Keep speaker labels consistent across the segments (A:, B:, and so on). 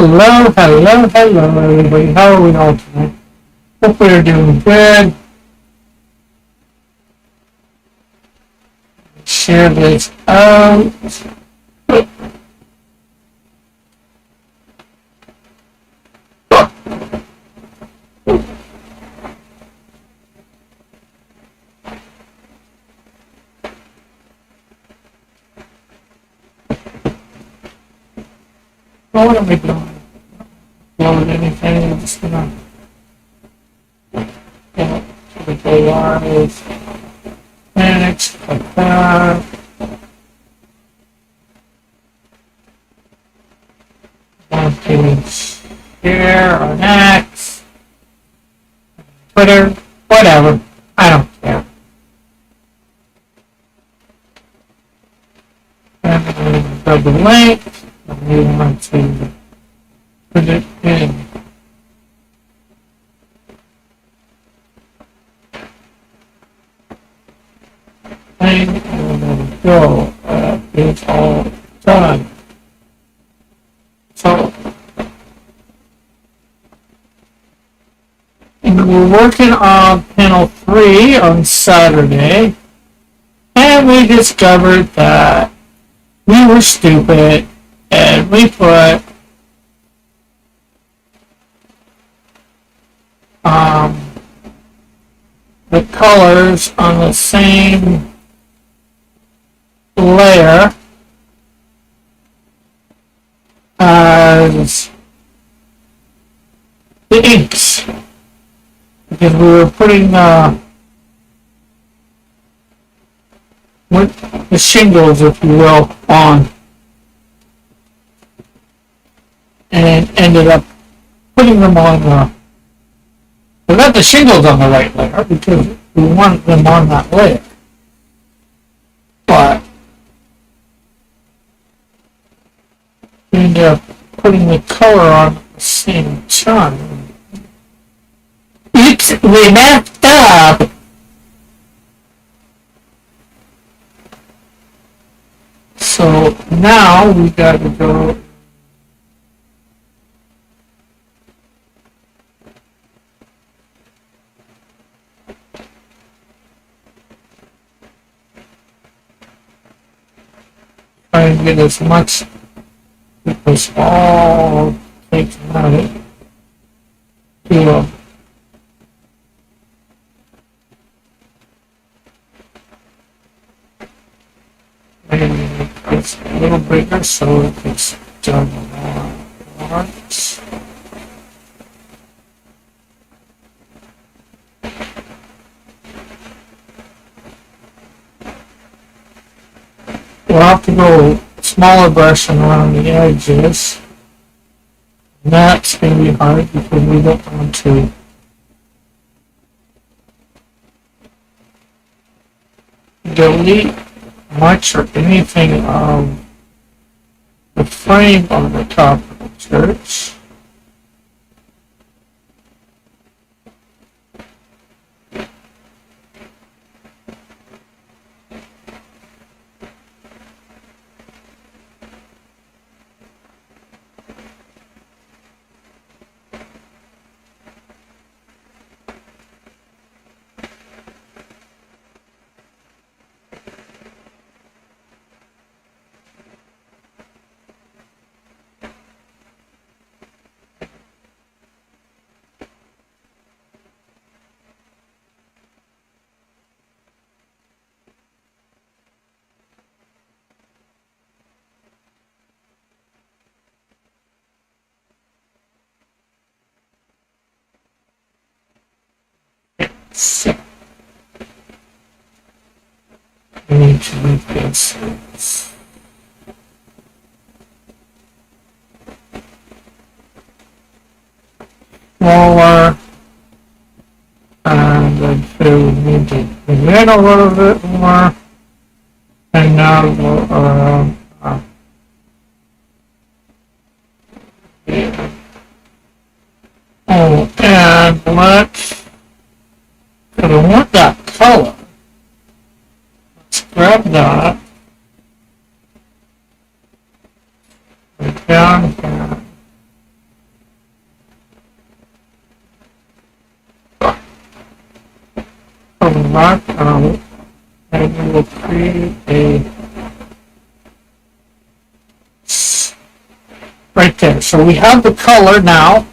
A: Hello, everybody. How are we all tonight? Hope we're doing good. Share this out. What am I doing? Doing anything? I'm just gonna get the day live. Manage like that. Want to share on X, Twitter, whatever. I don't care. And then grab the link. And we want to put it in. And there we go. It's all done. So, we're working on panel 3 on Saturday, and we discovered that we were stupid, and we put the colors on the same layer as the inks, because we were putting the shingles, if you will, on, and ended up putting them on we got the shingles on the right layer because we wanted them on that layer, but we ended up putting the color on at the same time. Oops, we messed up! So now we gotta go try and get as much because all takes out it to and it's a little bigger so it gets done more once. We'll have to go smaller brushing around the edges. And that's going to be hard because we don't want to delete much or anything of the frame on the top of the church. So, we need to make this smaller, and then we need to bring in a little bit more, and now go around. Yeah. Oh, and let's. I don't want that color. Let's grab that. Down here. back, and we will create a right there. So we have the color now.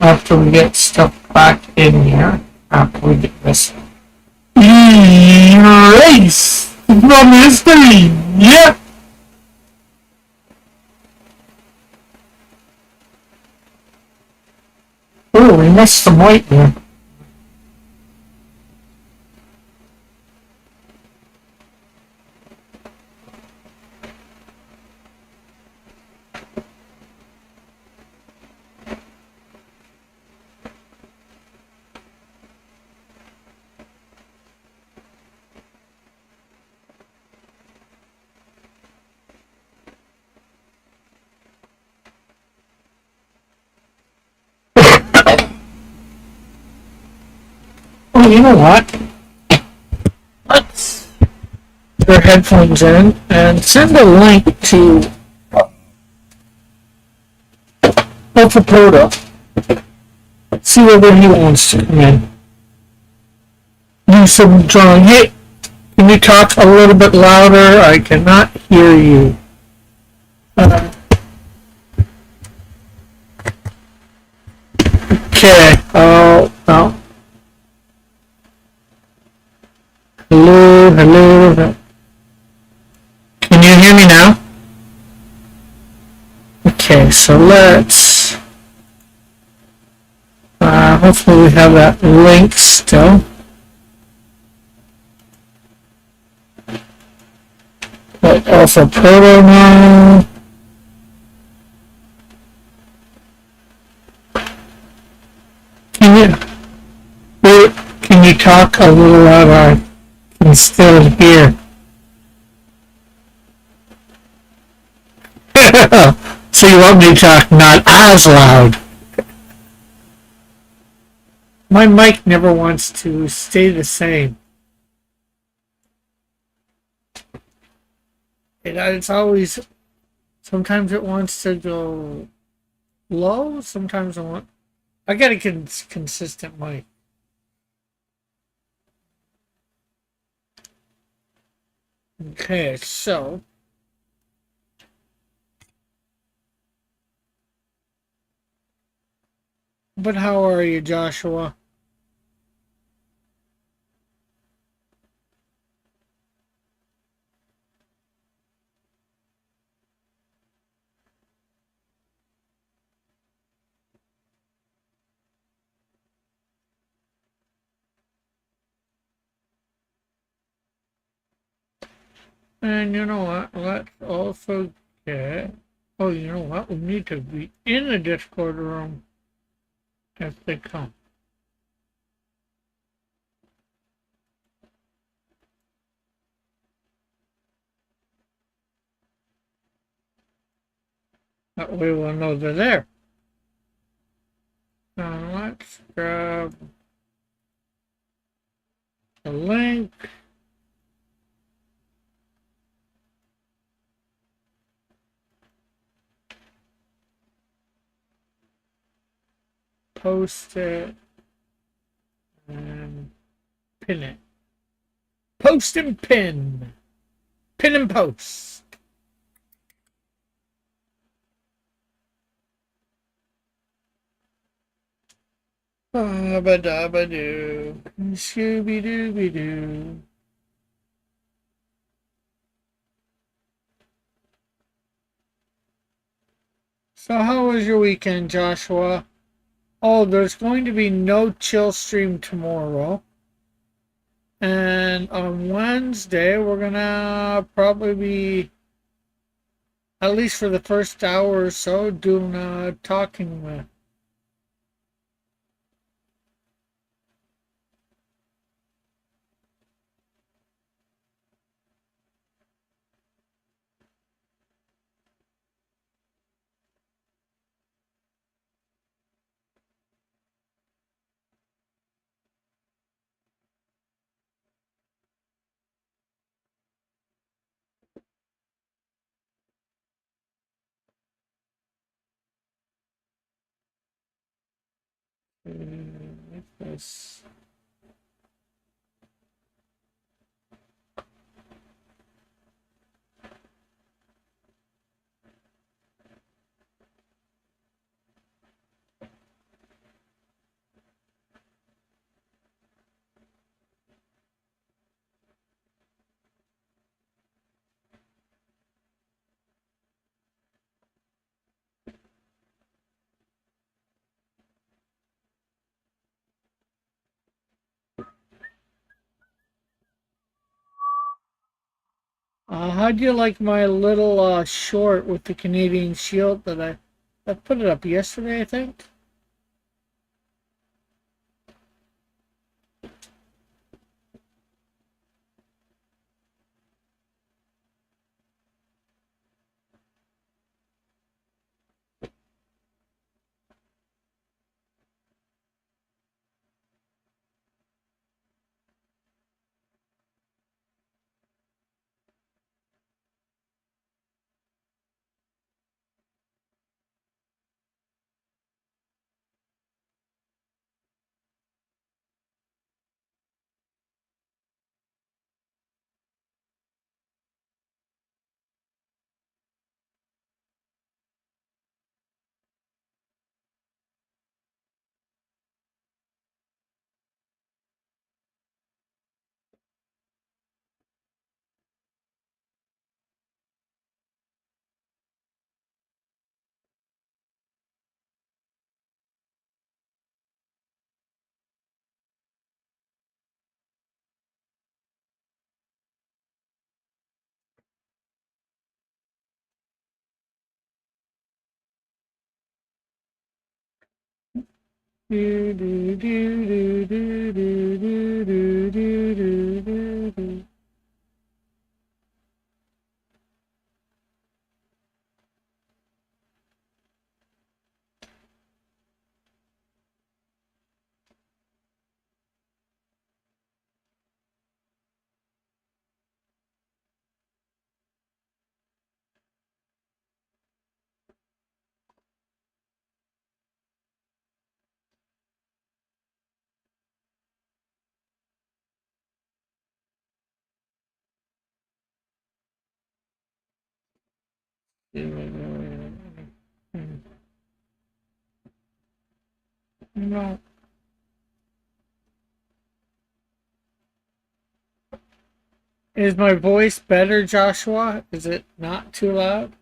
A: After we get stuff back in here, after we get this erase from history. Yep. Oh, we missed some white there. Oh, you know what? Let's put our headphones in and send a link to Alpha Proto. See whether he wants to come in. Do some drawing. Hey, can you talk a little bit louder? I cannot hear you. Okay. Oh, no. Hello, hello. Can you hear me now? Okay, so let's. Hopefully we have that link still. But also Proto now. Can you talk a little louder? I can still hear. So you want me to talk not as loud? My mic never wants to stay the same. It's always, sometimes it wants to go low, sometimes I got a consistent mic. Okay, so. But how are you, Joshua? And you know what? Let's also get. Oh, you know what? We need to be in the Discord room as they come. That way we'll know they're there. Now let's grab the link. Post it. And pin it. Post and pin. Pin and post. Ba da ba doo. Scooby Dooby Doo. So how was your weekend, Joshua? Oh, there's going to be no chill stream tomorrow. And on Wednesday, we're gonna probably be, at least for the first hour or so, doing talking with. This. How do you like my little short with the Canadian Shield that I put it up yesterday, I think? Do, do, do, do, do, do, do, do, do, do, do. No. Is my voice better, Joshua? Is it not too loud?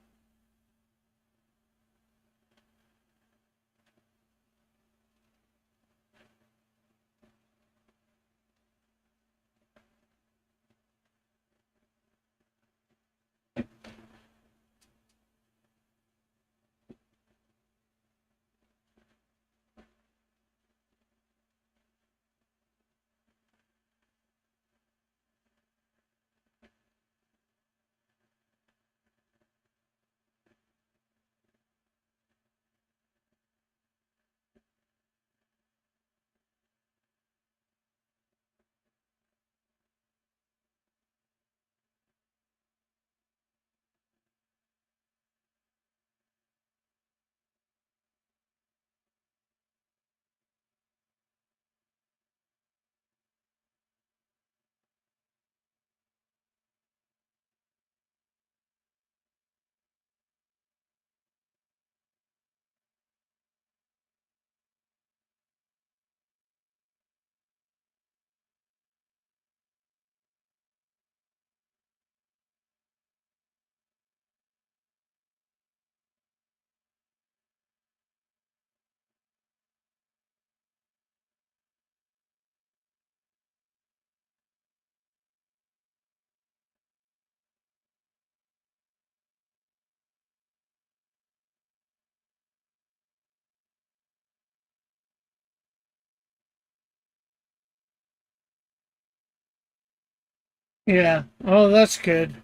A: Yeah. Oh, that's good.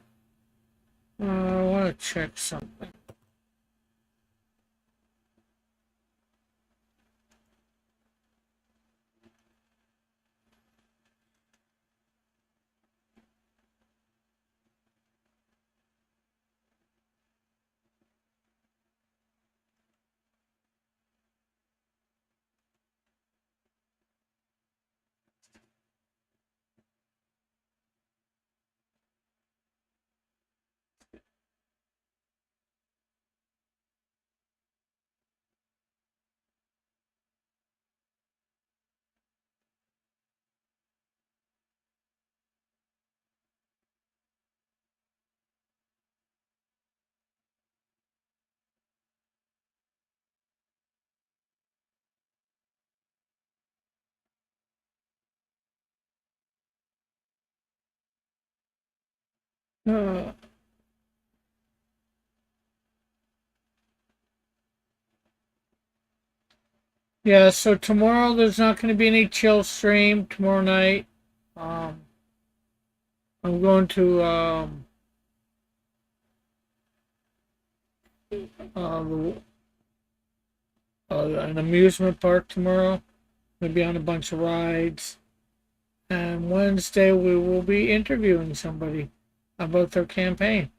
A: I want to check something. Yeah, so tomorrow there's not going to be any chill stream tomorrow night. Um, I'm going to the, an amusement park tomorrow. Maybe on a bunch of rides. And Wednesday we will be interviewing somebody about their campaign.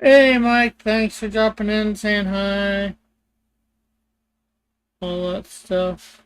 A: Hey, Mike, thanks for dropping in, saying hi, all that stuff.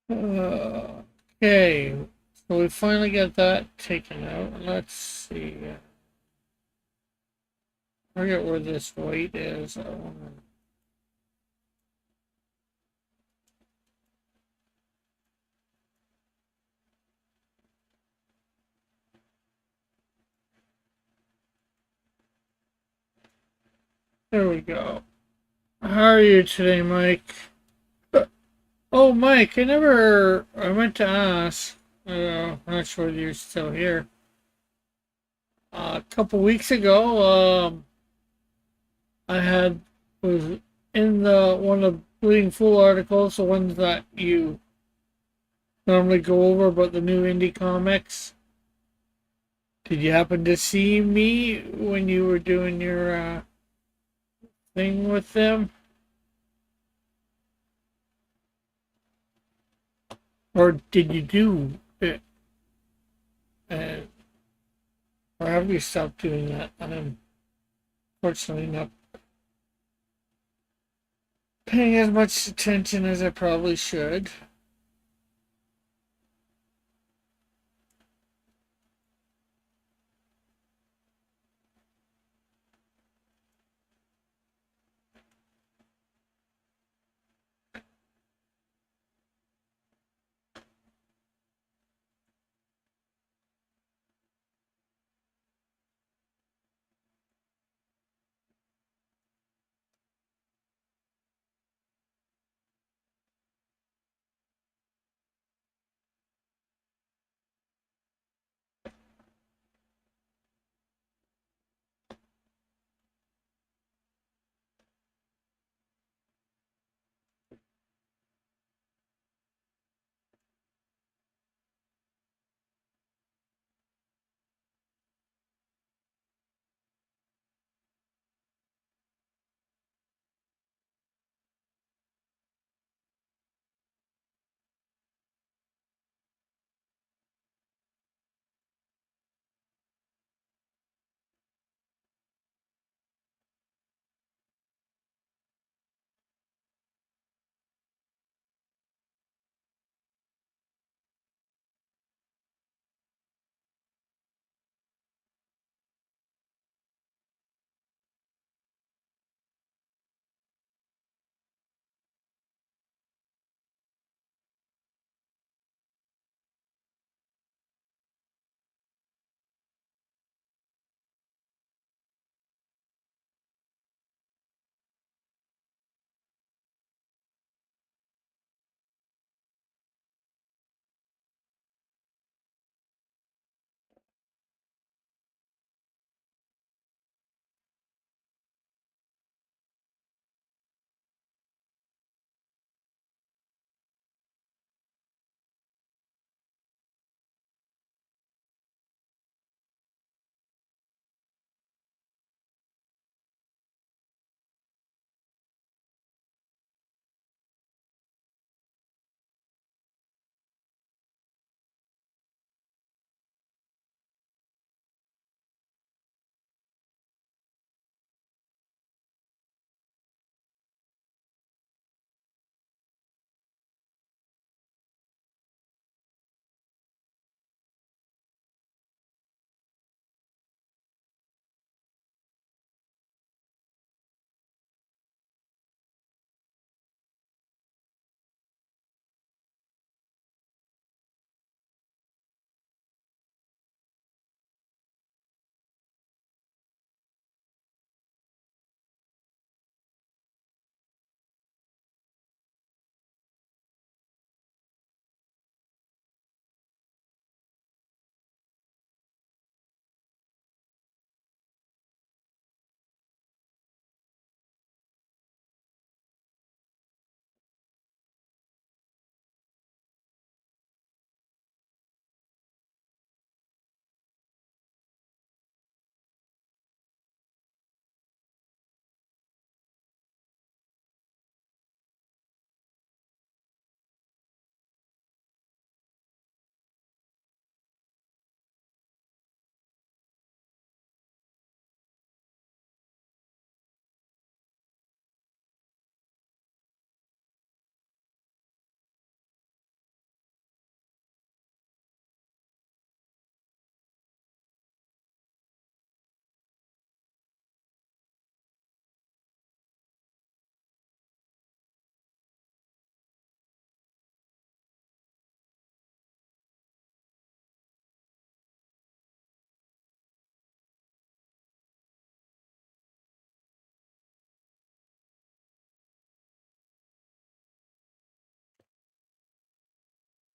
A: Okay, so we finally got that taken out. Let's see. I forget where this weight is. There we go. How are you today, Mike? Oh, Mike, I meant to ask. I'm not sure you're still here. A couple weeks ago, I had was in the one of the Bleeding Fool articles, the ones that you normally go over about the new indie comics. Did you happen to see me when you were doing your thing with them? Or did you do it? Uh, or have you stopped doing that? I'm unfortunately not paying as much attention as I probably should.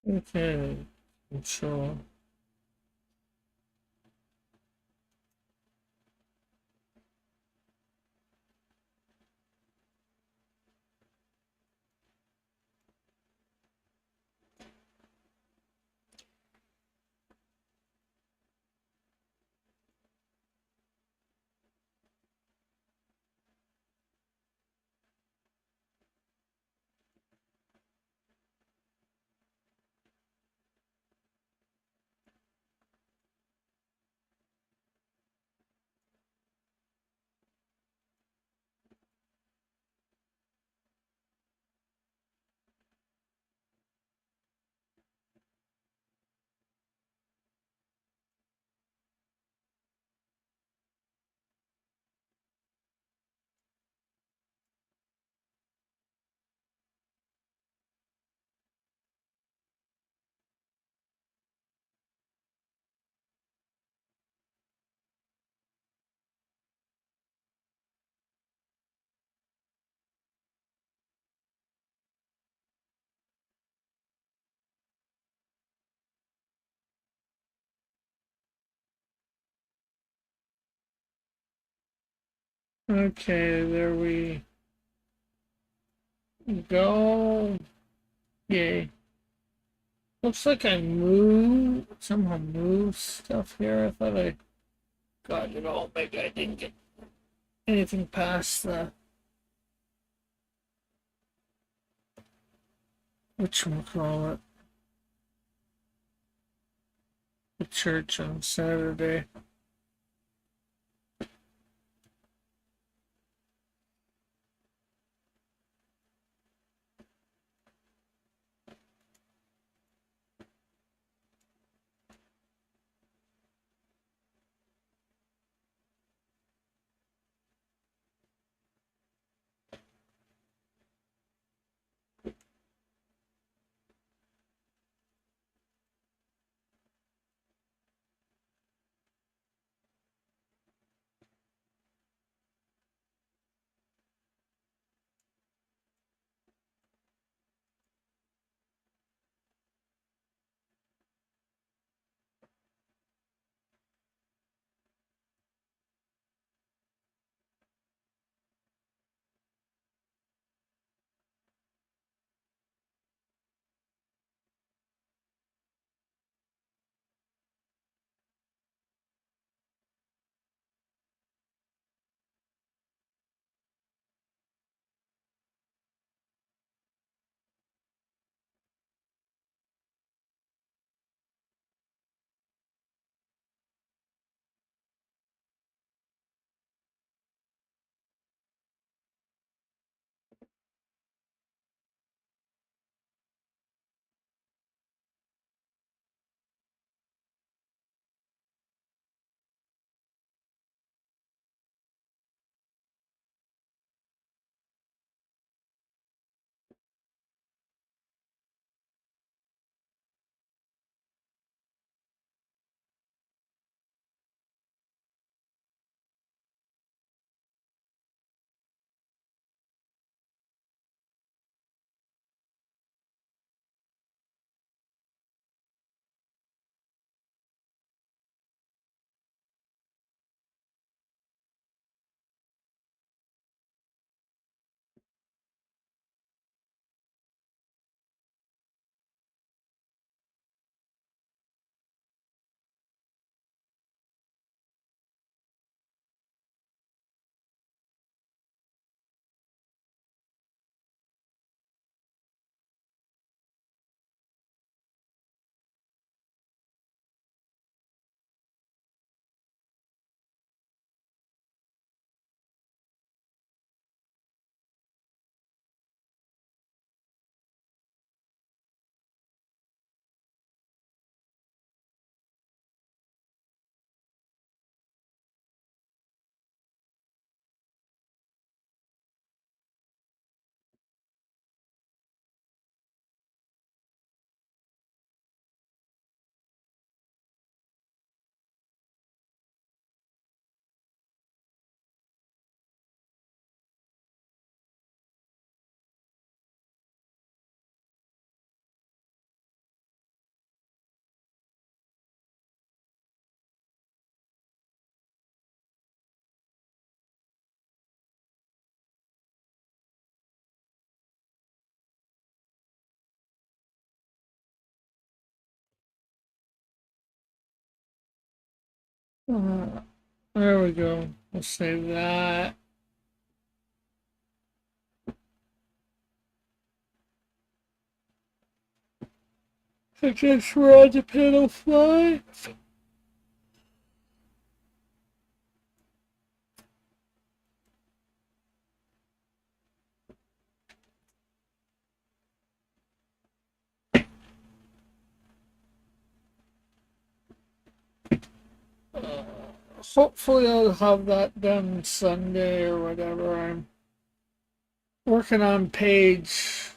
A: Okay, sure. Okay, there we go. Yay. Looks like I somehow moved stuff here. I thought I got it all. Maybe I didn't get anything past the, whatchamacallit, the church on Saturday. There we go. We'll save that. I guess we're on the panel fly. Hopefully I'll have that done Sunday or whatever. I'm working on page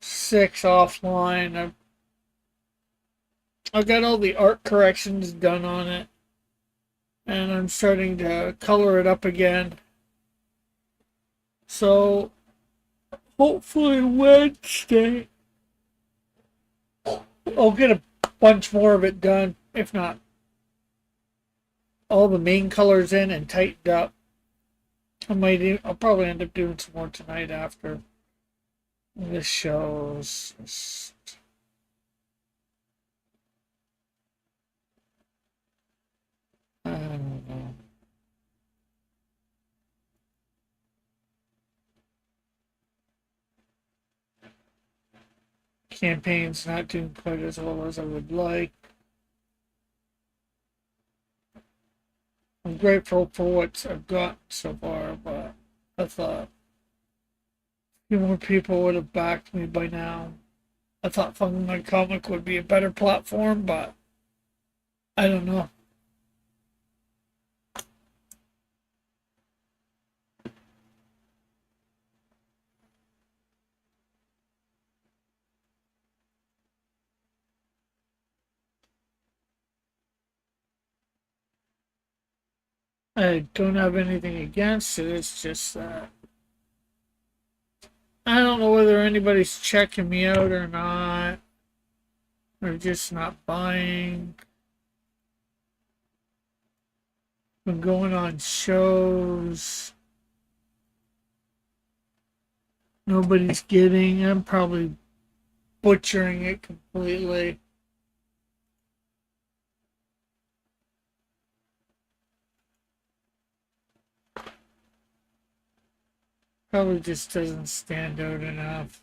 A: 6 offline. I've got all the art corrections done on it, and I'm starting to color it up again. So hopefully Wednesday I'll get a bunch more of it done. If not, all the main colors in and tightened up. I'll probably end up doing some more tonight after this shows. I don't know. Campaign's not doing quite as well as I would like. I'm grateful for what I've got so far, but I thought a few more people would have backed me by now. I thought Fun My Comic would be a better platform, but I don't know. I don't have anything against it. It's just that I don't know whether anybody's checking me out or not, or just not buying. Been going on shows. Nobody's getting. I'm probably butchering it completely. Probably just doesn't stand out enough.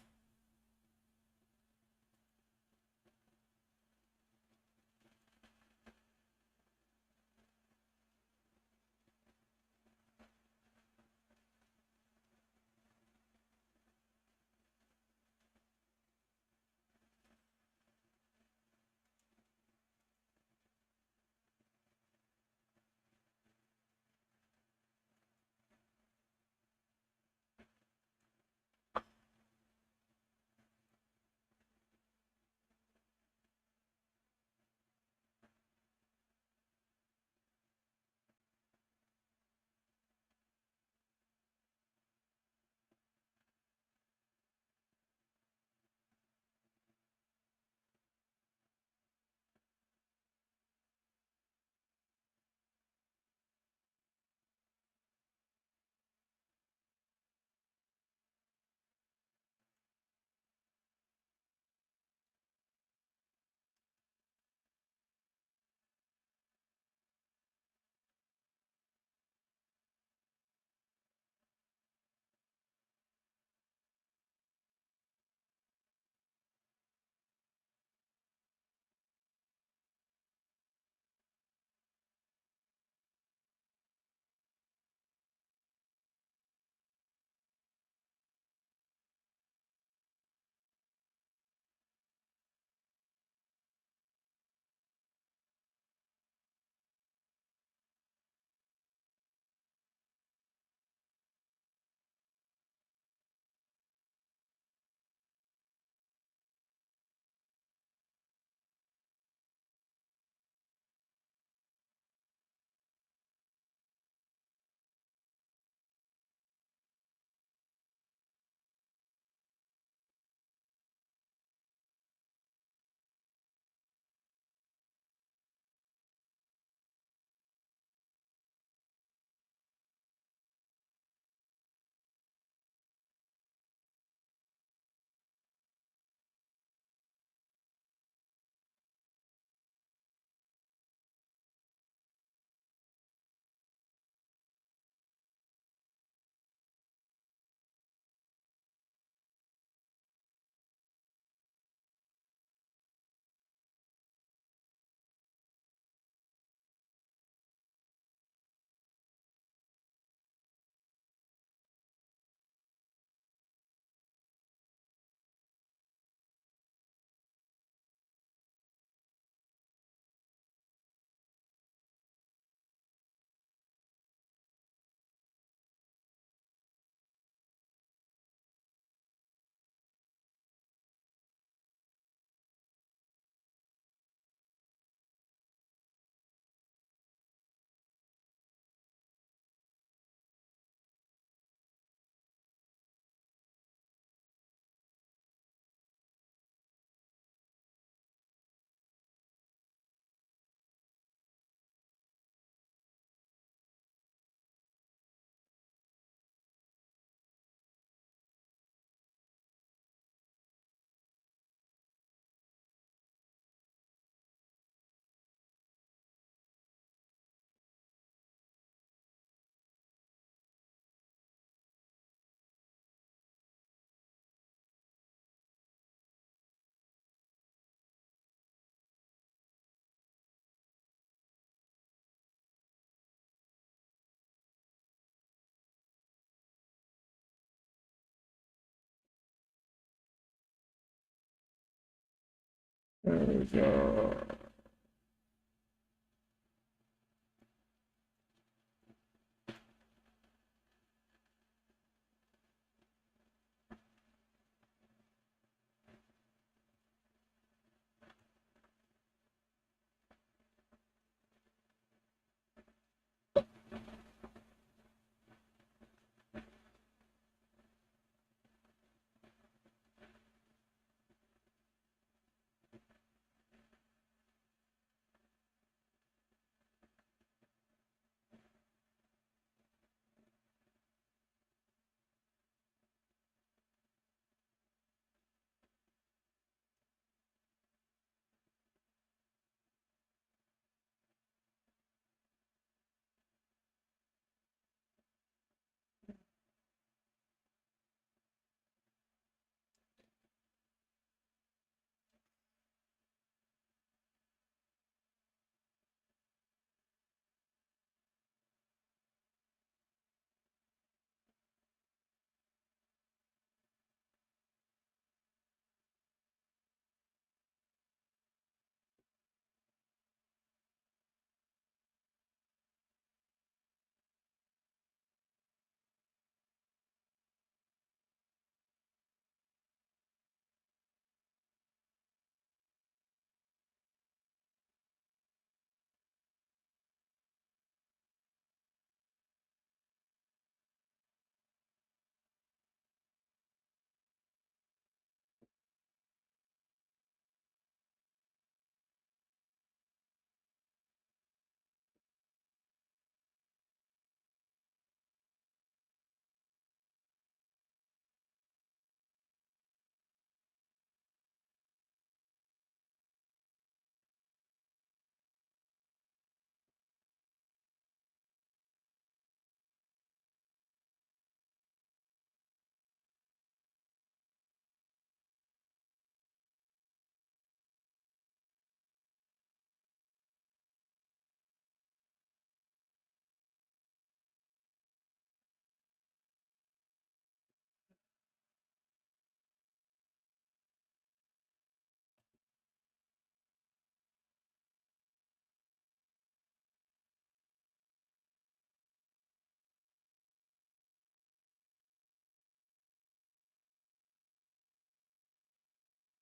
A: There we go.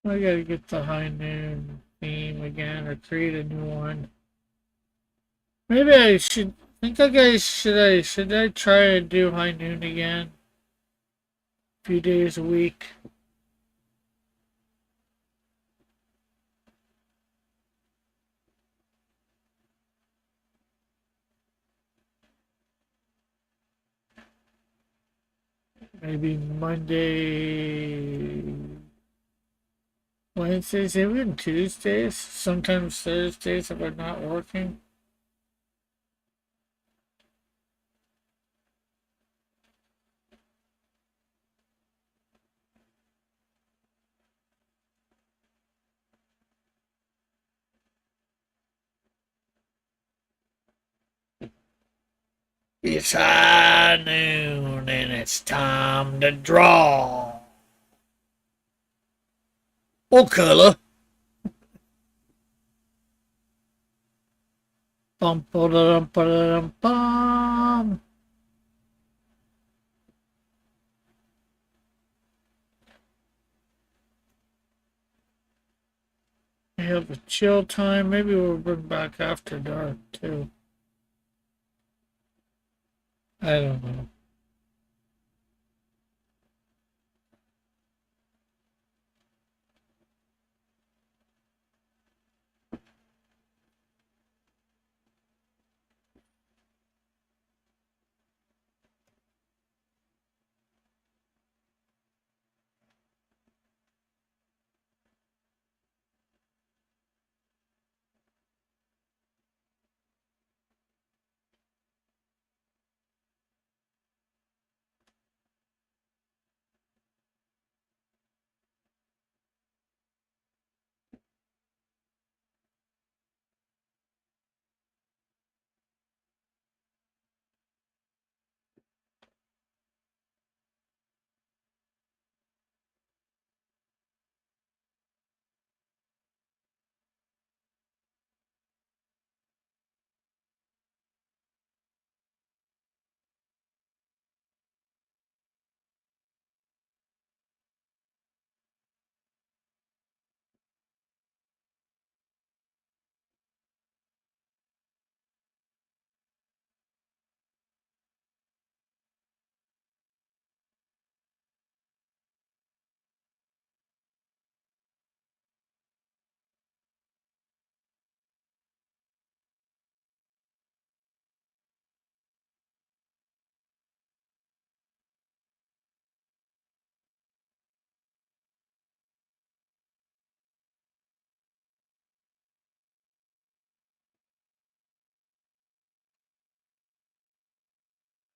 A: I gotta get the high noon theme again or create a new one. Maybe I should think I guys should I try to do high noon again? A few days a week. Maybe Monday, Wednesdays, even Tuesdays, sometimes Thursdays if I'm not working. It's high noon and it's time to draw. What color? Bum ba dum ba dum bum. We have a chill time. Maybe we'll bring back after dark too. I don't know.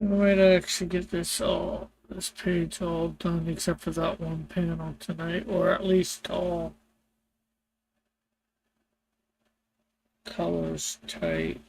A: Wait to actually get this page all done except for that one panel tonight, or at least all colors tight.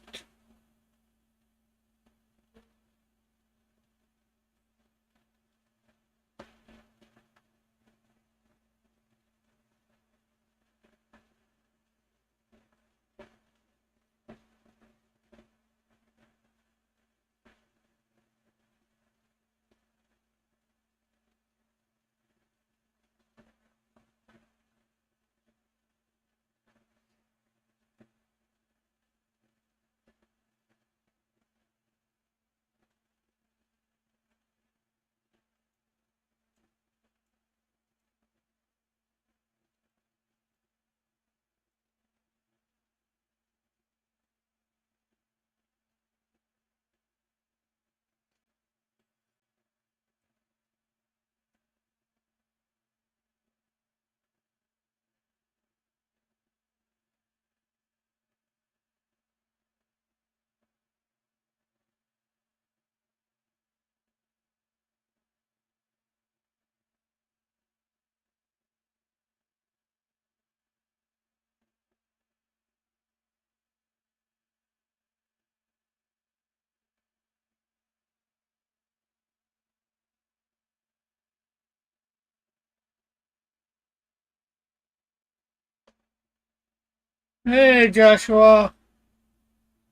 A: Hey, Joshua.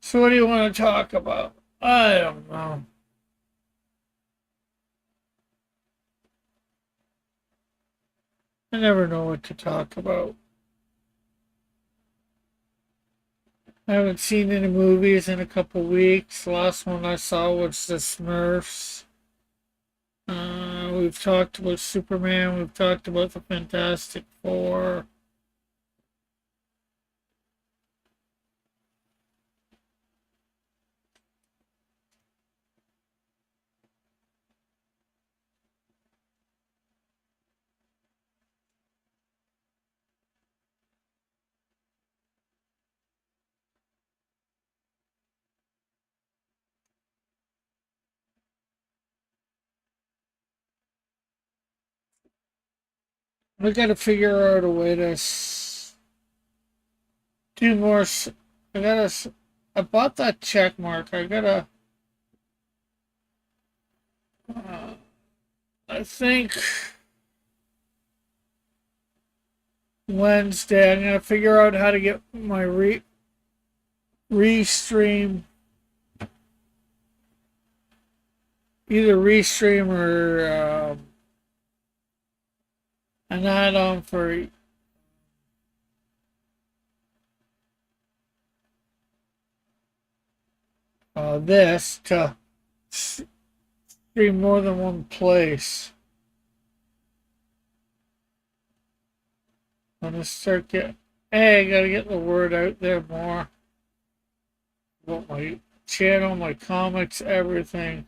A: So what do you want to talk about? I don't know. I never know what to talk about. I haven't seen any movies in a couple weeks. The last one I saw was The Smurfs. We've talked about Superman. We've talked about the Fantastic Four. We got to figure out a way to do more. I gotta. I bought that check mark. I gotta. Uh, I think Wednesday I'm gonna figure out how to get my restream, either restream or an add-on for this to stream more than one place. I'm gonna start get. Hey, I gotta get the word out there more about my channel, my comics, everything.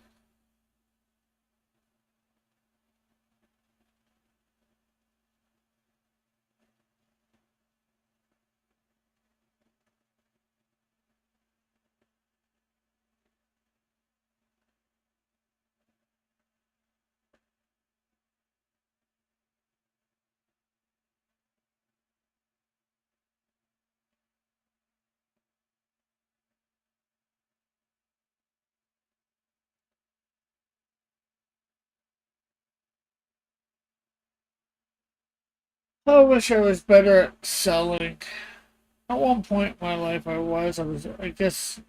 A: I wish I was better at selling. At one point in my life, I was. I guess.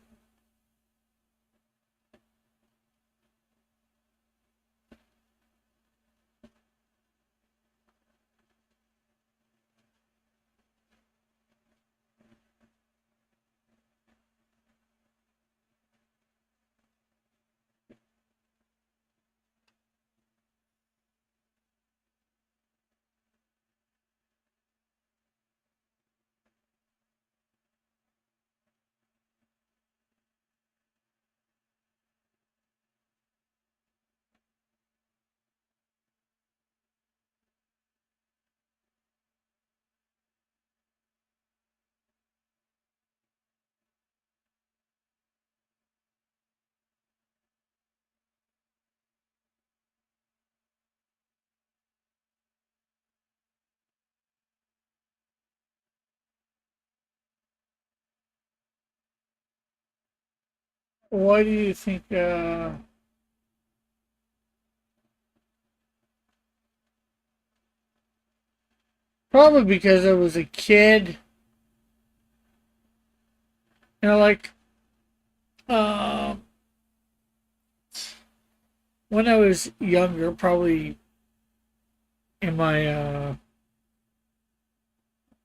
A: Why do you think, probably because I was a kid, like, um, when I was younger, probably in my, I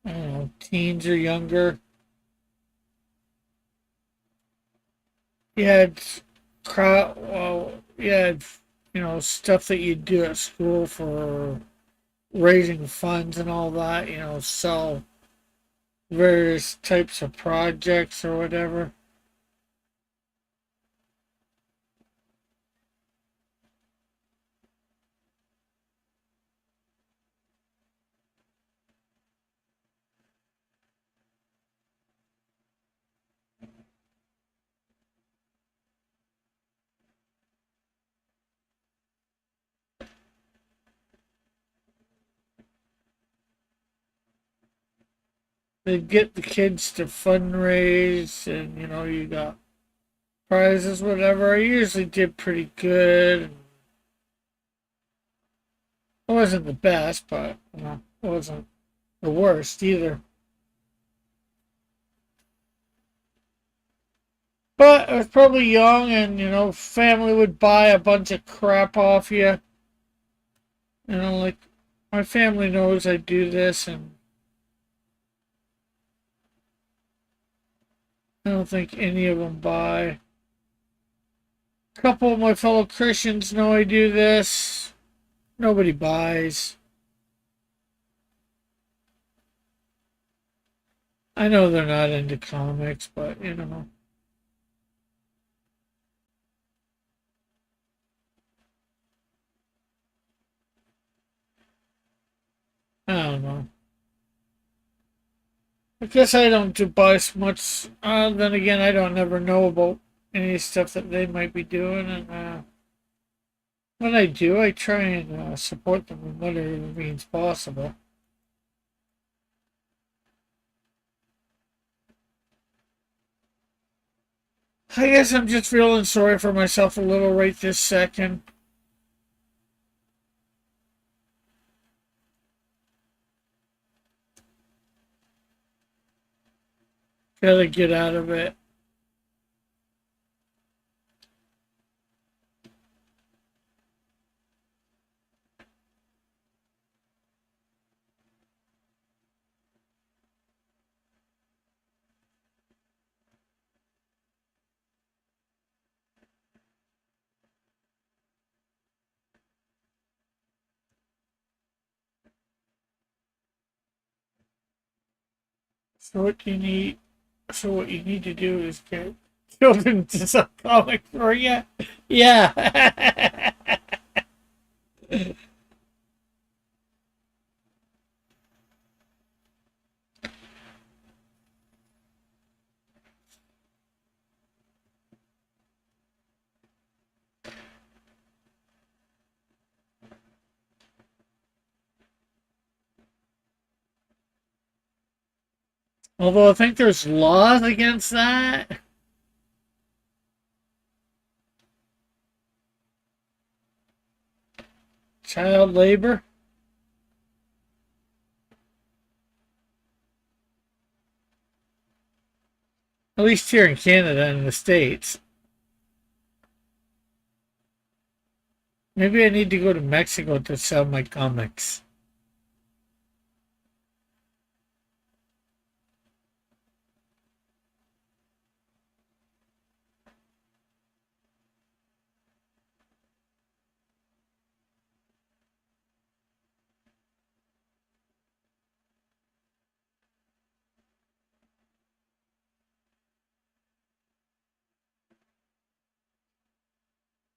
A: don't know, teens or younger, you had you had, stuff that you do at school for raising funds and all that, sell various types of projects or whatever. They'd get the kids to fundraise and, you got prizes, whatever. I usually did pretty good. It wasn't the best, but, it wasn't the worst either. But I was probably young and, family would buy a bunch of crap off you. Like my family knows I do this and I don't think any of them buy. A couple of my fellow Christians know I do this. Nobody buys. I know they're not into comics, but I don't know. I guess I don't do buy so much. Then again, I don't never know about any stuff that they might be doing, and when I do, I try and support them in whatever means possible. I guess I'm just feeling sorry for myself a little right this second. Gotta get out of it. So what you need, so what you need to do is get children to sell comics for you. Yeah. Although I think there's laws against that. Child labor. At least here in Canada and the States. Maybe I need to go to Mexico to sell my comics.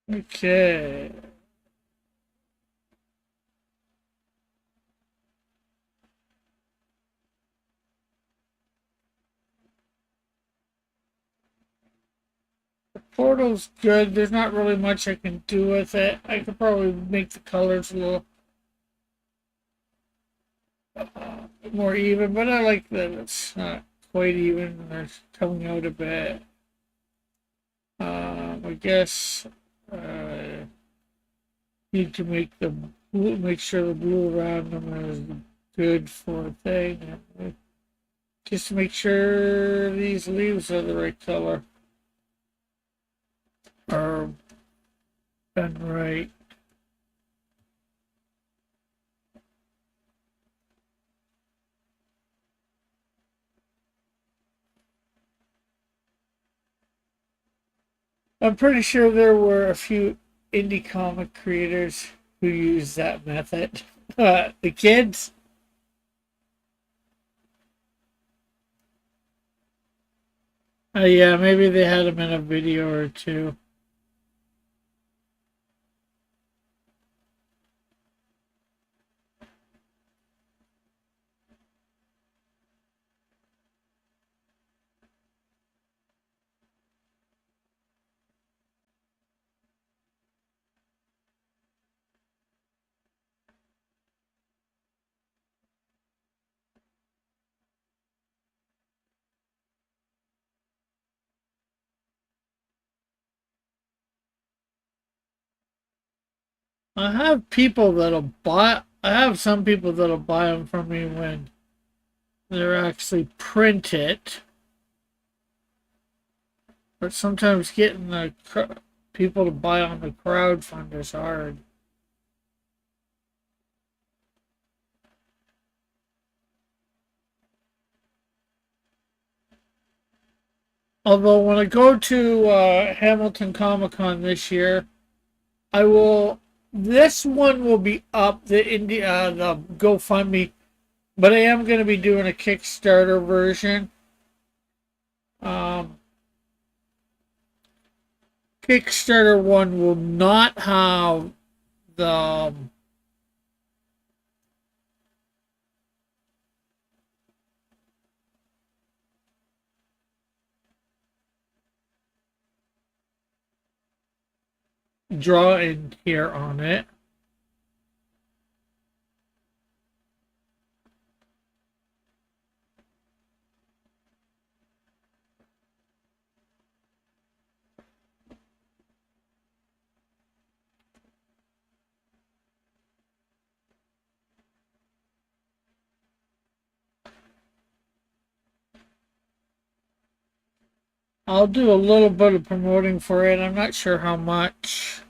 A: Okay. The portal's good. There's not really much I can do with it. I could probably make the colors a little more even, but I like that it's not quite even. They're coming out a bit. I guess need to make the blue, make sure the blue around them is good for a thing. Just to make sure these leaves are the right color. Are done right. I'm pretty sure there were a few indie comic creators who used that method. The kids, yeah, maybe they had them in a video or two. I have people that'll buy. I have some people that'll buy them from me when they're actually printed. But sometimes getting the people to buy on the crowdfund is hard. Although when I go to Hamilton Comic Con this year, I will. This one will be up the GoFundMe, but I am going to be doing a Kickstarter version. Um, Kickstarter one will not have the drawing here on it. I'll do a little bit of promoting for it. I'm not sure how much.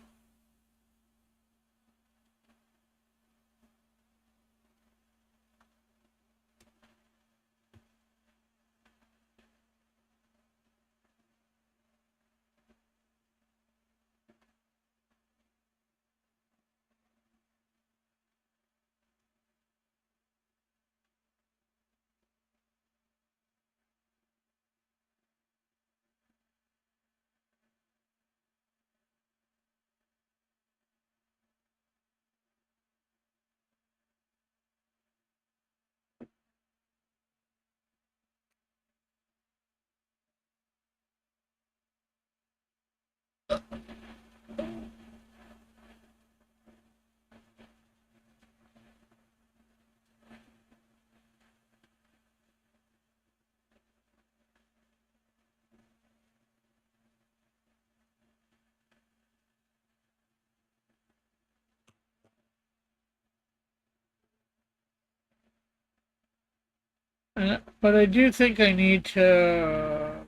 A: But I do think I need to.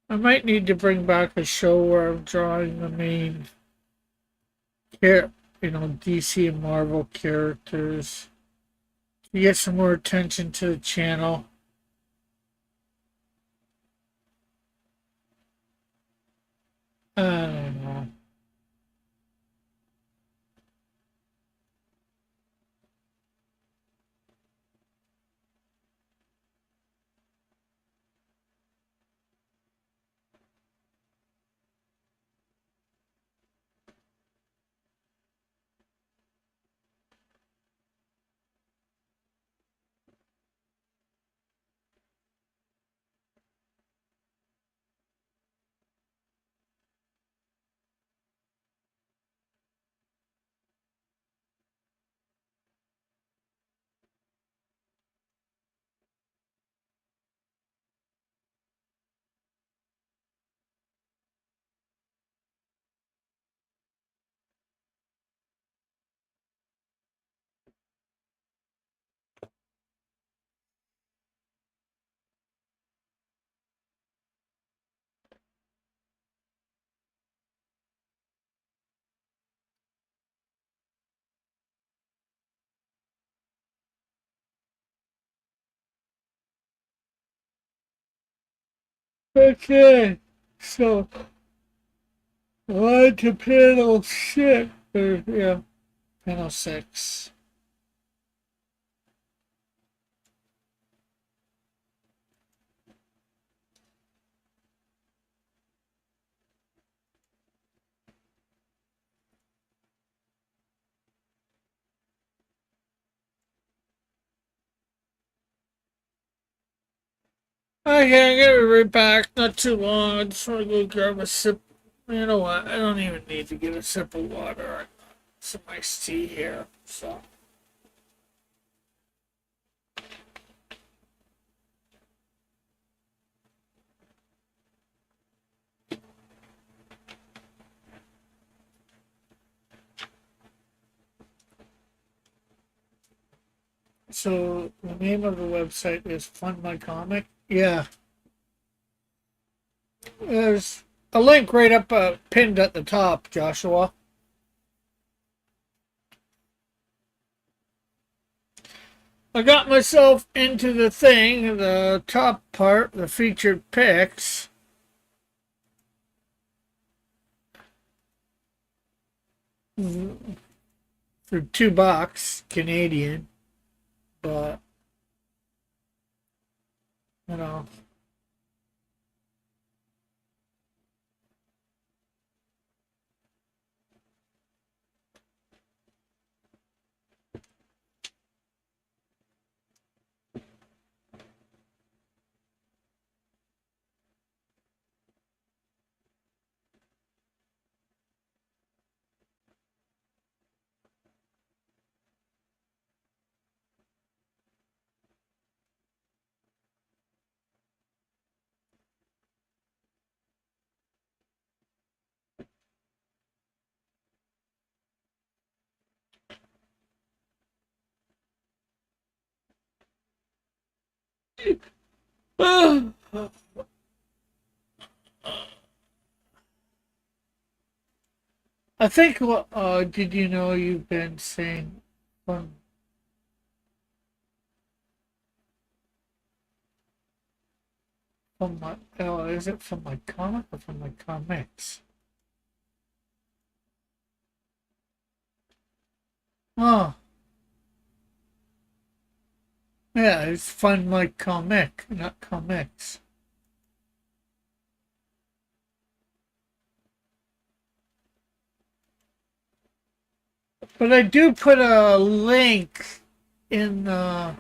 A: I might need to bring back a show where I'm drawing the main, DC and Marvel characters to get some more attention to the channel. I don't know. Okay, so on to panel 6. Yeah, panel 6. Okay, I'm gonna be right back. Not too long. I just want to go grab a sip. You know what? I don't even need to get a sip of water. I got some iced tea here. So the name of the website is Fund My Comic. Yeah, there's a link right up pinned at the top, Joshua. I got myself into the thing, the top part, the featured picks, for $2 Canadian, but you know. I think. Did you know you've been saying from my? Is it from my comic or from my comics? Oh, yeah, it's Fund My Comic, not comics. But I do put a link in the.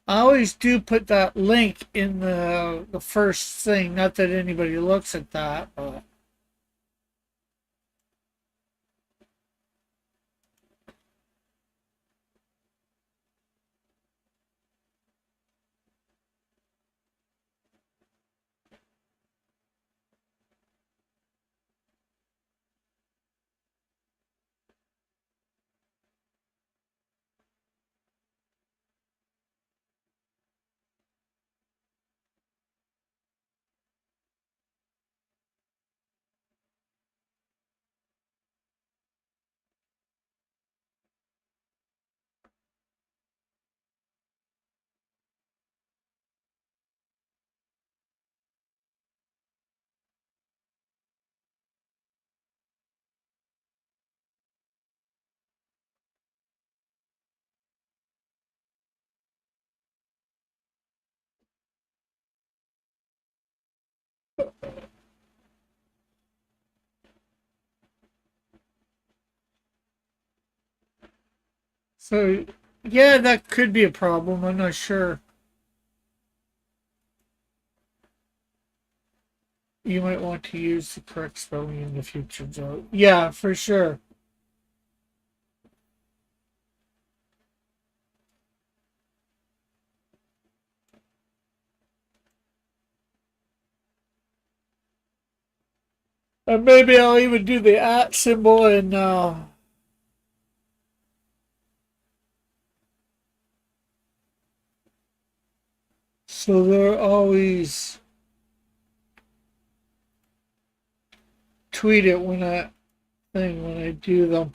A: I always do put that link in the first thing. Not that anybody looks at that, but so yeah, that could be a problem. I'm not sure. You might want to use the correct spelling in the future, Joe. Yeah, for sure. And maybe I'll even do the at symbol and so they're always tweet it when I do them.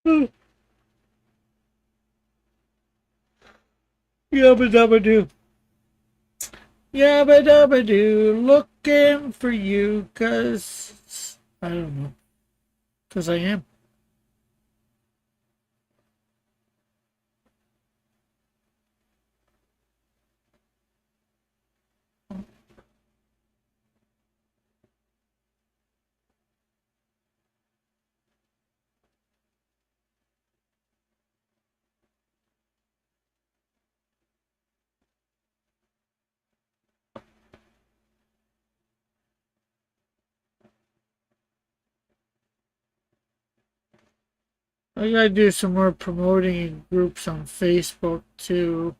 A: Yabba dabba doo. Yabba dabba doo. Looking for you, cause I don't know. Cause I am. I gotta do some more promoting in groups on Facebook too.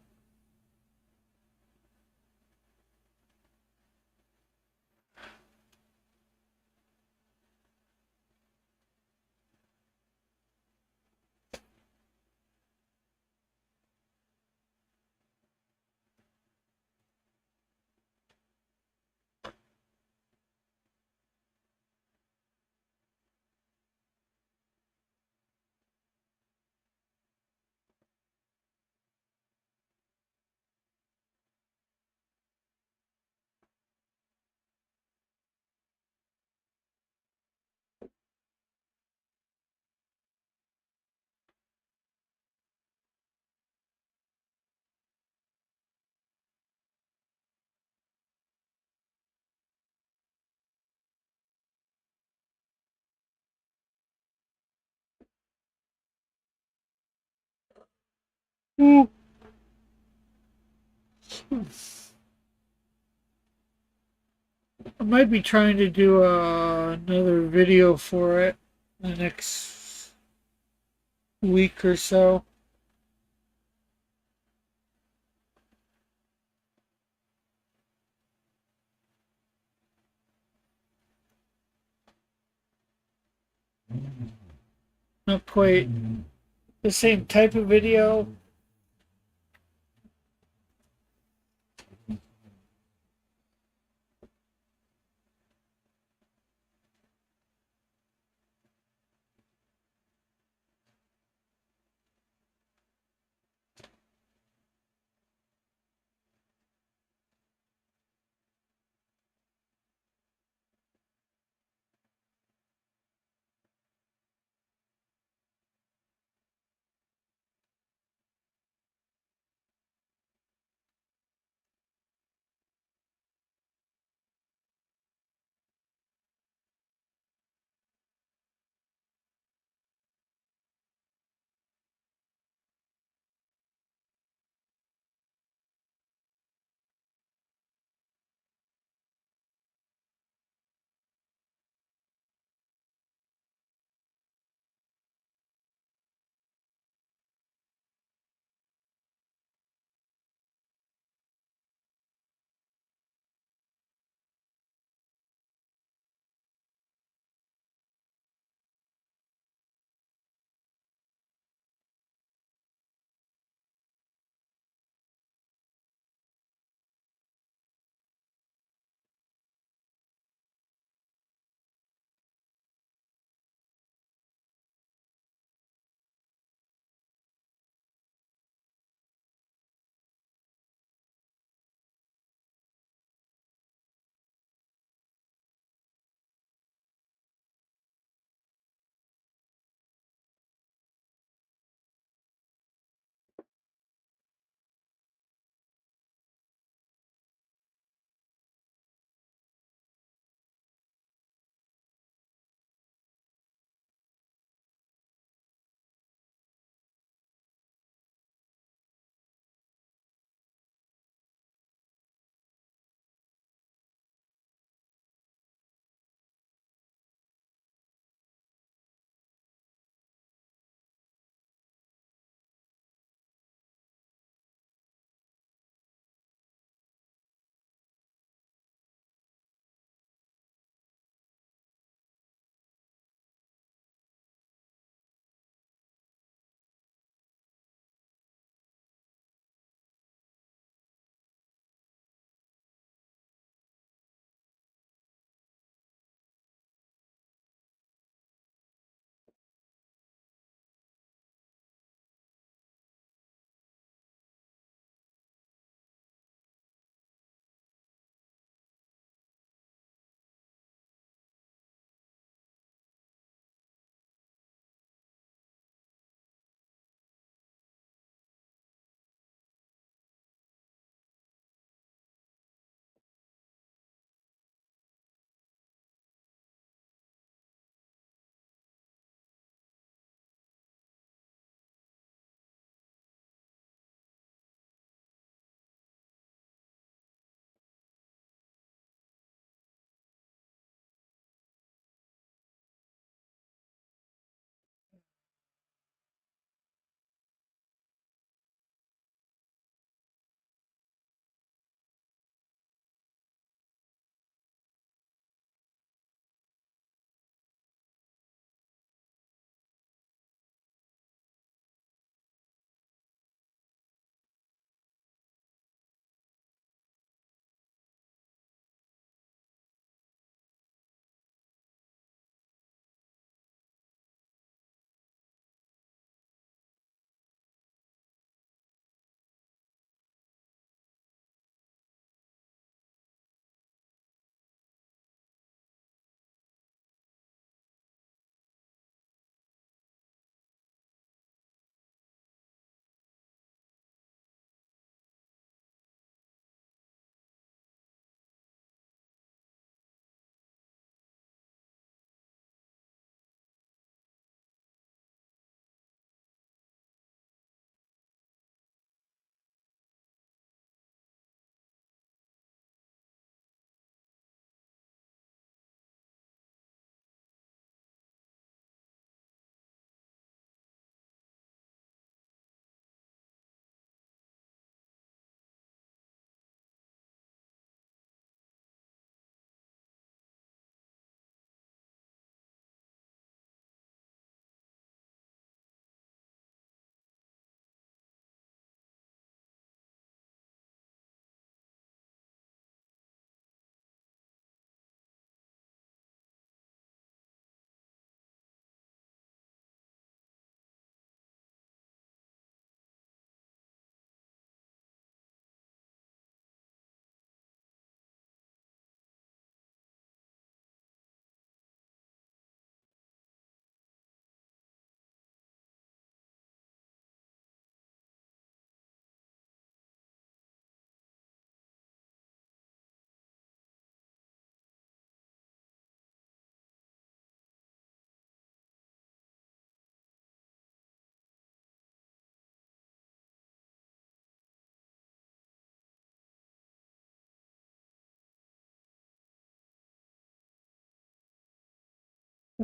A: Mm. I might be trying to do another video for it the next week or so. Not quite the same type of video.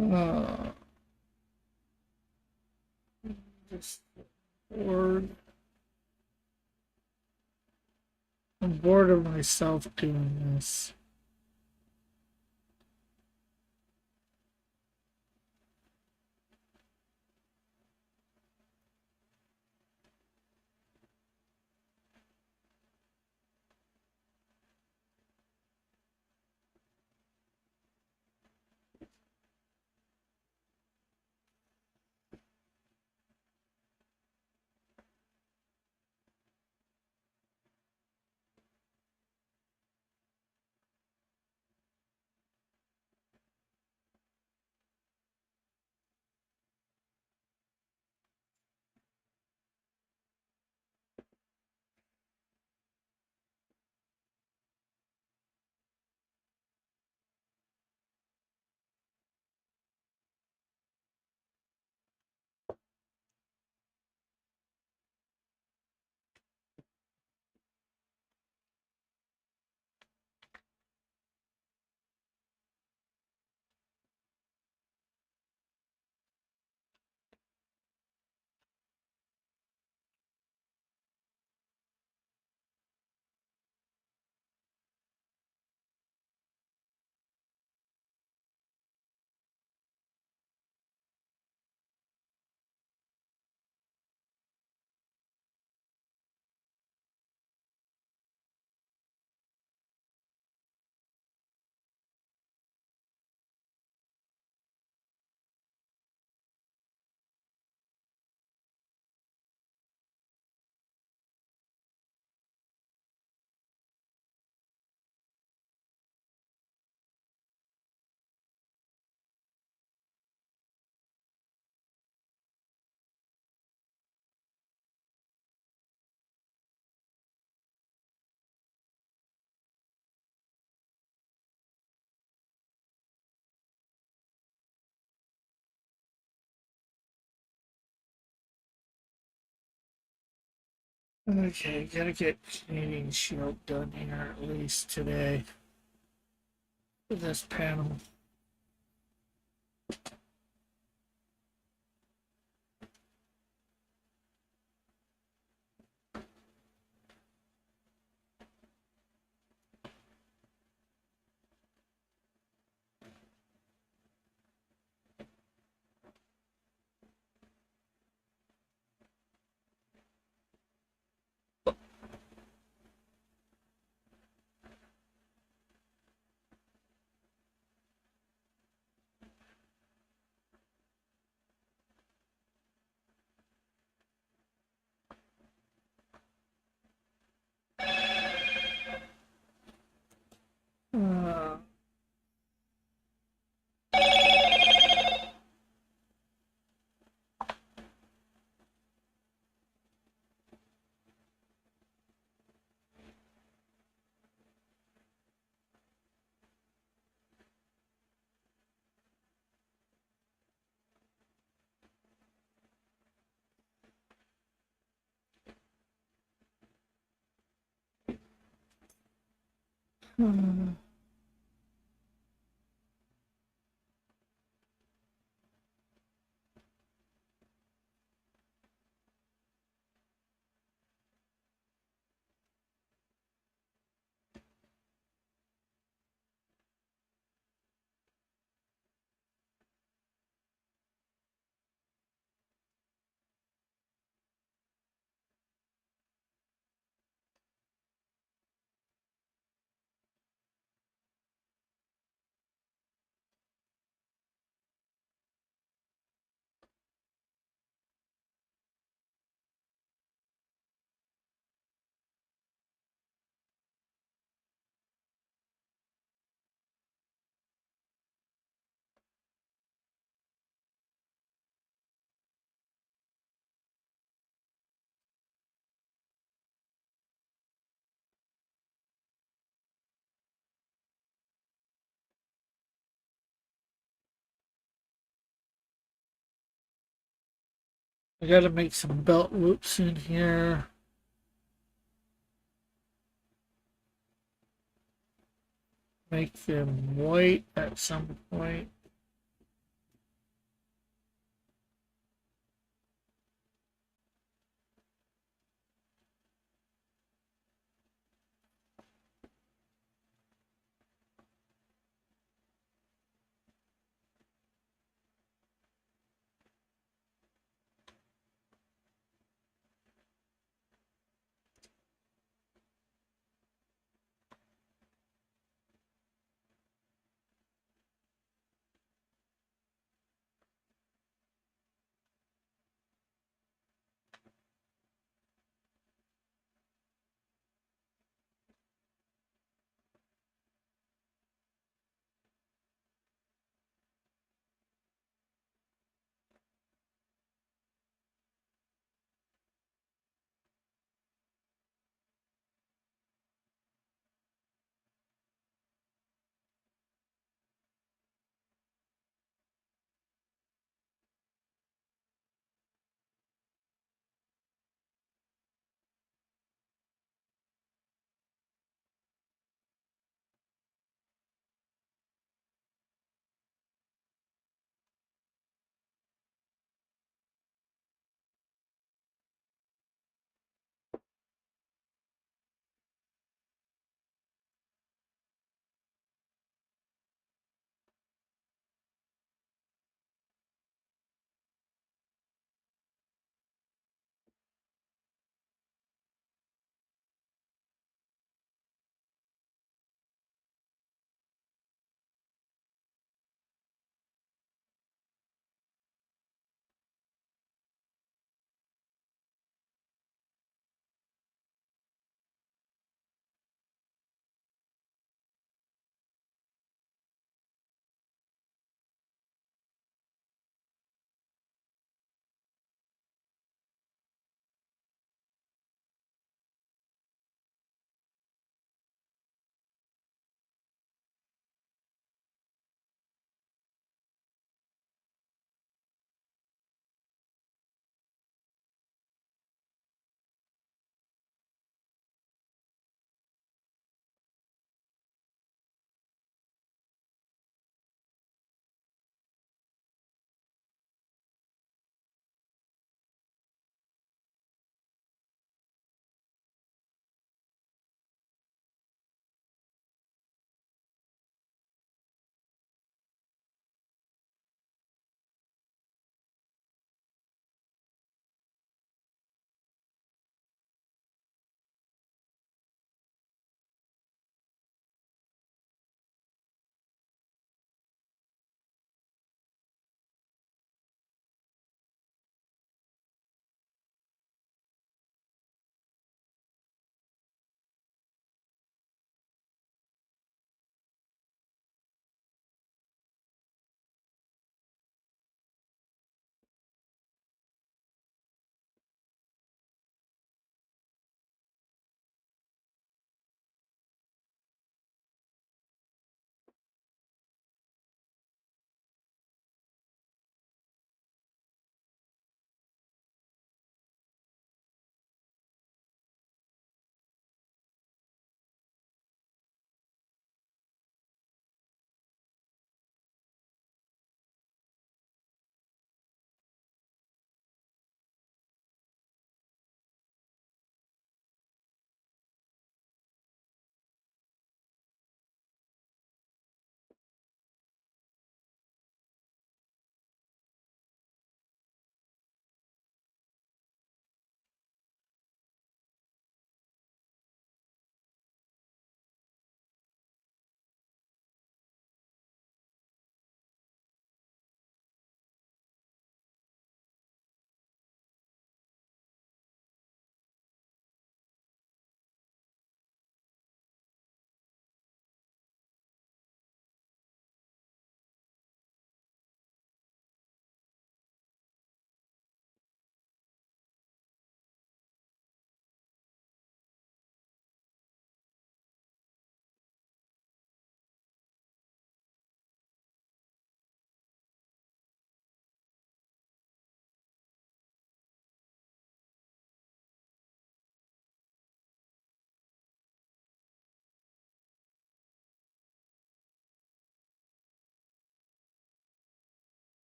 A: Uh, just bored. I'm bored of myself doing this. Okay, gotta get Canadian Shield done here at least today for this panel. Uh, hmm. I gotta make some belt loops in here. Make them white at some point.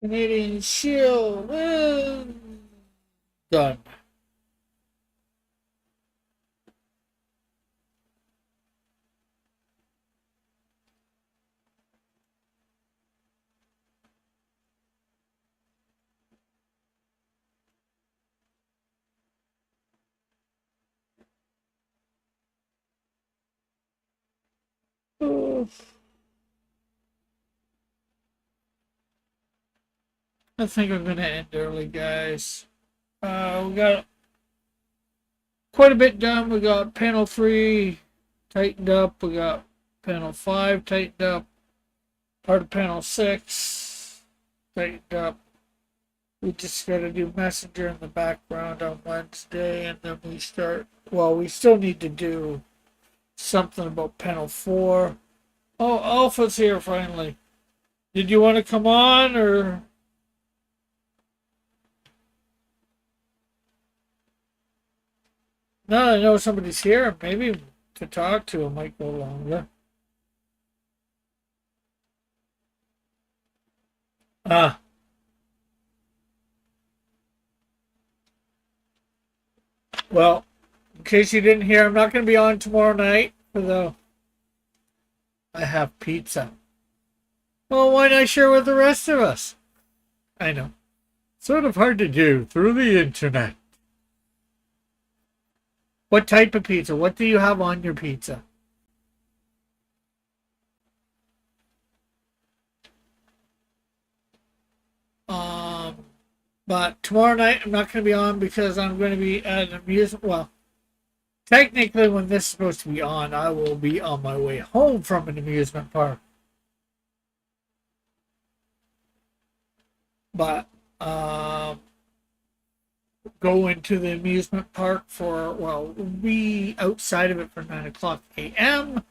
A: Canadian Shield is done. I think I'm going to end early, guys. We got quite a bit done. We got panel 3 tightened up. We got panel 5 tightened up. Part of panel 6 tightened up. We just got to do Messenger in the background on Wednesday, and then we start. Well, we still need to do something about panel 4. Oh, Alpha's here finally. Did you want to come on, or? Now that I know somebody's here, maybe to talk to might go longer. Ah. Well, in case you didn't hear, I'm not going to be on tomorrow night for the. I have pizza. Well, why not share with the rest of us? I know. Sort of hard to do through the internet. What type of pizza? What do you have on your pizza? But tomorrow night I'm not going to be on because I'm going to be at an amusement. Well, technically, when this is supposed to be on, I will be on my way home from an amusement park. But go into the amusement park for, well, we'll be outside of it for 9 o'clock a.m.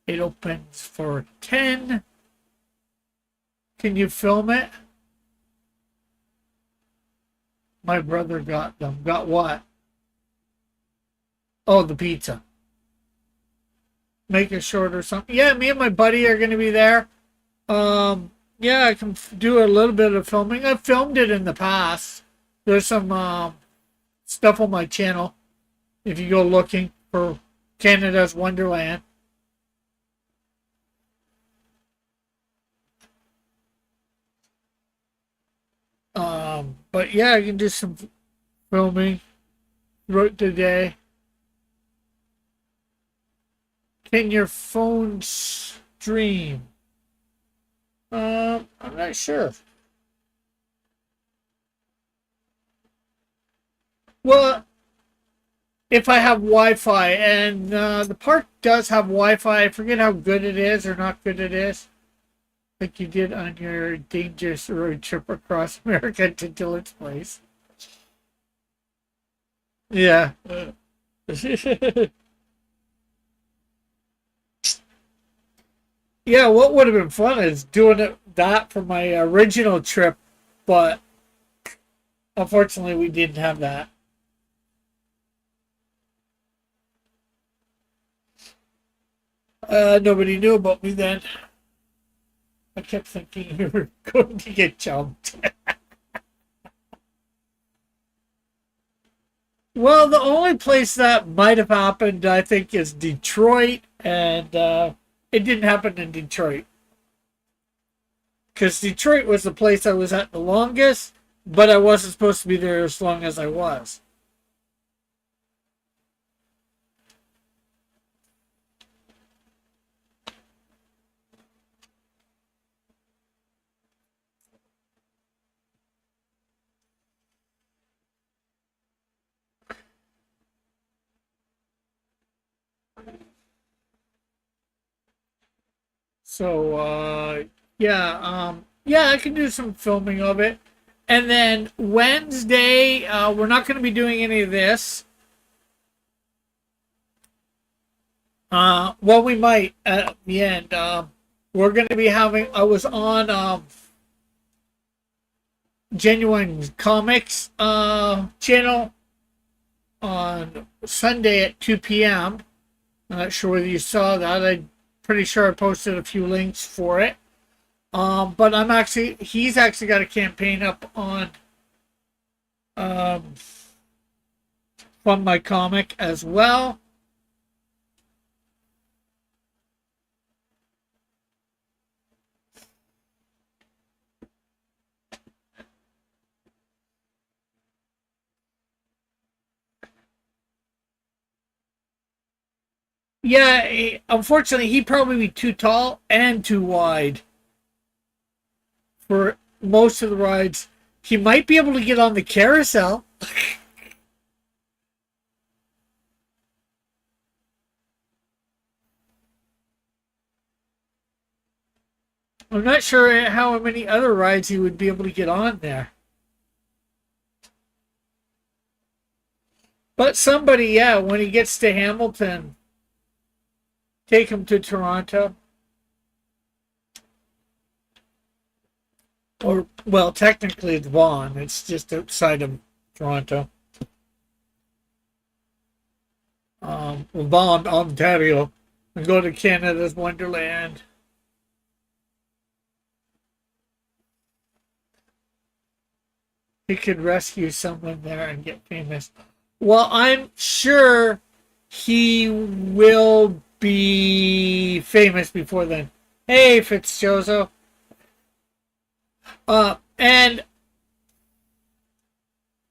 A: It opens for 10. Can you film it? My brother got them. Got what? Oh, the pizza. Make it short or something. Yeah, me and my buddy are going to be there. Yeah, I can do a little bit of filming. I've filmed it in the past. There's some stuff on my channel if you go looking for Canada's Wonderland. But yeah, I can do some filming throughout the day. Can your phone stream? I'm not sure. Well, if I have Wi-Fi, and the park does have Wi-Fi, I forget how good it is or not good it is. Like you did on your dangerous road trip across America to Dylan's place. Yeah. Yeah, what would have been fun is doing that for my original trip, but unfortunately we didn't have that. Nobody knew about me then. I kept thinking we were going to get jumped. Well, the only place that might have happened, I think, is Detroit, and it didn't happen in Detroit. Because Detroit was the place I was at the longest, but I wasn't supposed to be there as long as I was. So, yeah, I can do some filming of it. And then Wednesday, we're not going to be doing any of this. Well, we might at the end. We're going to be having. I was on Genuine Comics channel on Sunday at 2 p.m. I'm not sure whether you saw that. I'm pretty sure I posted a few links for it. But he's actually got a campaign up on um, from my comic as well. Yeah, unfortunately, he'd probably be too tall and too wide for most of the rides. He might be able to get on the carousel. I'm not sure how many other rides he would be able to get on there. But somebody, yeah, when he gets to Hamilton, take him to Toronto. Or, well, technically it's Vaughan. It's just outside of Toronto. Vaughan, Ontario. And go to Canada's Wonderland. He could rescue someone there and get famous. Well, I'm sure he will be famous before then. Hey, Fitzjozo. And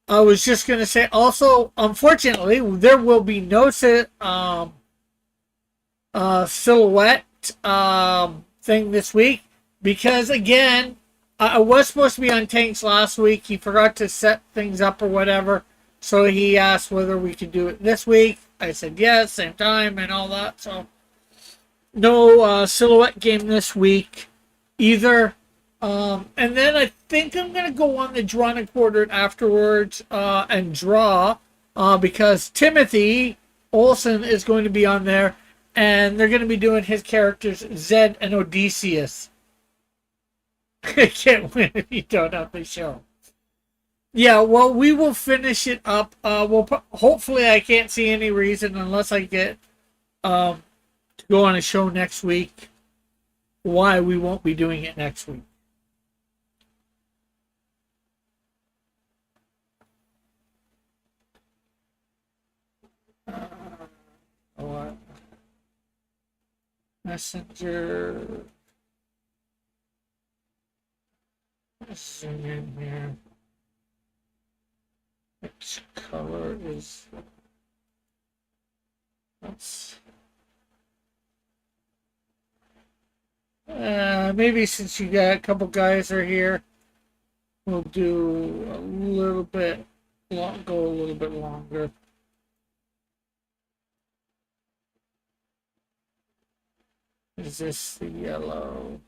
A: I was just going to say also, unfortunately, there will be no silhouette thing this week because, again, I was supposed to be on Tanks last week. He forgot to set things up or whatever. So he asked whether we could do it this week. I said yes, same time and all that. So no silhouette game this week either. And then I think I'm going to go on the Drawn and Quartered afterwards and draw because Timothy Olsen is going to be on there and they're going to be doing his characters Zed and Odysseus. I can't win if you don't have the show. Yeah, well, we will finish it up. Hopefully I can't see any reason unless I get to go on a show next week why we won't be doing it next week. What? Messenger. Zoom in here. Which color is? Maybe since you got a couple guys are here, we'll do a little bit go a little bit longer. Is this the yellow?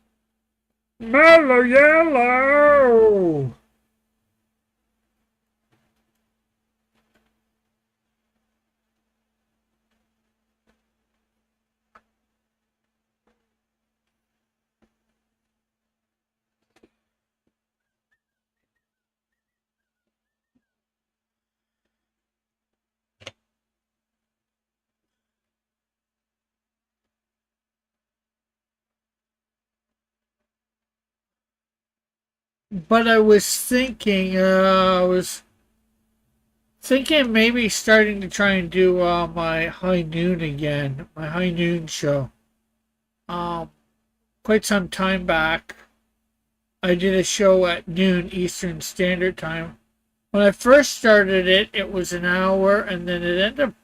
A: Mellow yellow! But I was thinking maybe starting to try and do my high noon again, my high noon show. Quite some time back, I did a show at noon Eastern Standard Time. When I first started it, it was an hour, and then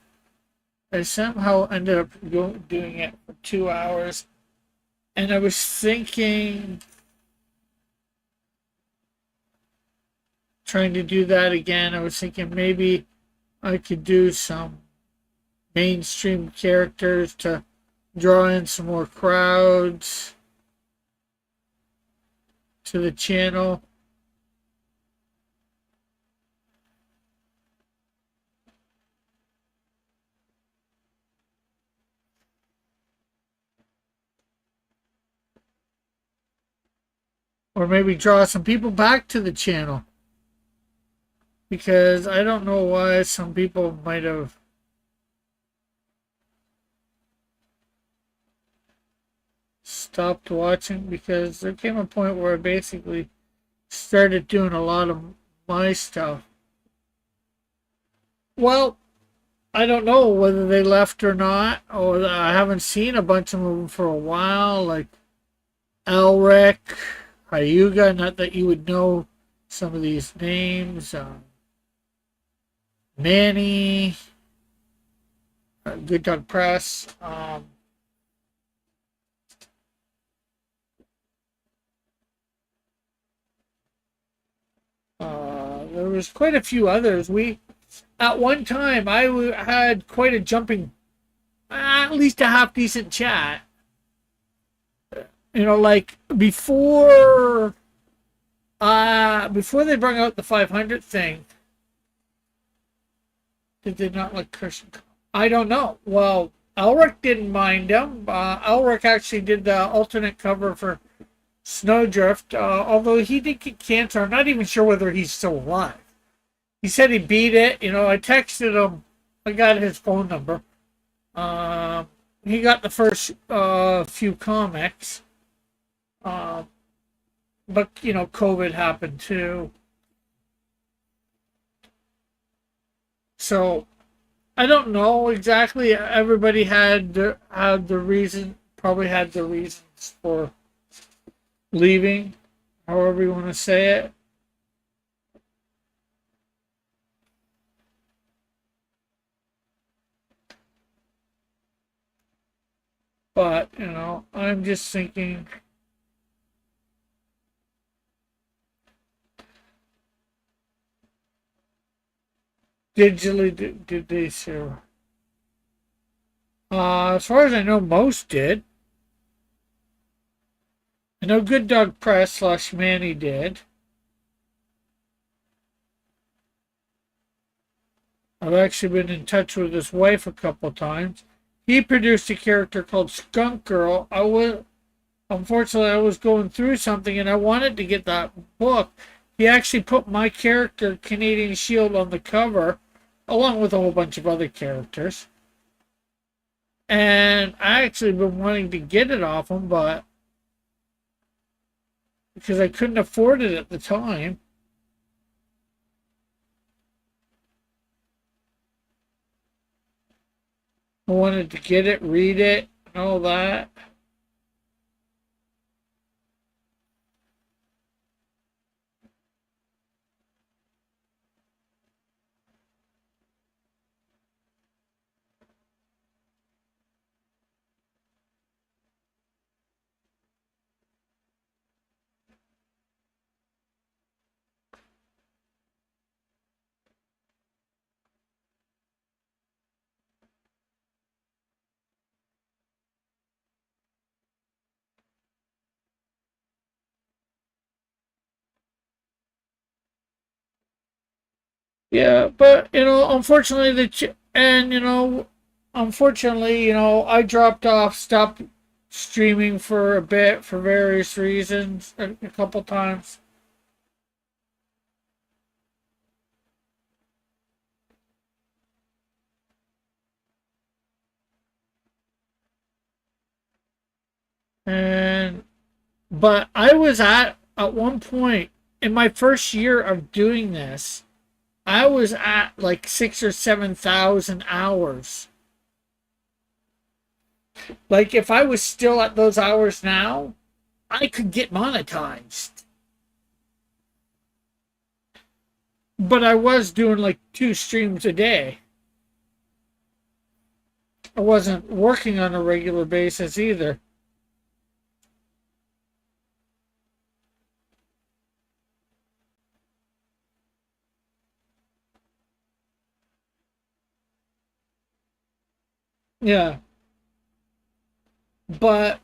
A: I somehow ended up doing it for 2 hours. And I was thinking, trying to do that again. I was thinking maybe I could do some mainstream characters to draw in some more crowds to the channel. Or maybe draw some people back to the channel. Because I don't know why some people might have stopped watching because there came a point where I basically started doing a lot of my stuff. Well, I don't know whether they left or not, or I haven't seen a bunch of them for a while, like Elric, Hyuga, not that you would know some of these names, Manny, Good Dog Press. There was quite a few others. At one time, had quite a jumping, at least a half decent chat. You know, like before they brought out the 500 thing. Did they not like Christian? I don't know. Well, Elric didn't mind him. Elric actually did the alternate cover for Snowdrift, although he did get cancer. I'm not even sure whether he's still alive. He said he beat it. You know, I texted him. I got his phone number. He got the first few comics. But, you know, COVID happened too. So, I don't know exactly. Everybody had the reason, probably had the reasons for leaving, however you want to say it. But, you know, I'm just thinking, digitally, did they serve? As far as I know, most did. I know Good Dog Press / Manny did. I've actually been in touch with his wife a couple times. He produced a character called Skunk Girl. Unfortunately, I was going through something and I wanted to get that book. He actually put my character, Canadian Shield, on the cover, along with a whole bunch of other characters. And I actually been wanting to get it off him, but because I couldn't afford it at the time. I wanted to get it, read it, and all that. Yeah, but you know, unfortunately, unfortunately, you know, I dropped off, stopped streaming for a bit for various reasons, a couple times. And but I was at one point in my first year of doing this, I was at like 6 or 7 thousand hours. Like if I was still at those hours now, I could get monetized. But I was doing like 2 streams a day. I wasn't working on a regular basis either. Yeah. But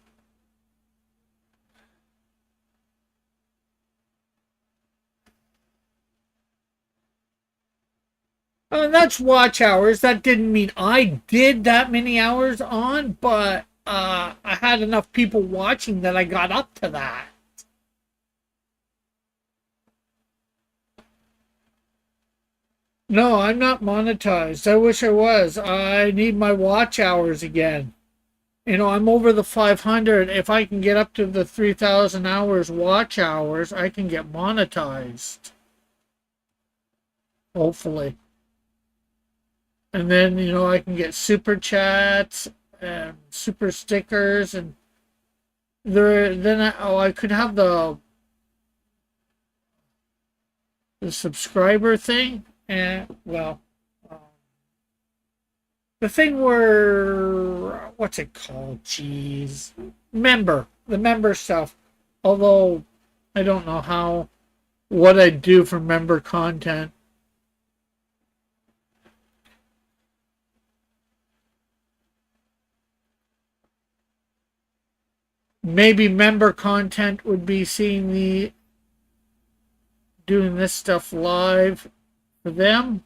A: that's watch hours. That didn't mean I did that many hours on, but I had enough people watching that I got up to that. No, I'm not monetized. I wish I was. I need my watch hours again. You know, I'm over the 500. If I can get up to the 3,000 hours watch hours, I can get monetized. Hopefully. And then, you know, I can get super chats and super stickers and I could have the subscriber thing and well, um, the thing where what's it called? Jeez, the member stuff. Although I don't know what I do for member content. Maybe member content would be seeing me doing this stuff live for them,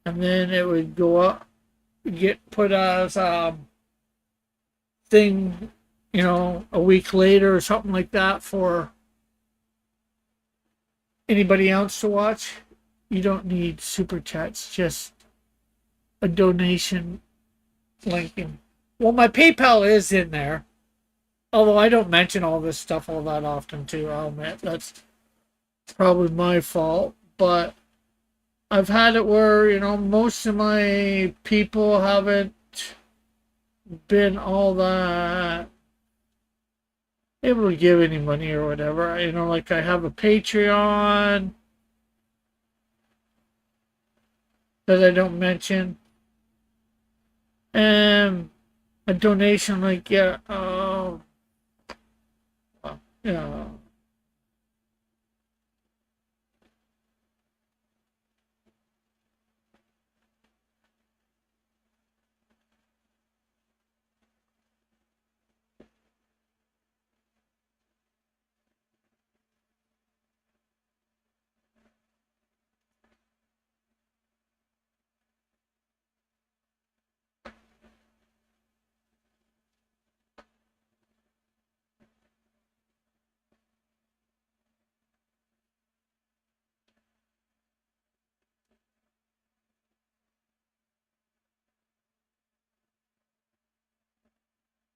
A: and then it would go up, get put as thing, you know, a week later or something like that for anybody else to watch. You don't need super chats, just a donation linking. Well, my PayPal is in there, although I don't mention all this stuff all that often too. I'll admit that's probably my fault, but I've had it where, you know, most of my people haven't been all that able to give any money or whatever. You know, like I have a Patreon that I don't mention, and a donation like yeah.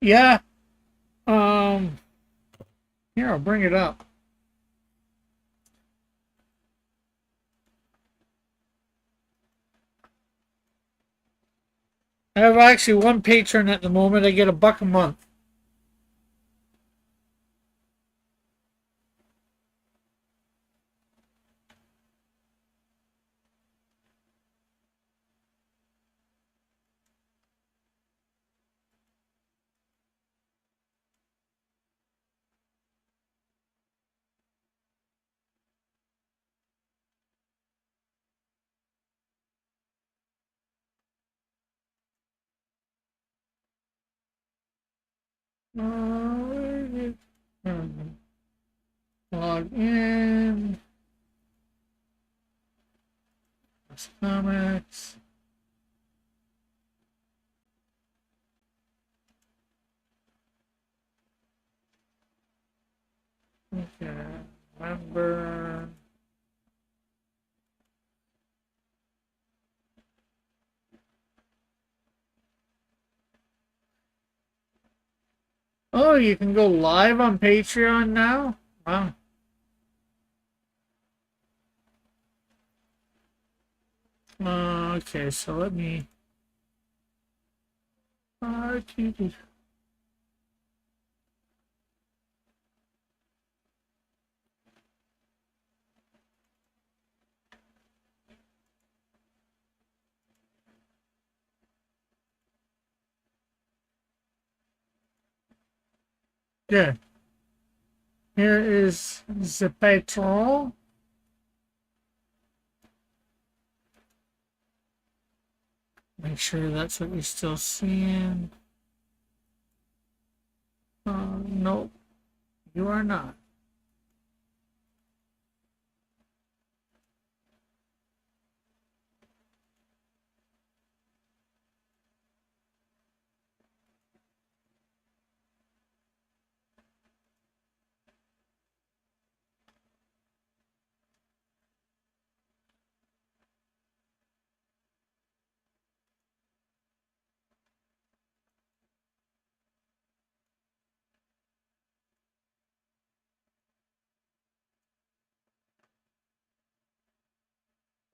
A: Yeah. Um. Here, I'll bring it up. I have actually one patron at the moment. I get $1 a month. Log in. Comics. Okay. Member. Oh, you can go live on Patreon now? Wow. Okay, so let me. Uh, Good. Here is the Patreon. Make sure that's what you're still seeing. Nope, you are not.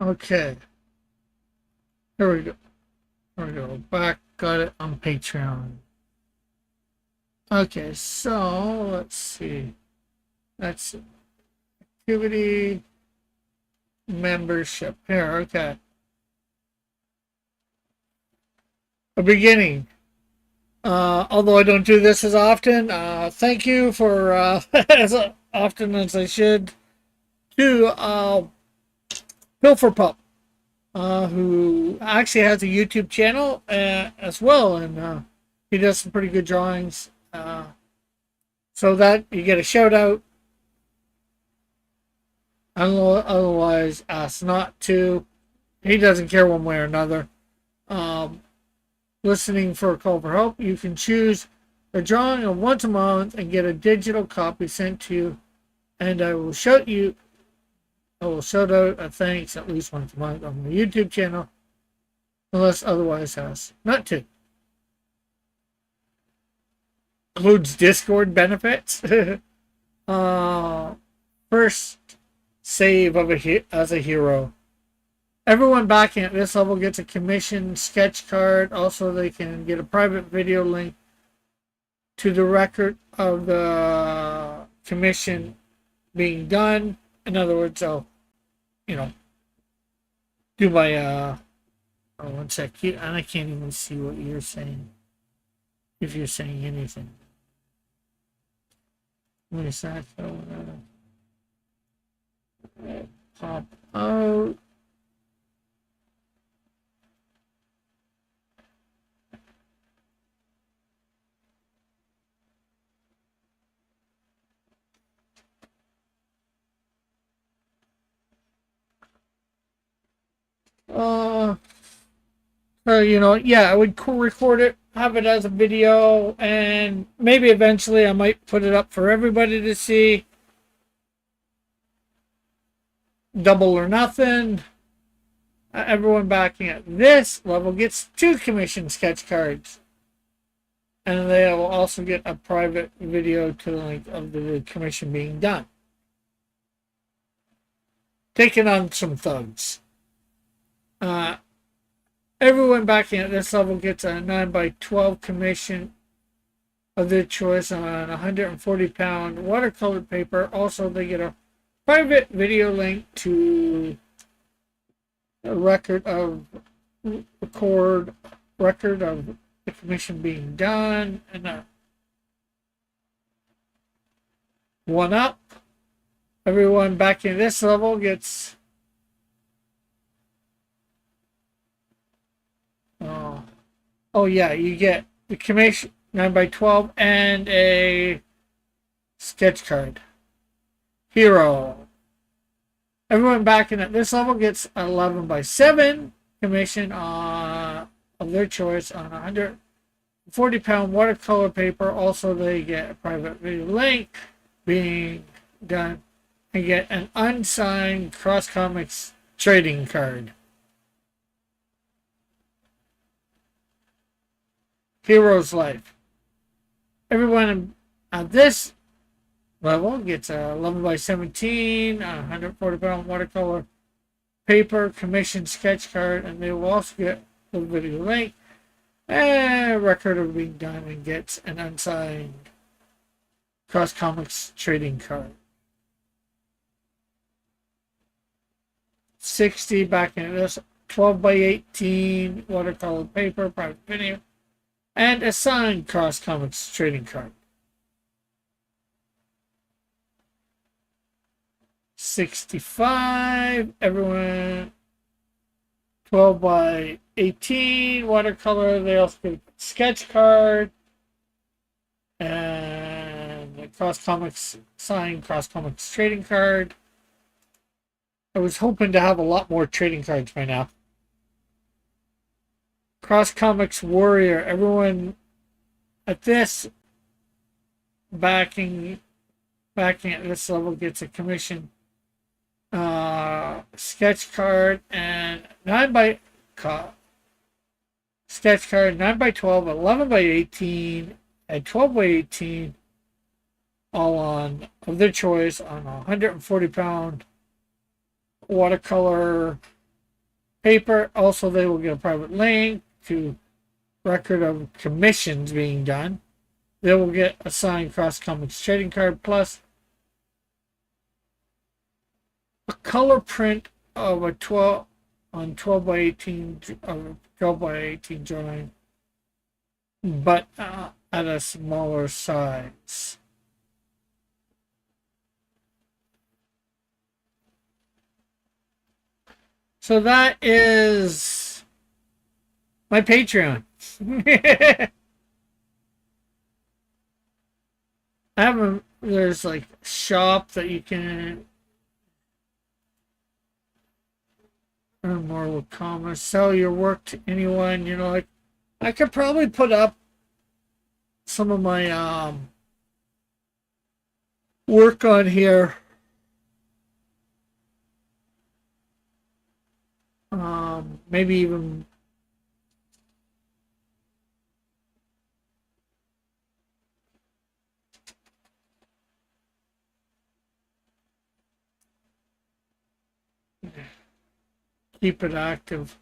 A: Okay. Here we go. Here we go. Back. Got it on Patreon. Okay, so let's see. That's activity membership. Here, okay. A beginning. Although I don't do this as often, thank you for as often as I should to Pilfer Pup, who actually has a YouTube channel as well, and he does some pretty good drawings. So that you get a shout out. Otherwise, ask not to. He doesn't care one way or another. Listening for a call for help, you can choose a drawing of once a month and get a digital copy sent to you, and I will shout out a thanks at least once a month on the YouTube channel, unless otherwise asked not to. Includes Discord benefits. First save of as a hero. Everyone backing at this level gets a commission sketch card. Also, they can get a private video link to the record of the commission being done. In other words, I'll, do my, one sec. And I can't even see what you're saying. If you're saying anything. Wait a sec. Pop out. Yeah, I would record it, have it as a video, and maybe eventually I might put it up for everybody to see. Double or nothing. Everyone backing at this level gets 2 commission sketch cards. And they will also get a private video to the link of the commission being done. Taking on some thugs. Everyone backing at this level gets a 9x12 commission of their choice on 140-pound watercolor paper. Also, they get a private video link to a record of the commission being done, and one up. Everyone backing at this level gets you get the commission 9x12 and a sketch card. Hero. Everyone backing at this level gets 11x7 commission of their choice on 140-pound watercolor paper. Also, they get a private video link being done and get an unsigned Cross Comics trading card. Hero's Life. Everyone at this level gets a 11x17, 140-pound watercolor paper, commission sketch card, and they will also get the video link, a record of being done, and gets an unsigned Cross Comics trading card. 60 back in this 12x18 watercolor paper, private video, and a signed Cross Comics trading card. 65, everyone 12x18 watercolor. They also get a sketch card and a Cross Comics signed Cross Comics trading card. I was hoping to have a lot more trading cards by now. Cross Comics Warrior. Everyone at this backing at this level gets a commission sketch card and 9x sketch card, 9x12, 11x18, and 12x18, all on of their choice on a 140-pound watercolor paper. Also, they will get a private link to record of commissions being done. They will get a signed Cross Comics trading card plus a color print of a 12 by 18 12 by 18 drawing, but at a smaller size. So that is my Patreon. I have there's like a shop that you can earn more with commerce, sell your work to anyone. You know, I could probably put up some of my work on here. Maybe even keep it active.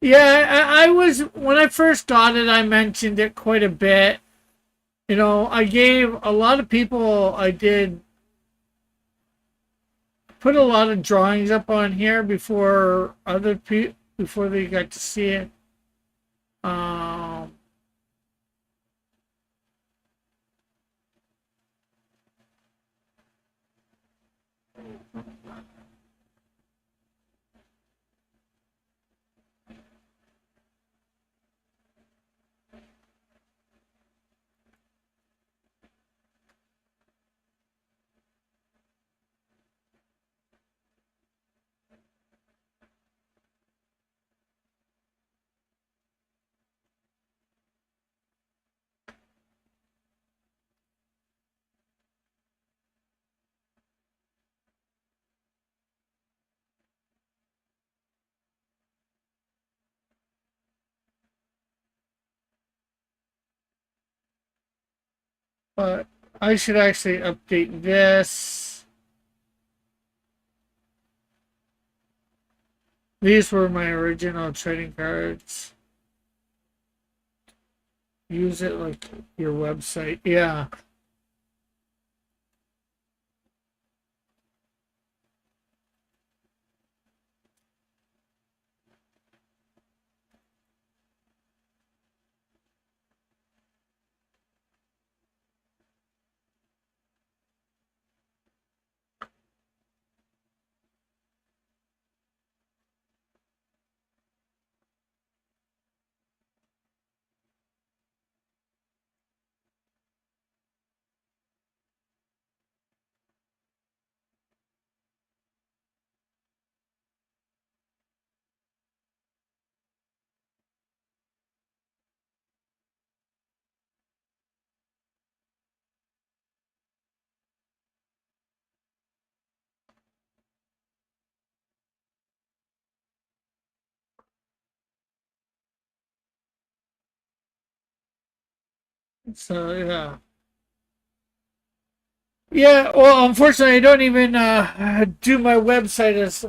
A: Yeah, I was when I first got it. I mentioned it quite a bit. You know, I gave a lot of people. I did put a lot of drawings up on here before other people before they got to see it. Um, but I should actually update this. These were my original trading cards. Use it like your website. Yeah. So yeah. Yeah, well, unfortunately, I don't even do my website as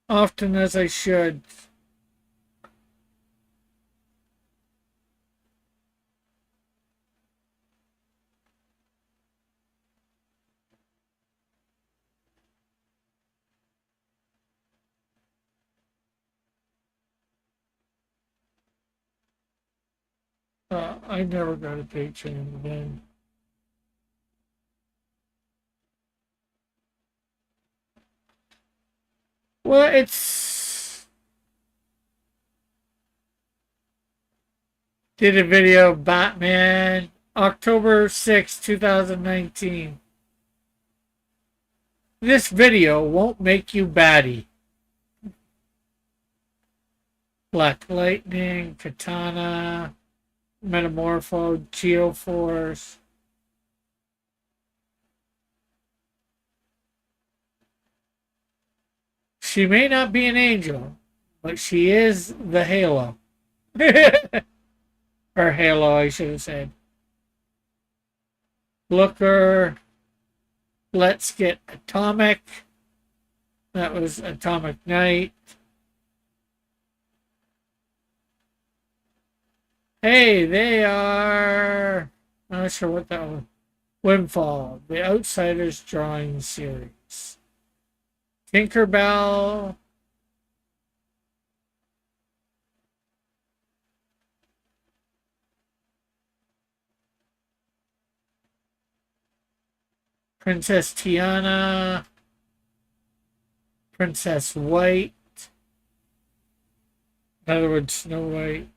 A: often as I should. I never got a Patreon again. Well, it's did a video of Batman October 6th, 2019. This video won't make you batty. Black Lightning, Katana, Metamorpho, Geoforce. She may not be an angel, but she is the Halo. Or Halo, I should have said. Looker. Let's get Atomic. That was Atomic Knight. Hey, they are. I'm not sure what that was. Windfall, the Outsiders Drawing Series. Tinkerbell. Princess Tiana. Princess White. In other words, Snow White.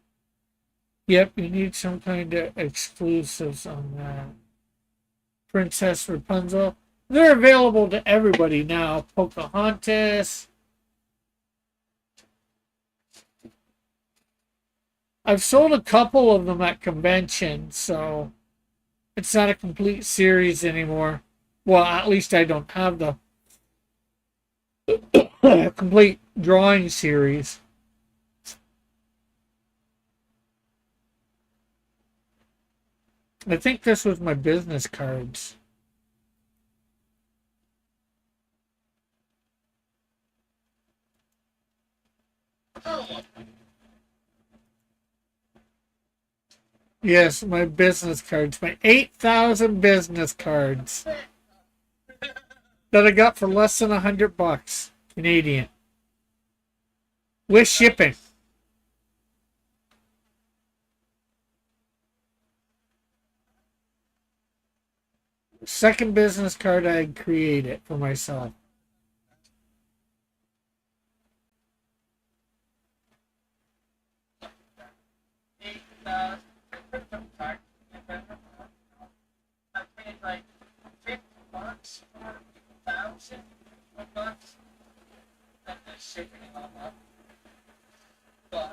A: Yep, you need some kind of exclusives on that. Princess Rapunzel. They're available to everybody now. Pocahontas. I've sold a couple of them at conventions, so it's not a complete series anymore. Well, at least I don't have the complete drawing series. I think this was my business cards. Yes, my business cards. My 8,000 business cards that I got for less than $100 Canadian. With shipping. Second business card I created for myself.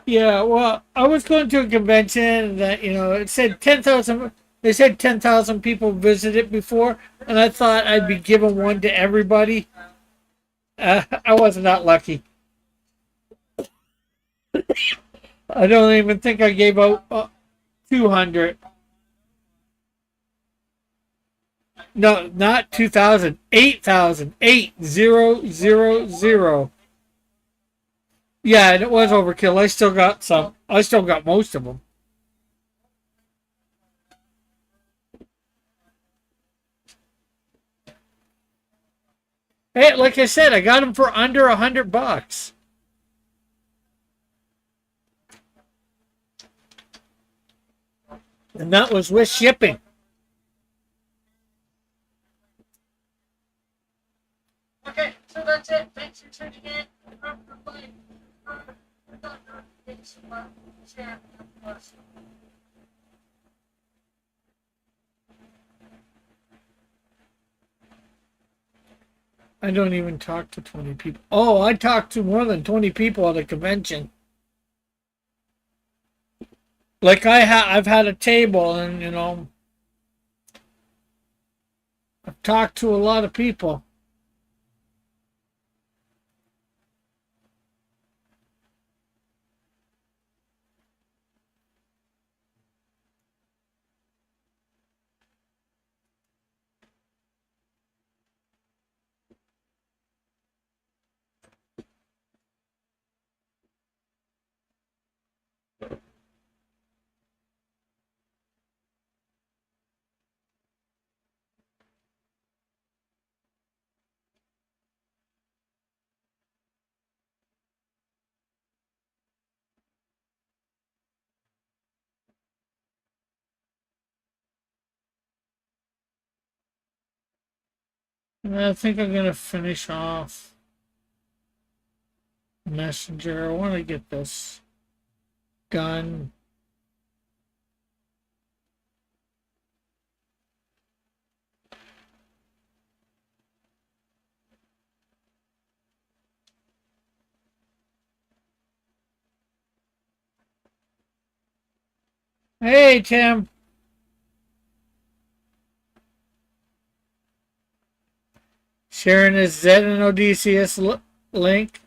A: Yeah, well, I was going to a convention that, it said 10,000. They said 10,000 people visited before, and I thought I'd be giving one to everybody. I wasn't that lucky. I don't even think I gave out 200. No, not 2,000. 8,000. 8,000. Yeah, and it was overkill. I still got some. I still got most of them. Hey, like I said, I got them for under $100. And that was with shipping. Okay, so that's it. Thanks for tuning in. I don't even talk to 20 people. Oh, I talked to more than 20 people at a convention. Like I've had a table, and I've talked to a lot of people. And I think I'm gonna finish off Messenger. I want to get this gun. Hey, Tim. Sharing his Z and Odysseus link.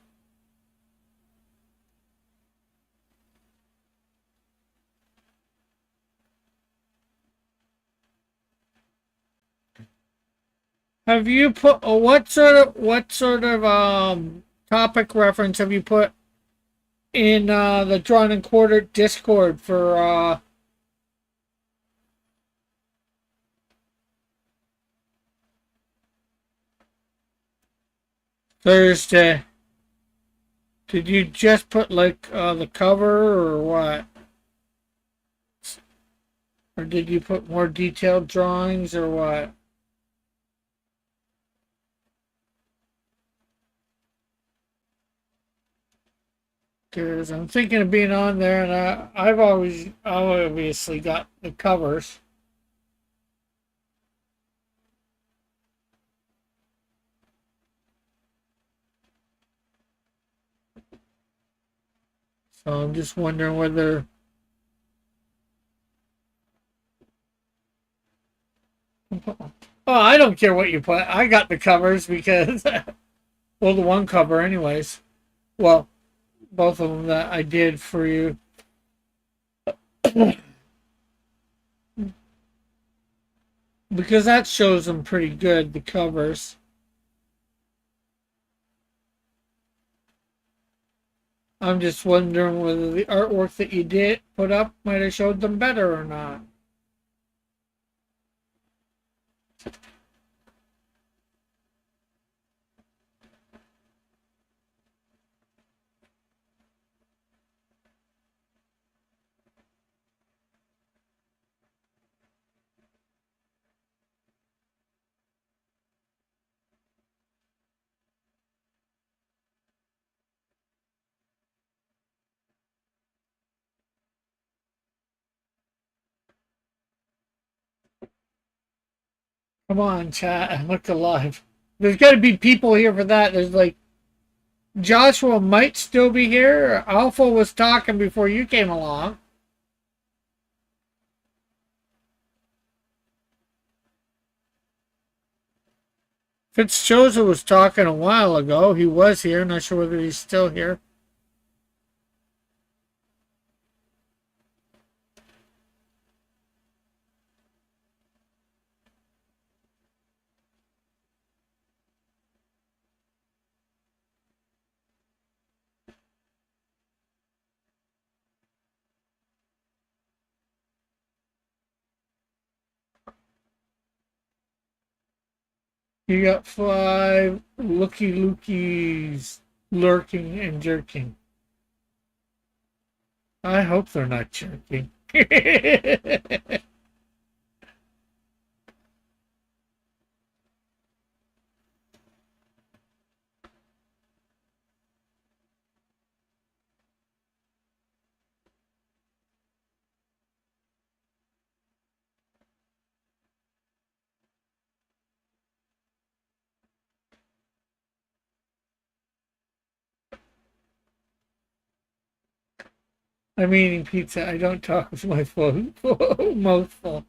A: Have you put what sort of topic reference have you put in the Drawn and Quartered Discord for Thursday? Did you just put like the cover or what? Or did you put more detailed drawings or what? Because I'm thinking of being on there, and I've always obviously got the covers. So I'm just wondering whether. Oh, I don't care what you put. I got the covers because, well, the one cover, anyways. Well, both of them that I did for you. Because that shows them pretty good, the covers. I'm just wondering whether the artwork that you did put up might have showed them better or not. Come on, chat, look alive. There's got to be people here for that. There's like Joshua might still be here. Alpha was talking before you came along. Fitzchosa was talking a while ago. He was here. Not sure whether he's still here. You got 5 looky lookies lurking and jerking. I hope they're not jerking. I'm eating pizza. I don't talk with my mouth full.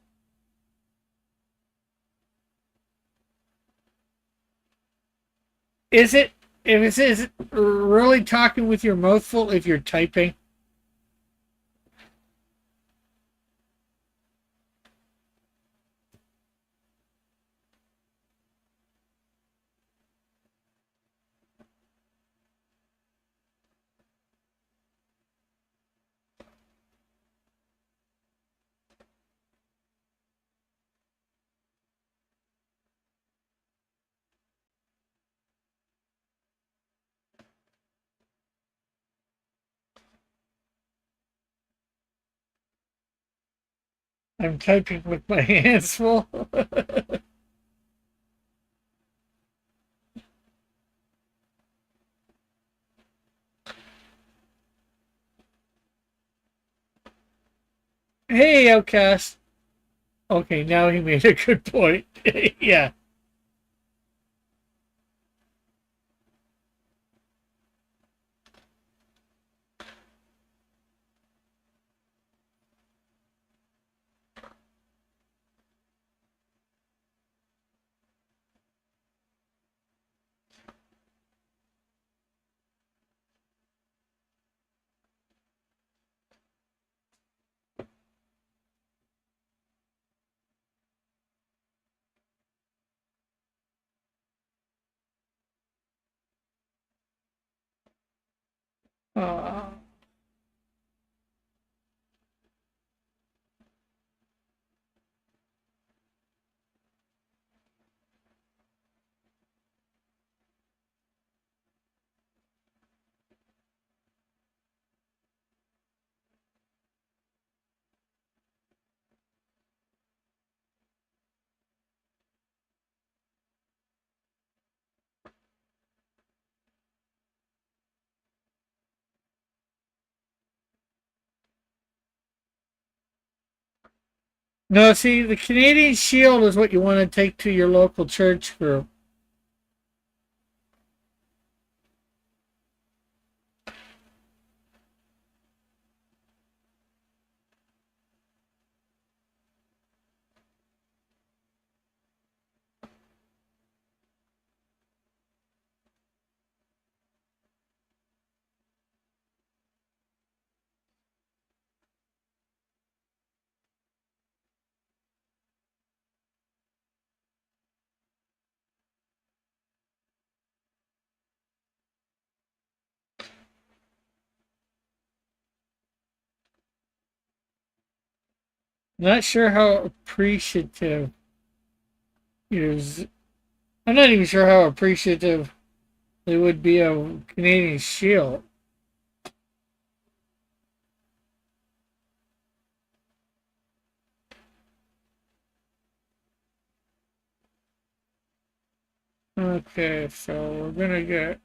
A: Is it? Is it really talking with your mouth full if you're typing? I'm typing with my hands full. Hey, Outcast. Okay, now he made a good point. Yeah. Uh, no, see, the Canadian Shield is what you want to take to your local church group. Not sure how appreciative is. I'm not even sure how appreciative they would be of Canadian Shield. Okay, so we're gonna get.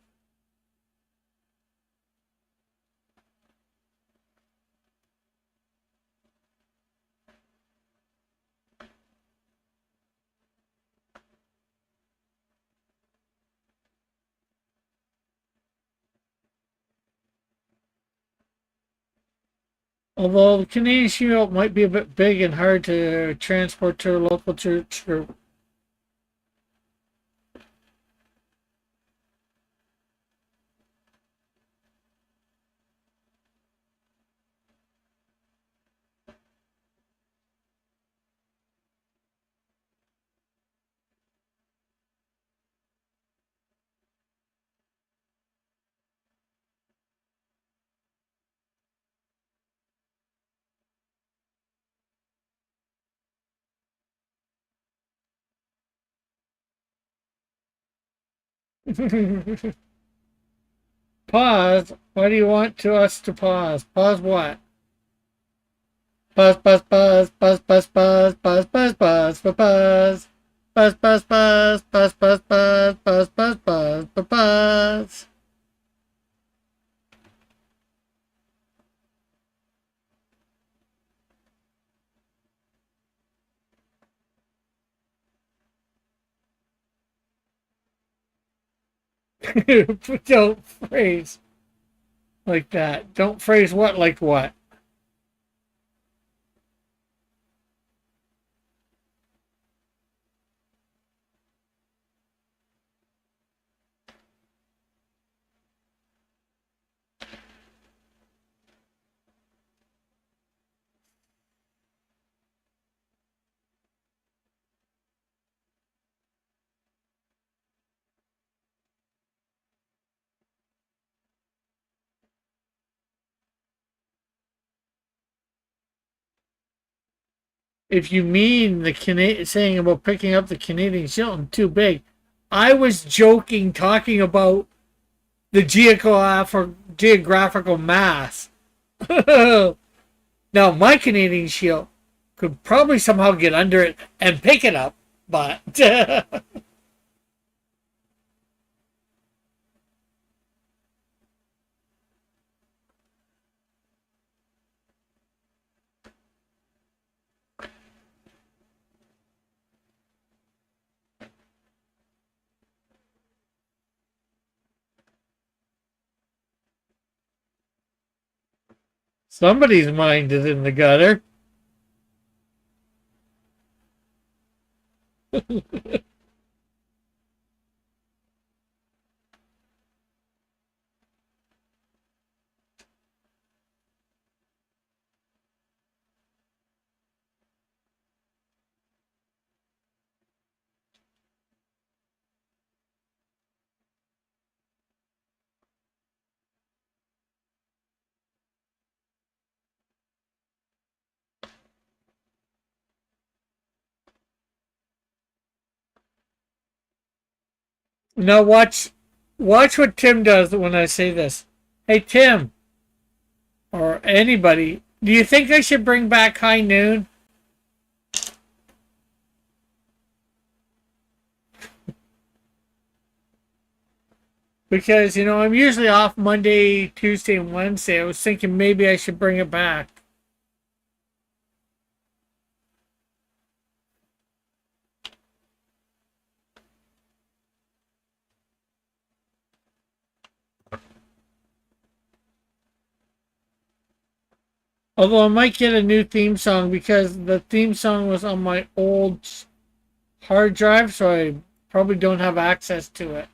A: Although the Canadian Shield might be a bit big and hard to transport to a local church group. Pause. Why do you want to us to pause? Pause what? Pause, pause, pause, pause, pause, pause, pause, pause, pause, pause, pause. Pause, pause, pause, pause, pause, pause, pause, pause, pause, pause, pause. Don't phrase like that. Don't phrase what like what. If you mean the saying about picking up the Canadian Shield too big, I was joking talking about the geographical mass. Now my Canadian Shield could probably somehow get under it and pick it up, but somebody's mind is in the gutter. Now watch what Tim does when I say this. Hey Tim, or anybody, do you think I should bring back High Noon? Because, I'm usually off Monday, Tuesday, and Wednesday. I was thinking maybe I should bring it back. Although I might get a new theme song because the theme song was on my old hard drive, so I probably don't have access to it.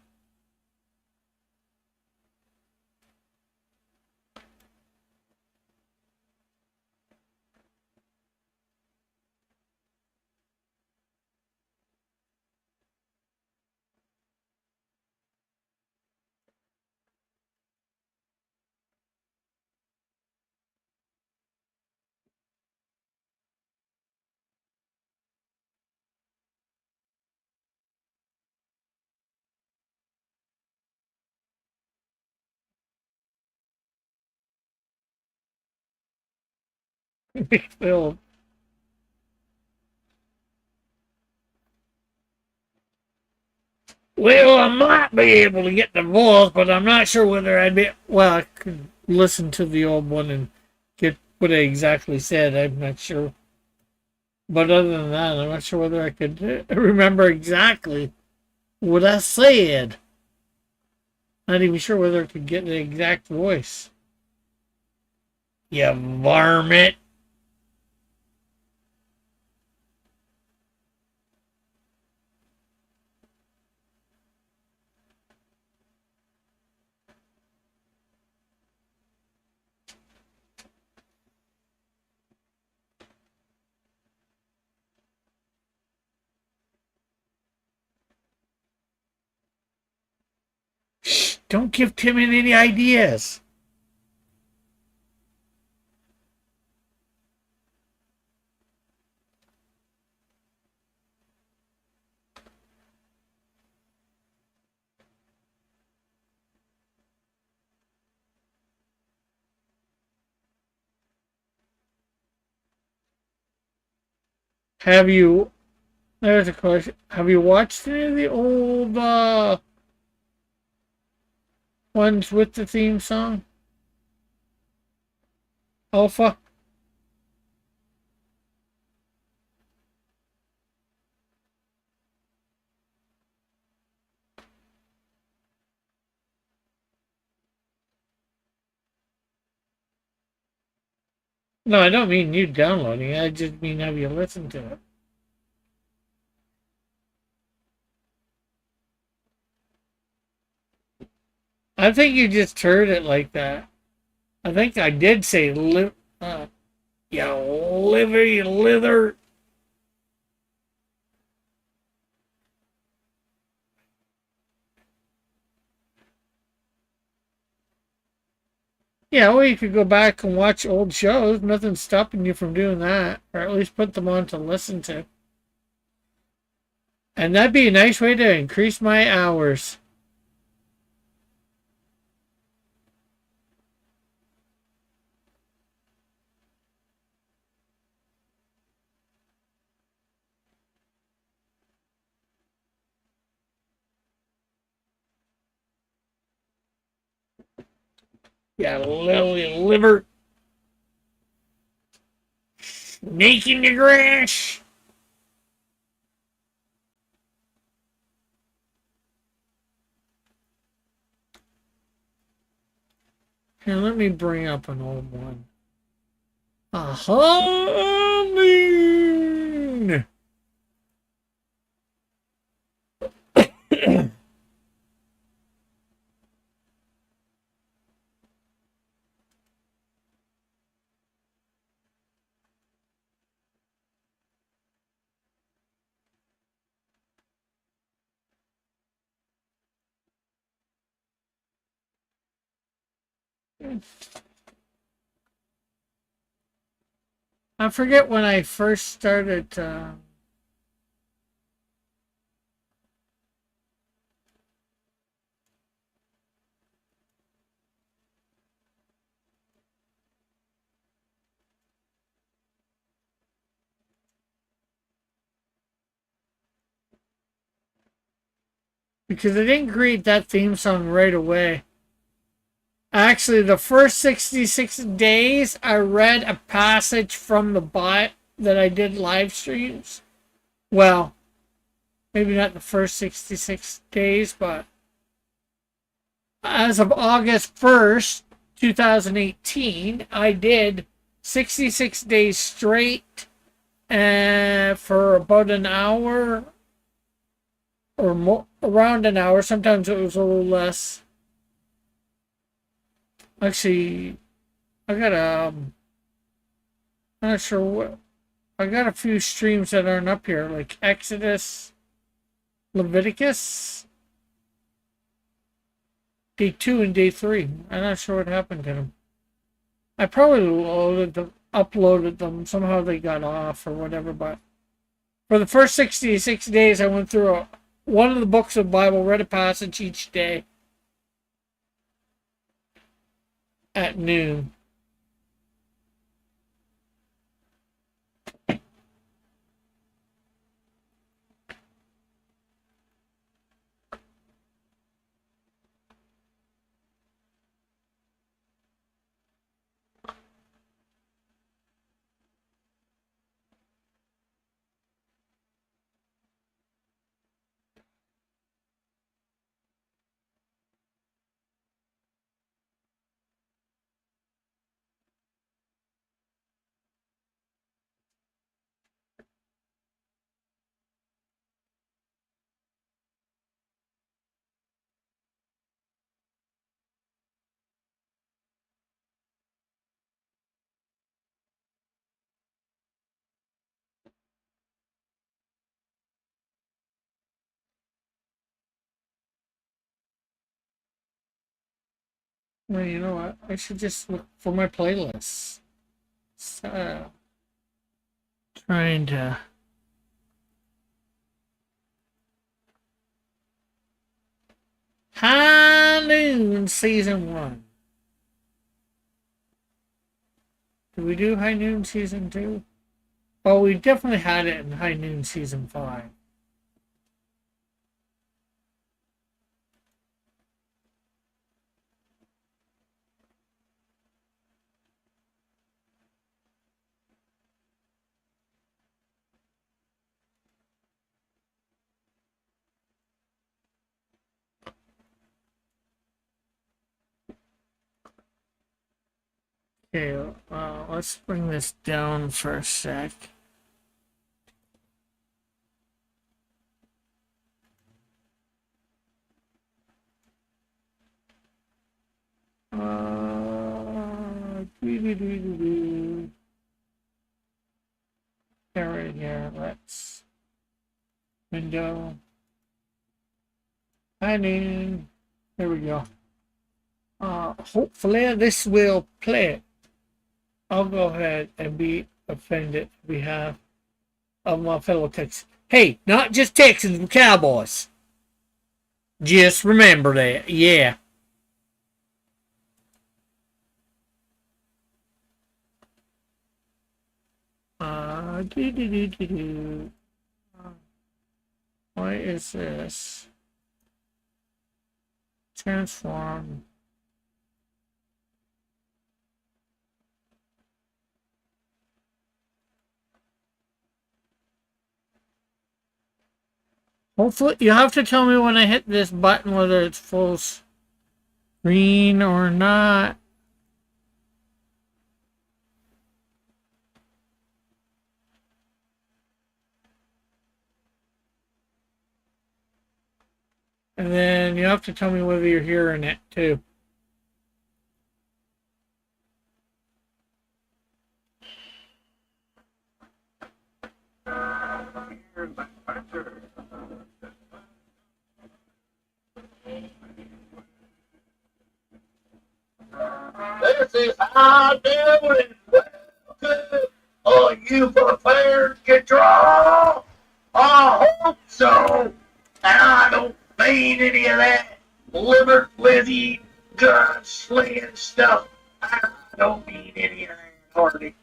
A: Well, I might be able to get the voice, but I'm not sure whether I'd be. Well, I could listen to the old one and get what I exactly said. I'm not sure. But other than that, I'm not sure whether I could remember exactly what I said. Not even sure whether I could get the exact voice. You varmint. Shh, don't give Tim any ideas. Have you? There's a question. Have you watched any of the old ones with the theme song? Alpha? No, I don't mean you downloading it. I just mean have you listened to it? I think you just heard it like that. I think I did say you liver, you lither. Yeah, well, you could go back and watch old shows. Nothing's stopping you from doing that, or at least put them on to listen to. And that'd be a nice way to increase my hours. Yeah, lily liver, snake in the grass. Here, let me bring up an old one. Honey. I forget when I first started. because I didn't create that theme song right away. Actually, the first 66 days, I read a passage from the Bible that I did live streams. Well, maybe not the first 66 days, but as of August 1st, 2018, I did 66 days straight for about an hour or more, around an hour. Sometimes it was a little less. Actually, I got I'm not sure what. I got a few streams that aren't up here, like Exodus, Leviticus, day 2 and day 3. I'm not sure what happened to them. I probably uploaded them. Somehow they got off or whatever. But for the first 66 days, I went through one of the books of the Bible, read a passage each day at noon. Well, you know what? I should just look for my playlists. So, trying to. High Noon Season 1. Did we do High Noon Season 2? Oh, we definitely had it in High Noon Season 5. Okay, let's bring this down for a sec. Right here, let's window. High Noon. There we go. Hopefully this will play. I'll go ahead and be offended on behalf of my fellow Texans. Hey, not just Texans and Cowboys. Just remember that. Yeah. Do, do, do, do, do. What is this? Transform. Hopefully, you have to tell me when I hit this button whether it's full screen or not. And then you have to tell me whether you're hearing it too.
B: This is how I do it. Welcome. Are you prepared to draw? I hope so. And I don't mean any of that liver lizzy gun slaying stuff. I don't mean any of that, Hardy.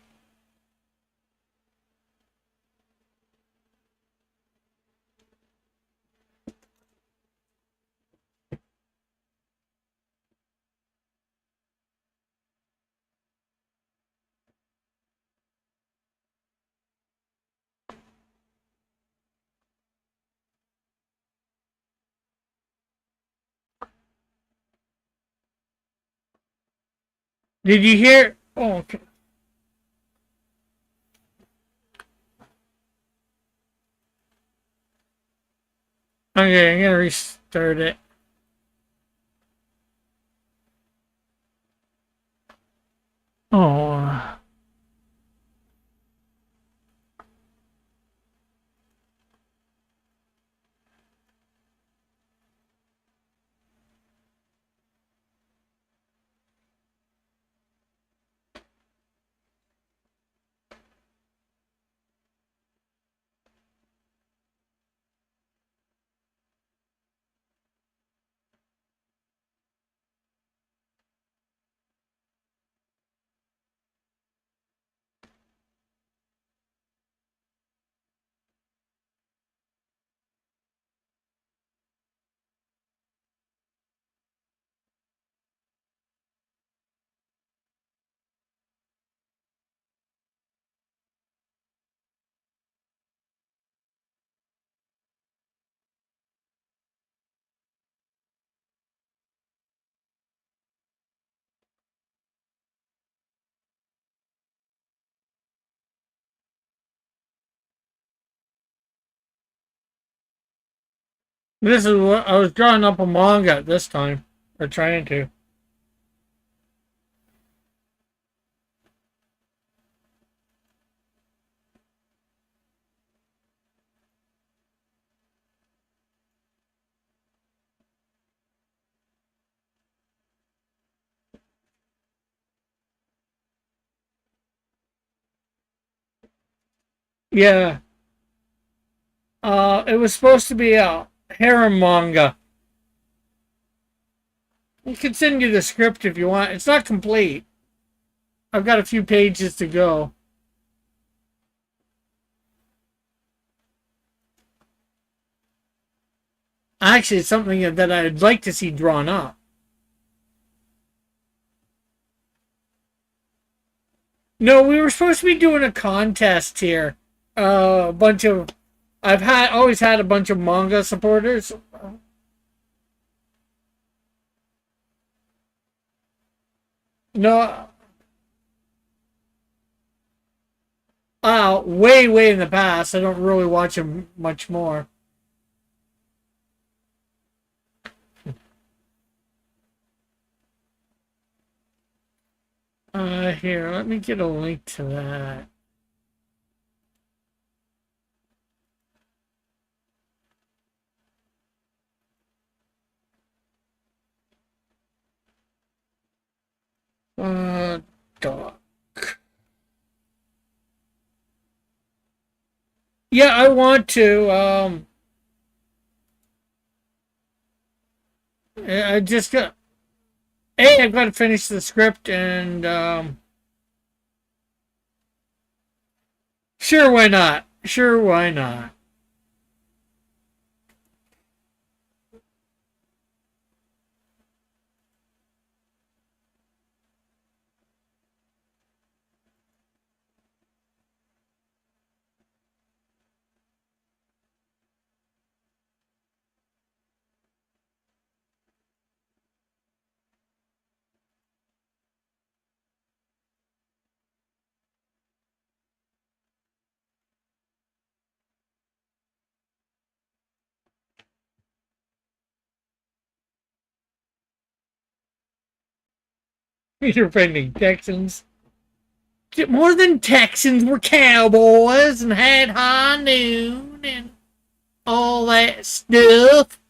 A: Did you hear? Oh, okay. Okay, I'm gonna restart it. Oh. This is what I was drawing up a manga at this time, or trying to. Yeah. It was supposed to be a harem manga. I can send you the script if you want. It's not complete. I've got a few pages to go. Actually, it's something that I'd like to see drawn up. No, we were supposed to be doing a contest here. A bunch of always had a bunch of manga supporters. No, way in the past. I don't really watch them much more. Here, let me get a link to that. Doc. Yeah, I want to. I just got. Hey, I've got to finish the script and sure, why not? Sure, why not? You're offending Texans. More than Texans, we're cowboys and had high noon and all that stuff.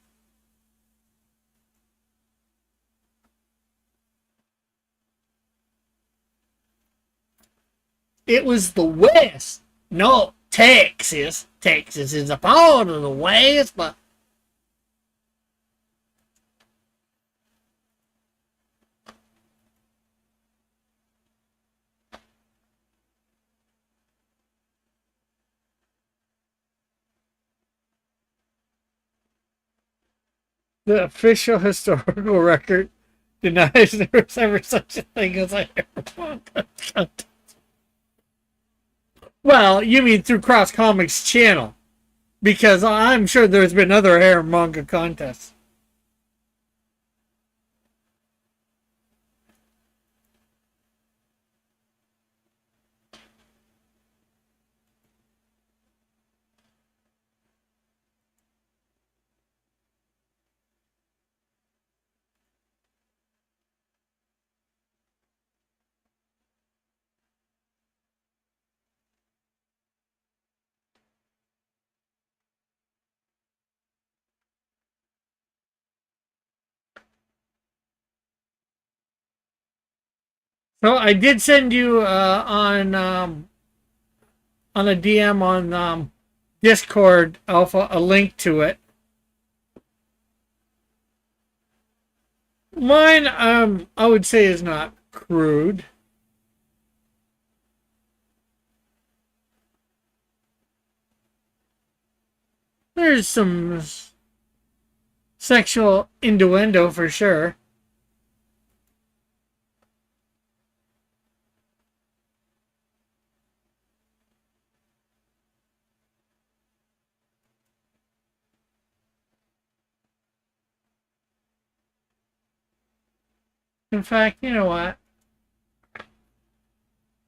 A: It was the West, not Texas. Texas is a part of the West, but the official historical record denies there was ever such a thing as a harem contest. Well, you mean through Cross Comics channel. Because I'm sure there's been other harem manga contests. So I did send you on a DM on Discord Alpha a link to it. Mine, I would say is not crude. There's some sexual innuendo for sure. In fact, you know what?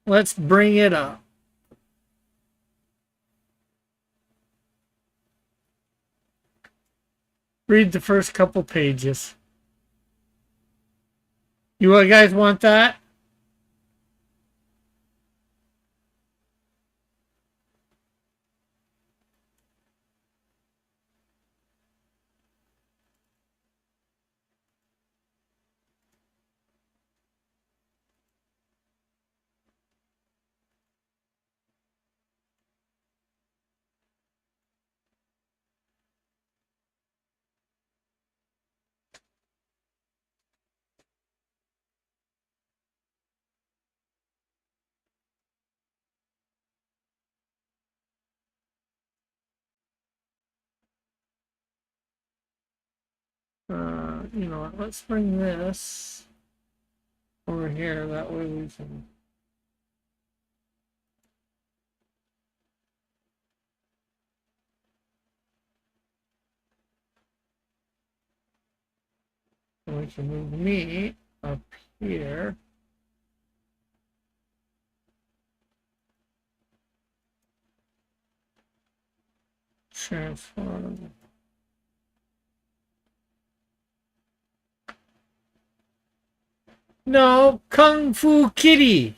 A: Let's bring it up. Read the first couple pages. You guys want that? You know what? Let's bring this over here. That way we can. We can move me up here. Transform. No, Kung Fu Kitty.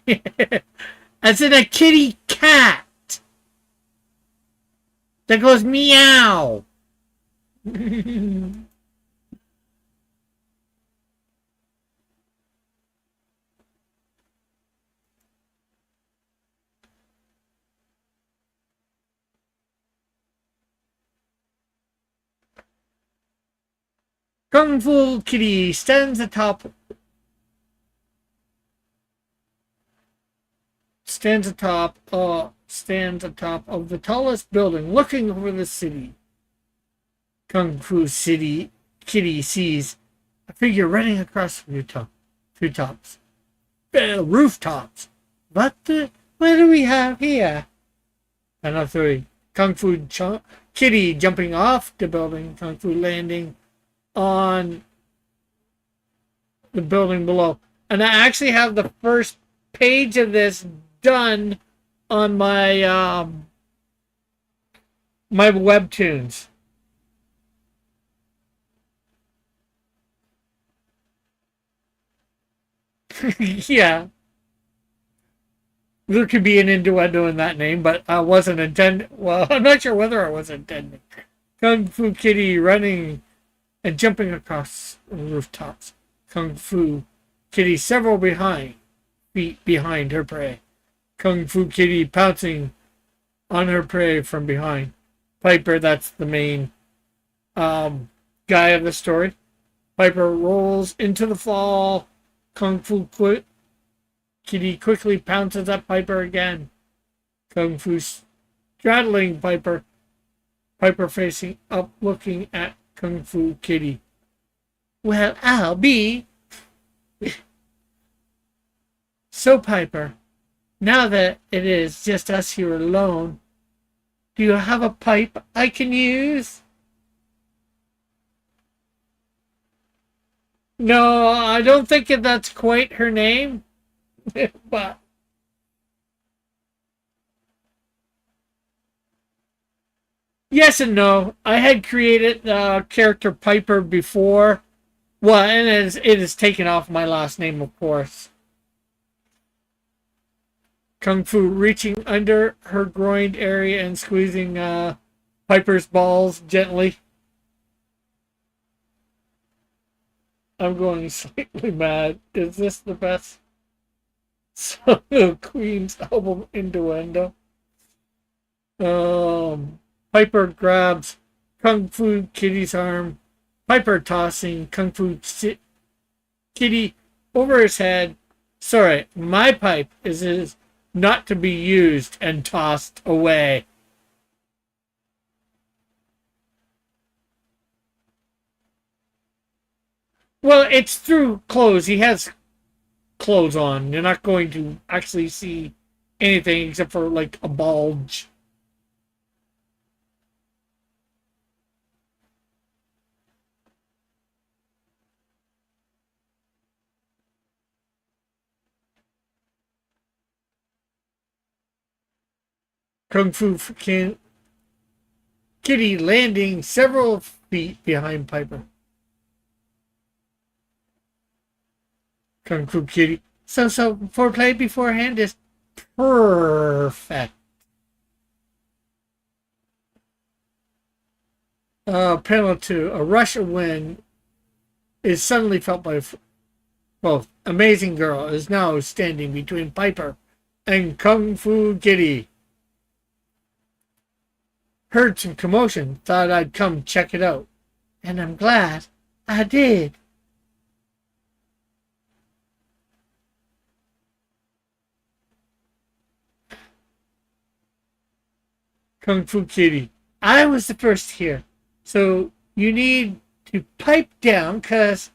A: As in a kitty cat. That goes meow. Kung Fu Kitty stands atop of the tallest building, looking over the city. Kung Fu City Kitty sees a figure running across the rooftops. What do we have here? Another three. Kung Fu Kitty jumping off the building. Kung Fu landing on the building below. And I actually have the first page of this done on my my webtoons. Yeah. There could be an innuendo in that name, but I wasn't intending. Well, I'm not sure whether I was intending. Kung Fu Kitty running and jumping across rooftops. Kung Fu Kitty several feet behind her prey. Kung Fu Kitty pouncing on her prey from behind. Piper, that's the main guy of the story. Piper rolls into the fall. Kung Fu Kitty quickly pounces at Piper again. Kung Fu straddling Piper. Piper facing up, looking at Kung Fu Kitty. Well, I'll be. So, Piper, now that it is just us here alone, do you have a pipe I can use? No, I don't think that's quite her name, but yes and no. I had created the character Piper before. Well, and it is taken off my last name, of course. Kung Fu reaching under her groin area and squeezing Piper's balls gently. I'm going slightly mad. Is this the best? So the Queen's album Innuendo. Piper grabs Kung Fu Kitty's arm. Piper tossing Kung Fu Kitty over his head. Sorry, my pipe is not to be used and tossed away. Well, it's through clothes. He has clothes on. You're not going to actually see anything except for like a bulge. Kung Fu Kitty landing several feet behind Piper. Kung Fu Kitty. So foreplay beforehand is perfect. Panel 2. A rush of wind is suddenly felt by both. Amazing Girl is now standing between Piper and Kung Fu Kitty. Heard some commotion, thought I'd come check it out. And I'm glad I did. Kung Fu Kitty. I was the first here. So you need to pipe down because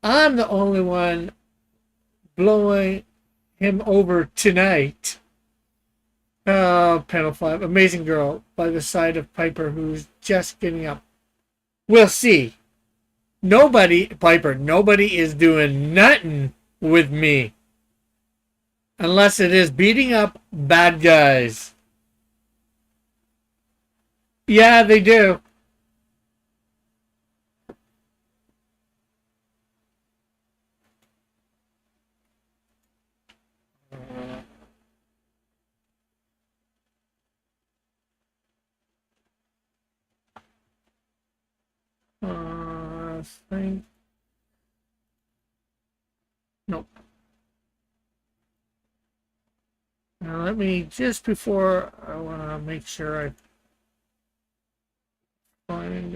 A: I'm the only one blowing him over tonight. Panel 5. Amazing Girl by the side of Piper, who's just getting up. We'll see. Piper, nobody is doing nothing with me. Unless it is beating up bad guys. Yeah, they do. Thing. Nope. Now let me, just before, I want to make sure I find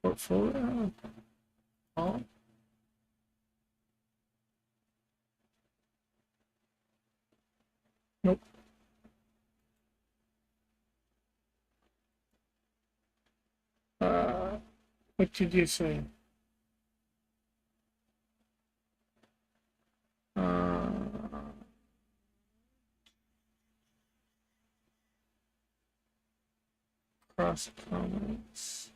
A: portfolio. Oh. Nope. What did you say? Cross comments.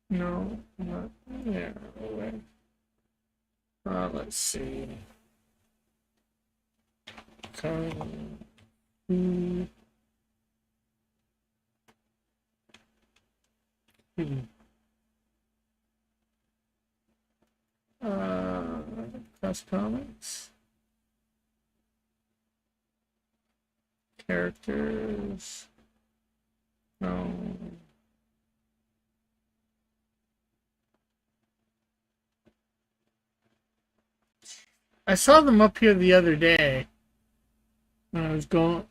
A: No, not there. Let's see. Cross comments. Characters. No. I saw them up here the other day when I was going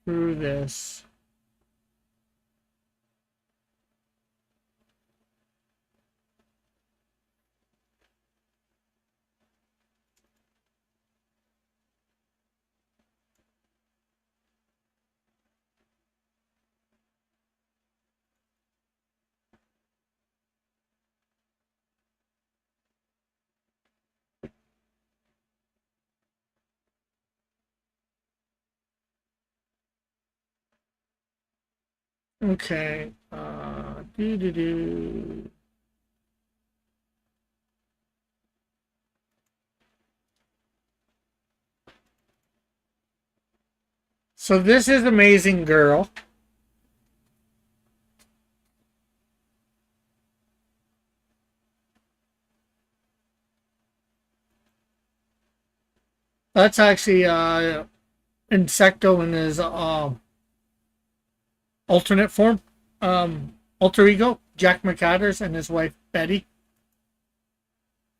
A: through this. Okay. So this is Amazing Girl. That's actually Insecto in his alternate form, alter ego, Jack McAdders, and his wife Betty.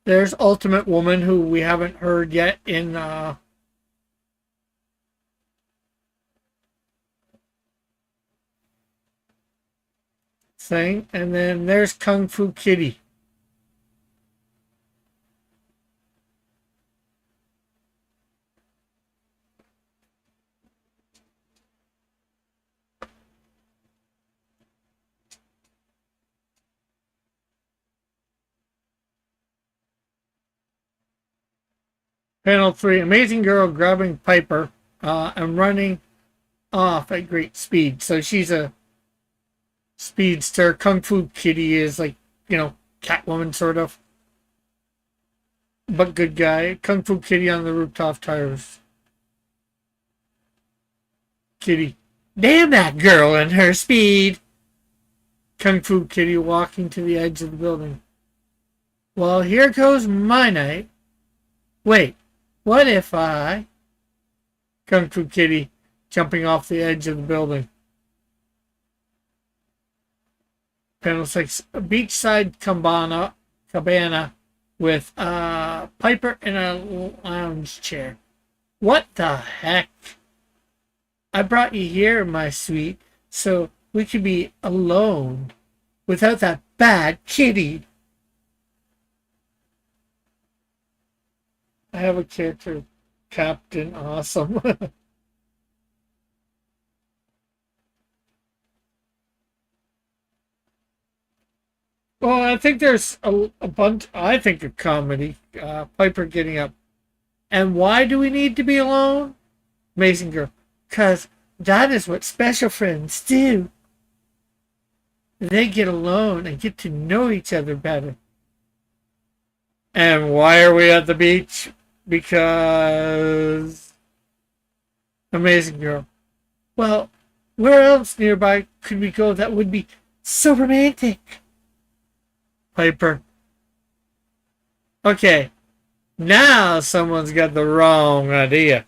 A: There's Ultimate Woman, who we haven't heard yet in thing. And then there's Kung Fu Kitty. Panel 3, Amazing Girl grabbing Piper and running off at great speed. So she's a speedster. Kung Fu Kitty is like, Catwoman sort of. But good guy. Kung Fu Kitty on the rooftop tires. Kitty. Damn that girl and her speed. Kung Fu Kitty walking to the edge of the building. Well, here goes my night. Wait, what if I... Kung Fu Kitty jumping off the edge of the building. Panel 6, a beachside cabana with Piper in a lounge chair. What the heck? I brought you here, my sweet, so we could be alone without that bad kitty. I have a character, Captain Awesome. Well, I think there's a bunch, I think, a comedy. Piper getting up. And why do we need to be alone? Amazing Girl. Because that is what special friends do. They get alone and get to know each other better. And why are we at the beach? Because... Amazing Girl. Well, where else nearby could we go that would be so romantic? Piper. Okay, now someone's got the wrong idea.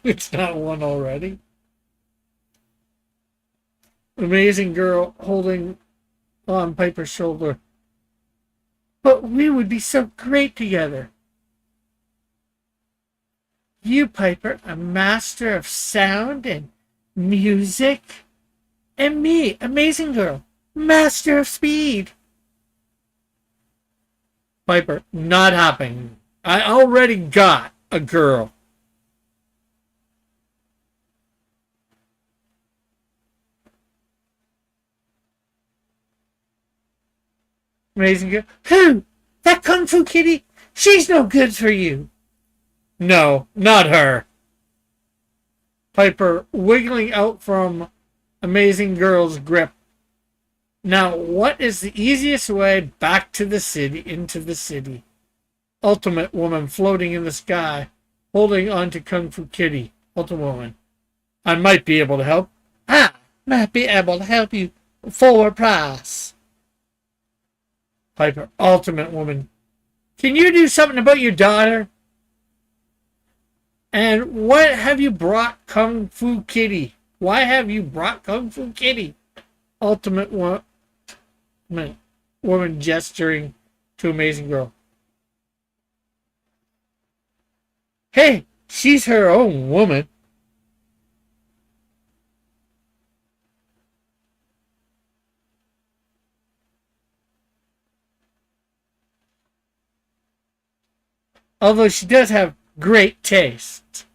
A: It's not one already. Amazing Girl holding on Piper's shoulder. But we would be so great together. You, Piper, a master of sound and music. And me, Amazing Girl, master of speed. Piper, not happening. I already got a girl. Amazing Girl, who? That Kung Fu Kitty? She's no good for you. No, not her. Piper wiggling out from Amazing Girl's grip. Now, what is the easiest way back to the city, into the city? Ultimate Woman floating in the sky, holding on to Kung Fu Kitty. Ultimate Woman. I might be able to help. I might be able to help you for a price. Piper, Ultimate Woman. Can you do something about your daughter? And what have you brought Kung Fu Kitty? Why have you brought Kung Fu Kitty? Ultimate Woman gesturing to Amazing Girl. Hey, she's her own woman. Although she does have great taste.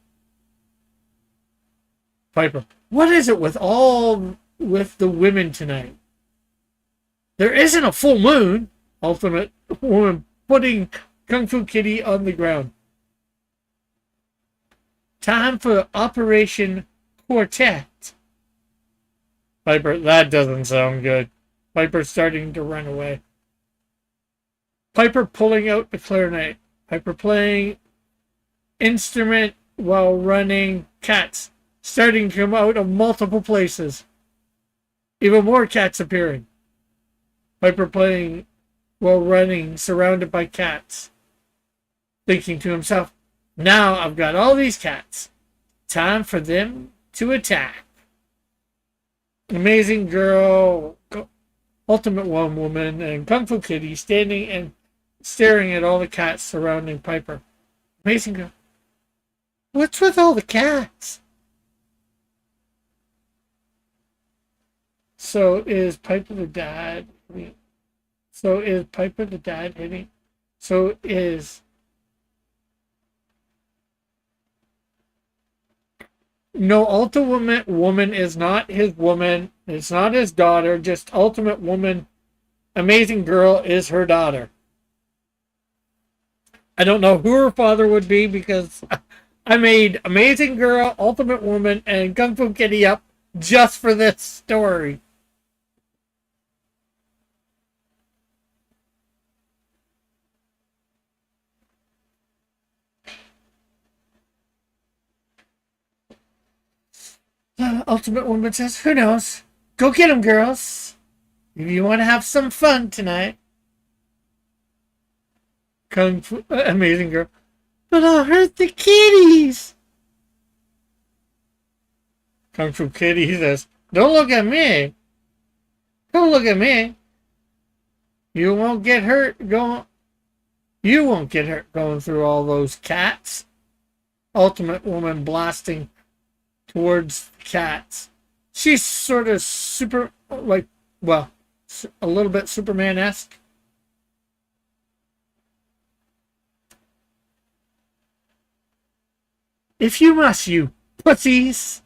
A: Piper, what is it with the women tonight? There isn't a full moon. Ultimate Woman putting Kung Fu Kitty on the ground. Time for Operation Quartet. Piper, that doesn't sound good. Piper starting to run away. Piper pulling out the clarinet. Piper playing instrument while running. Cats starting to come out of multiple places. Even more cats appearing. Piper playing while running, surrounded by cats. Thinking to himself, now I've got all these cats. Time for them to attack. Amazing Girl Ultimate One Woman, and Kung Fu Kitty standing and staring at all the cats surrounding Piper. Amazing Girl. What's with all the cats? So is Piper the dad? So is Piper the dad hitting? So is... No, Ultimate Woman is not his woman. It's not his daughter. Just Ultimate Woman. Amazing Girl is her daughter. I don't know who her father would be because I made Amazing Girl, Ultimate Woman, and Kung Fu Kitty up just for this story. Ultimate Woman says, who knows? Go get them, girls. If you want to have some fun tonight. Kung Fu, Amazing Girl. But I'll hurt the kitties. Kung Fu Kitty says, don't look at me. Don't look at me. You won't get hurt going. You won't get hurt going through all those cats. Ultimate Woman blasting towards the cats. She's sort of super, like, well, a little bit Superman-esque. If you must, you pussies.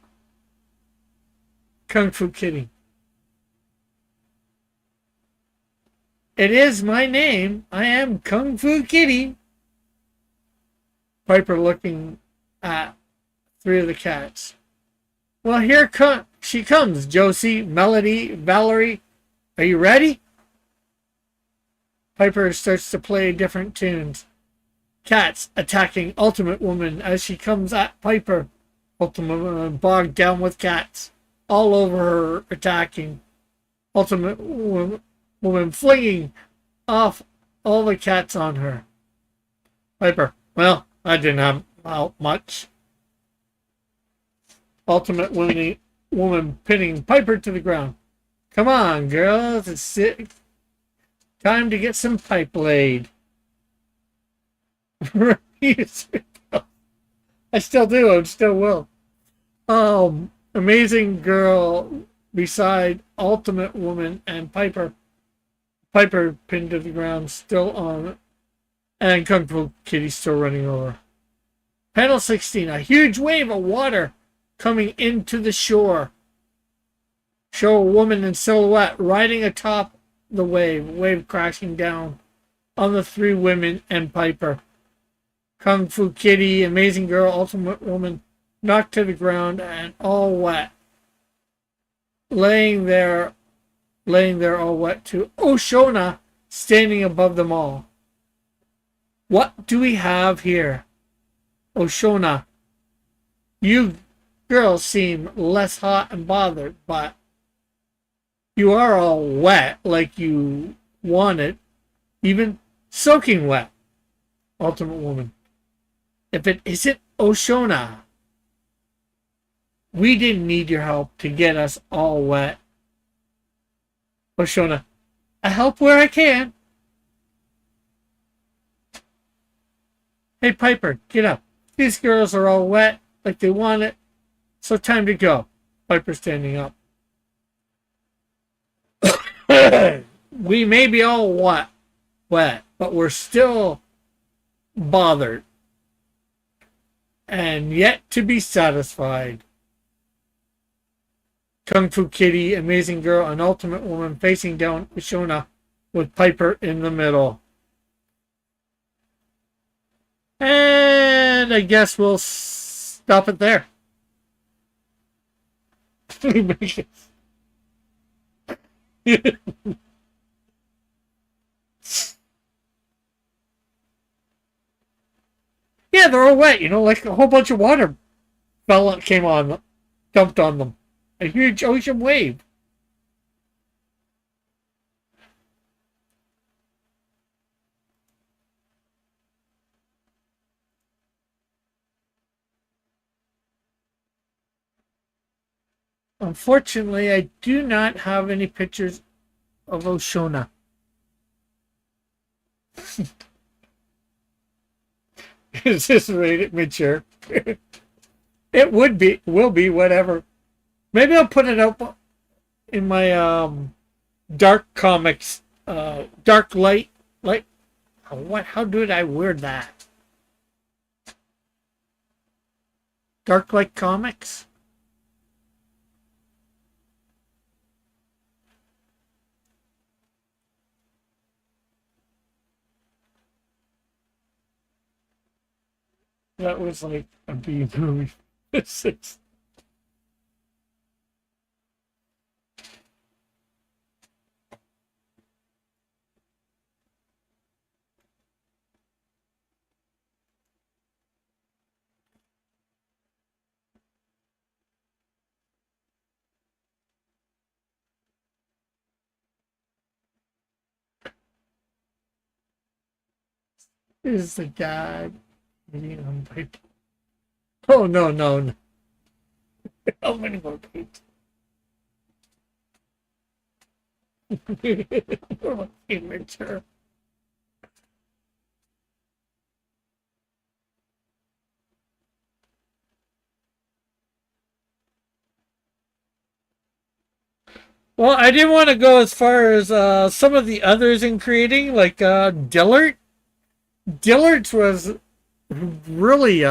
A: Kung Fu Kitty. It is my name. I am Kung Fu Kitty. Piper looking at three of the cats. Well, here she comes, Josie, Melody, Valerie. Are you ready? Piper starts to play different tunes. Cats attacking Ultimate Woman as she comes at Piper. Ultimate Woman bogged down with cats all over her, attacking. Ultimate Woman flinging off all the cats on her. Piper, well, I didn't help much. Ultimate Woman pinning Piper to the ground. Come on, girls, it's time to get some pipe laid. I still do, I still will. Amazing Girl beside Ultimate Woman and Piper. Piper pinned to the ground, still on, and Kung Fu Kitty still running over. Panel 16, a huge wave of water coming into the shore. Show a woman in silhouette riding atop the wave crashing down on the three women and Piper. Kung Fu Kitty, Amazing Girl, Ultimate Woman knocked to the ground and all wet. Laying there all wet too. Oshona standing above them all. What do we have here? Oshona, you girls seem less hot and bothered, but you are all wet like you want it, even soaking wet. Ultimate Woman. If it isn't Oshona, we didn't need your help to get us all wet. Oshona, I help where I can. Hey Piper, get up. These girls are all wet like they want it, so time to go. Piper standing up. We may be all wet, but we're still bothered and yet to be satisfied. Kung Fu Kitty, Amazing Girl, and Ultimate Woman facing down Oshona with Piper in the middle. And I guess we'll stop it there. Yeah, they're all wet, like a whole bunch of water dumped on them. A huge ocean wave. Unfortunately, I do not have any pictures of Oshona. Is this rated mature? It will be, whatever. Maybe I'll put it up in my dark comics, dark light. What? How did I word that? Dark light comics. That was like a B movie. Six. Is the guy eating on paper? Oh no, no, no. How many more pages? Immature. Well, I didn't want to go as far as some of the others in creating, like Dillard. Dillard's was really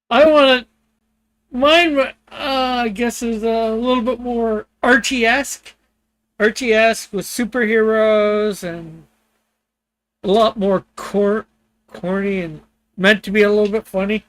A: I want to. Mine, I guess, is a little bit more Archie-esque. Archie-esque with superheroes and a lot more corny and meant to be a little bit funny.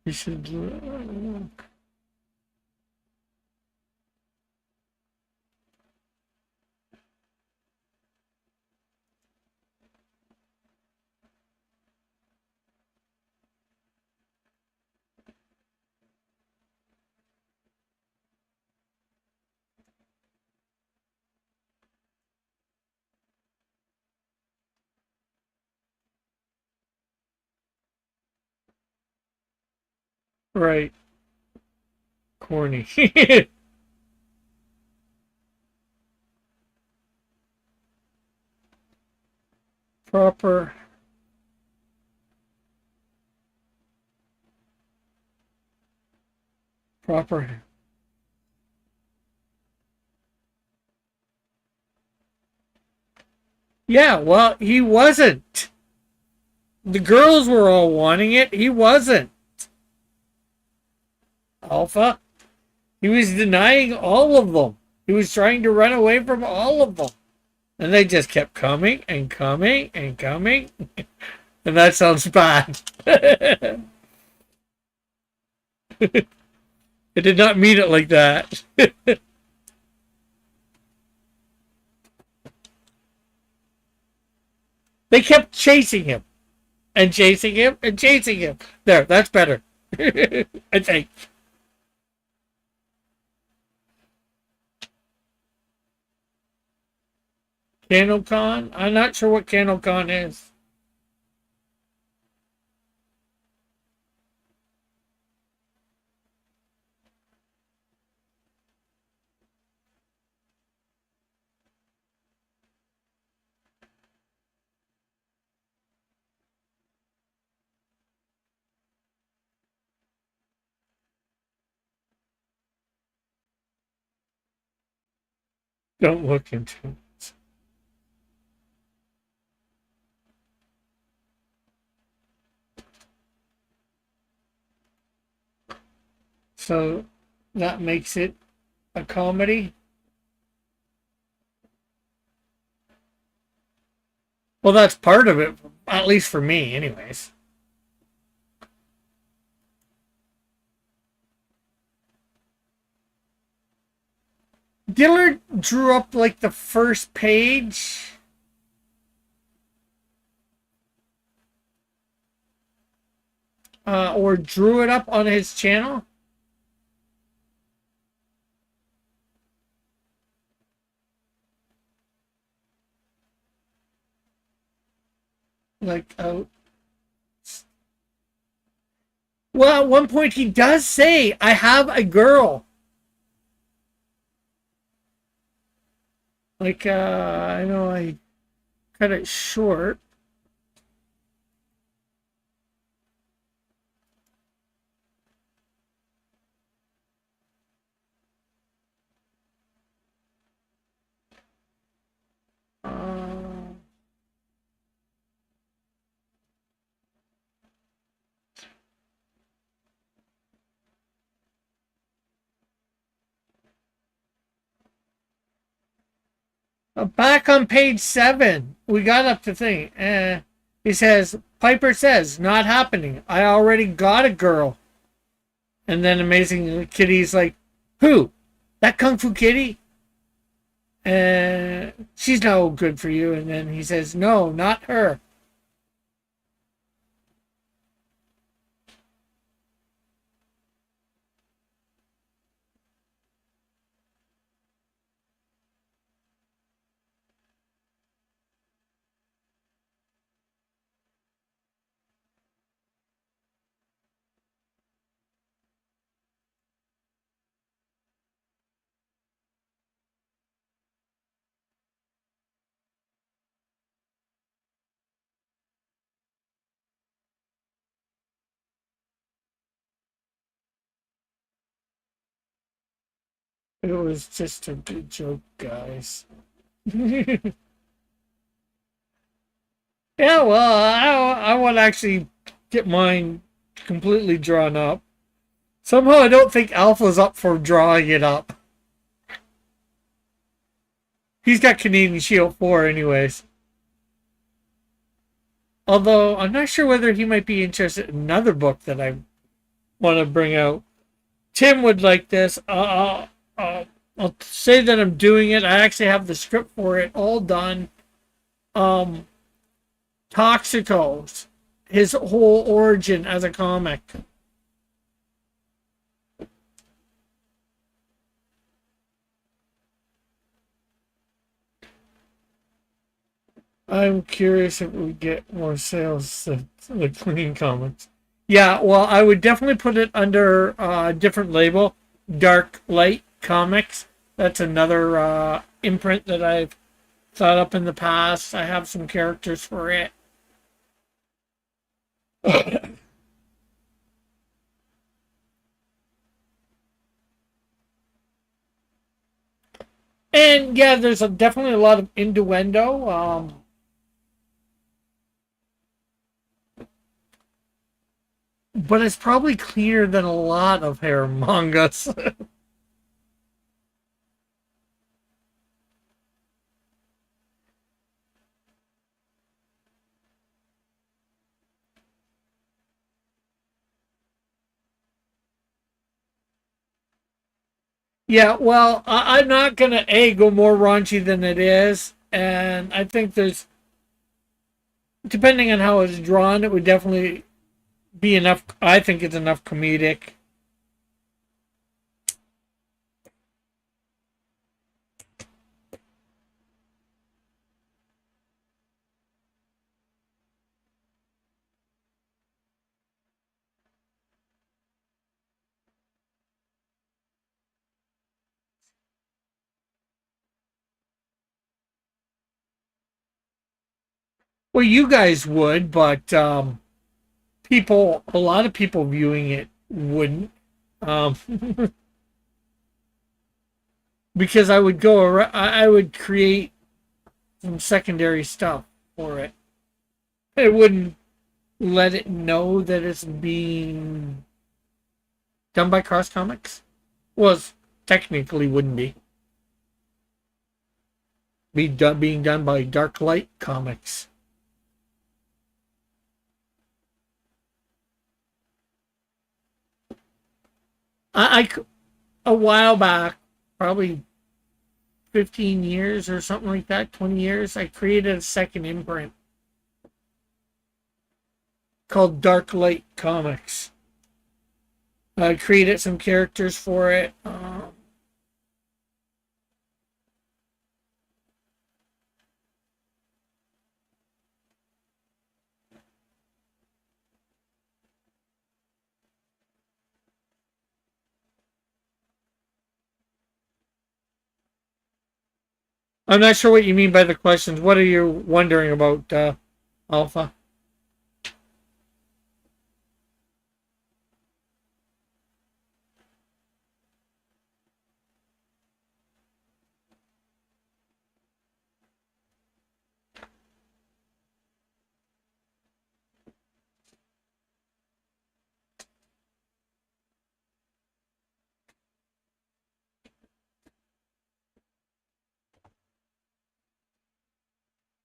A: You should. Right. Corny. Proper. Proper. Yeah, well, he wasn't. The girls were all wanting it. He wasn't. Alpha. He was denying all of them. He was trying to run away from all of them. And they just kept coming and coming and coming. And that sounds bad. I did not mean it like that. They kept chasing him. And chasing him and chasing him. There, that's better. I think. CanoCon? I'm not sure what CanoCon is. Don't look into it. So that makes it a comedy? Well, that's part of it, at least for me, anyways. Dillard drew up like the first page. Or drew it up on his channel. Like, well, at one point he does say, I have a girl. Like, I know I cut it short. Back on page 7, we got up to thing. He says, Piper says, not happening. I already got a girl. And then Amazing Kitty's like, who? That Kung Fu Kitty? She's no good for you. And then he says, no, not her. It was just a good joke, guys. Yeah, well, I want to actually get mine completely drawn up. Somehow I don't think Alpha's up for drawing it up. He's got Canadian Shield 4 anyways. Although, I'm not sure whether he might be interested in another book that I want to bring out. Tim would like this. I'll say that I'm doing it. I actually have the script for it all done. Toxicos. His whole origin as a comic. I'm curious if we get more sales of the Clean Comics. Yeah, well, I would definitely put it under a different label, Dark Light Comics. That's another imprint that I've thought up in the past. I have some characters for it. And yeah, there's definitely a lot of innuendo. But it's probably cleaner than a lot of hair mangas. Yeah, well, I'm not gonna go more raunchy than it is, and I think there's, depending on how it's drawn, it would definitely be enough. I think it's enough comedic. Well, you guys would, but people, a lot of people viewing it wouldn't. Um, because I would go around, I would create some secondary stuff for it. It wouldn't let it know that it's being done by Cross Comics. Was technically wouldn't be done being done by Dark Light Comics. I a while back, probably 15 years or something like that, 20 years, I created a second imprint called Dark Light Comics. I created some characters for it. I'm not sure what you mean by the questions. What are you wondering about, Alpha?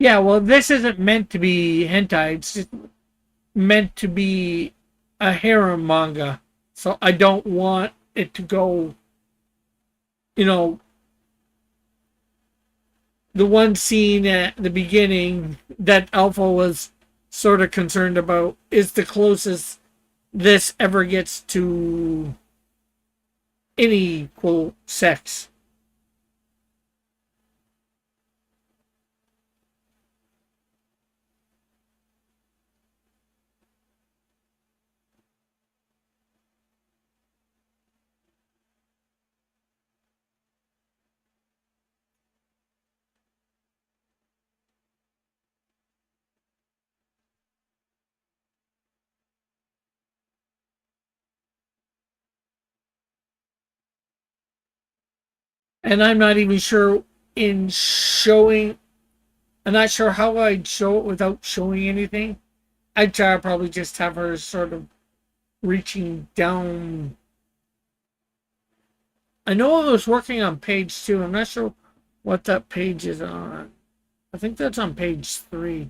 A: Yeah, well, this isn't meant to be hentai. It's just meant to be a harem manga. So I don't want it to go, you know, the one scene at the beginning that Alpha was sort of concerned about is the closest this ever gets to any quote sex. And I'm not even sure in showing, I'm not sure how I'd show it without showing anything. I'd try to probably just have her sort of reaching down. I know I was working on page 2. I'm not sure what that page is on. I think that's on page 3.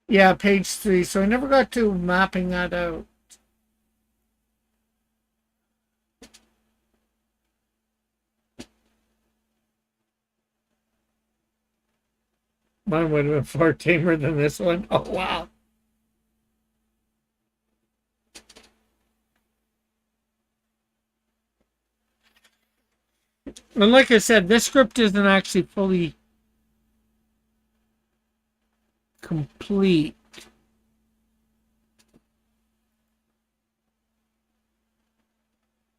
A: Yeah, page 3. So I never got to mapping that out. Mine would have been far tamer than this one. Oh, wow. And like I said, this script isn't actually fully complete.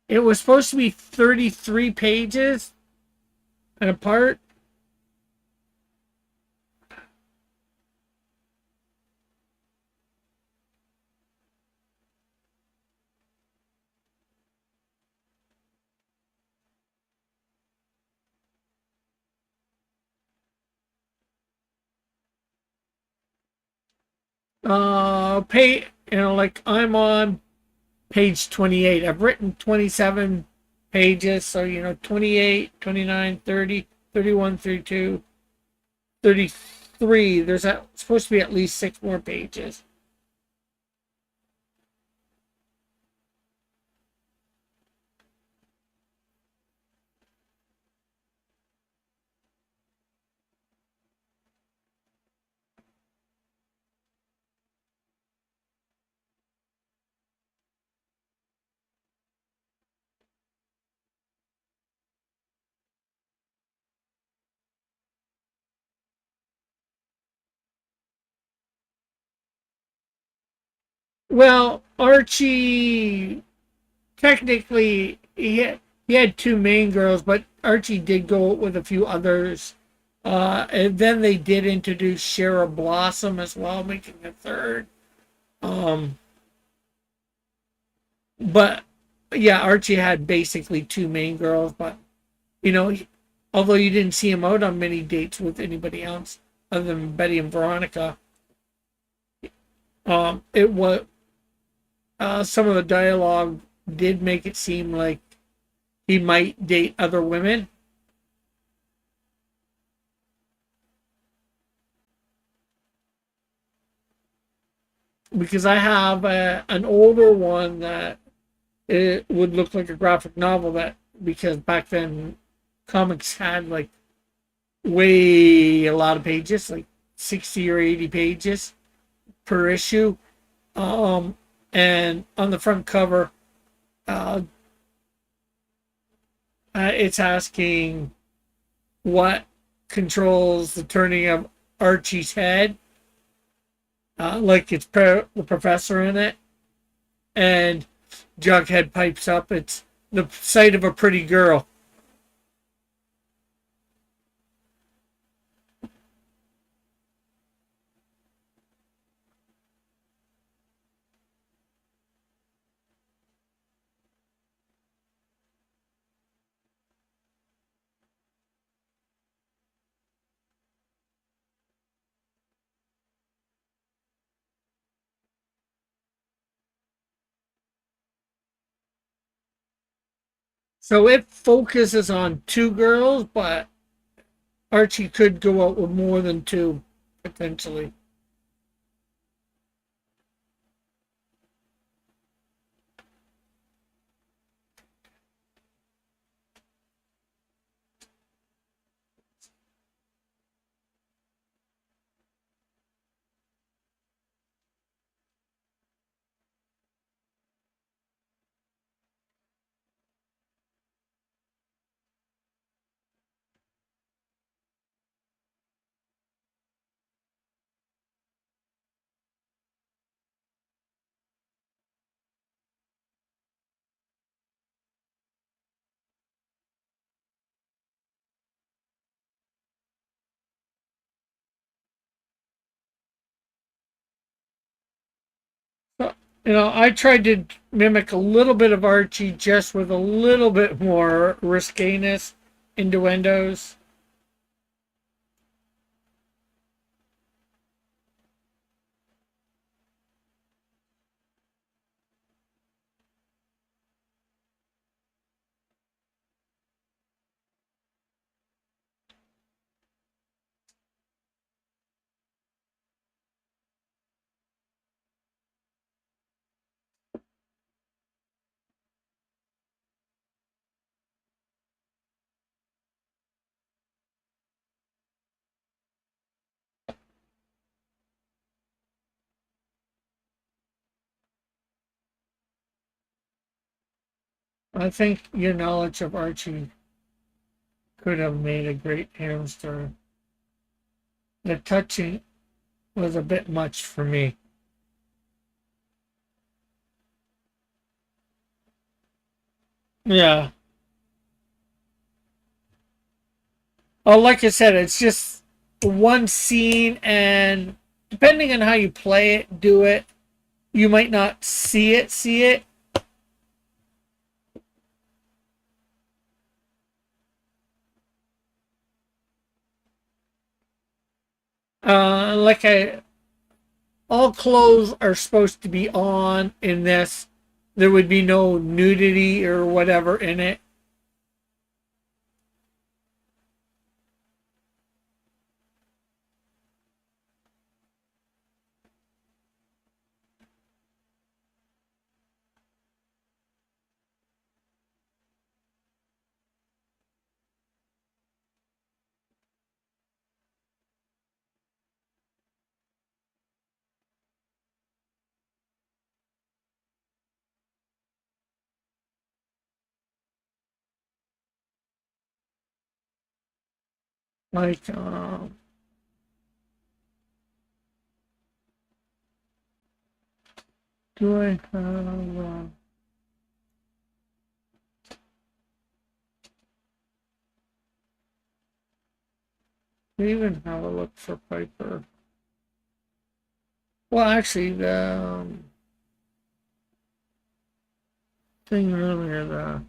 A: It was supposed to be 33 pages and a part. Like I'm on page 28. I've written 27 pages, so 28, 29, 30, 31, 32, 33. There's supposed to be at least 6 more pages. Well, Archie technically he had two main girls, but Archie did go with a few others. And then they did introduce Shara Blossom as well, making a third. Um, but yeah, Archie had basically two main girls, but you know, although you didn't see him out on many dates with anybody else other than Betty and Veronica, it was some of the dialogue did make it seem like he might date other women. Because I have an older one that it would look like a graphic novel that because back then comics had like way a lot of pages, like 60 or 80 pages per issue. Um, and on the front cover, uh, it's asking what controls the turning of Archie's head, like it's the professor in it, and Jughead pipes up, "It's the sight of a pretty girl." So it focuses on two girls, but Archie could go out with more than two, potentially. So, I tried to mimic a little bit of Archie just with a little bit more risqueness, innuendos. I think your knowledge of Archie could have made a great hamster. The touching was a bit much for me. Yeah. Oh, like I said, it's just one scene, and depending on how you play it, do it, you might not see it. Like all clothes are supposed to be on in this. There would be no nudity or whatever in it. Like, Do I have... we even have a look for Piper. Well, actually, the thing earlier, the...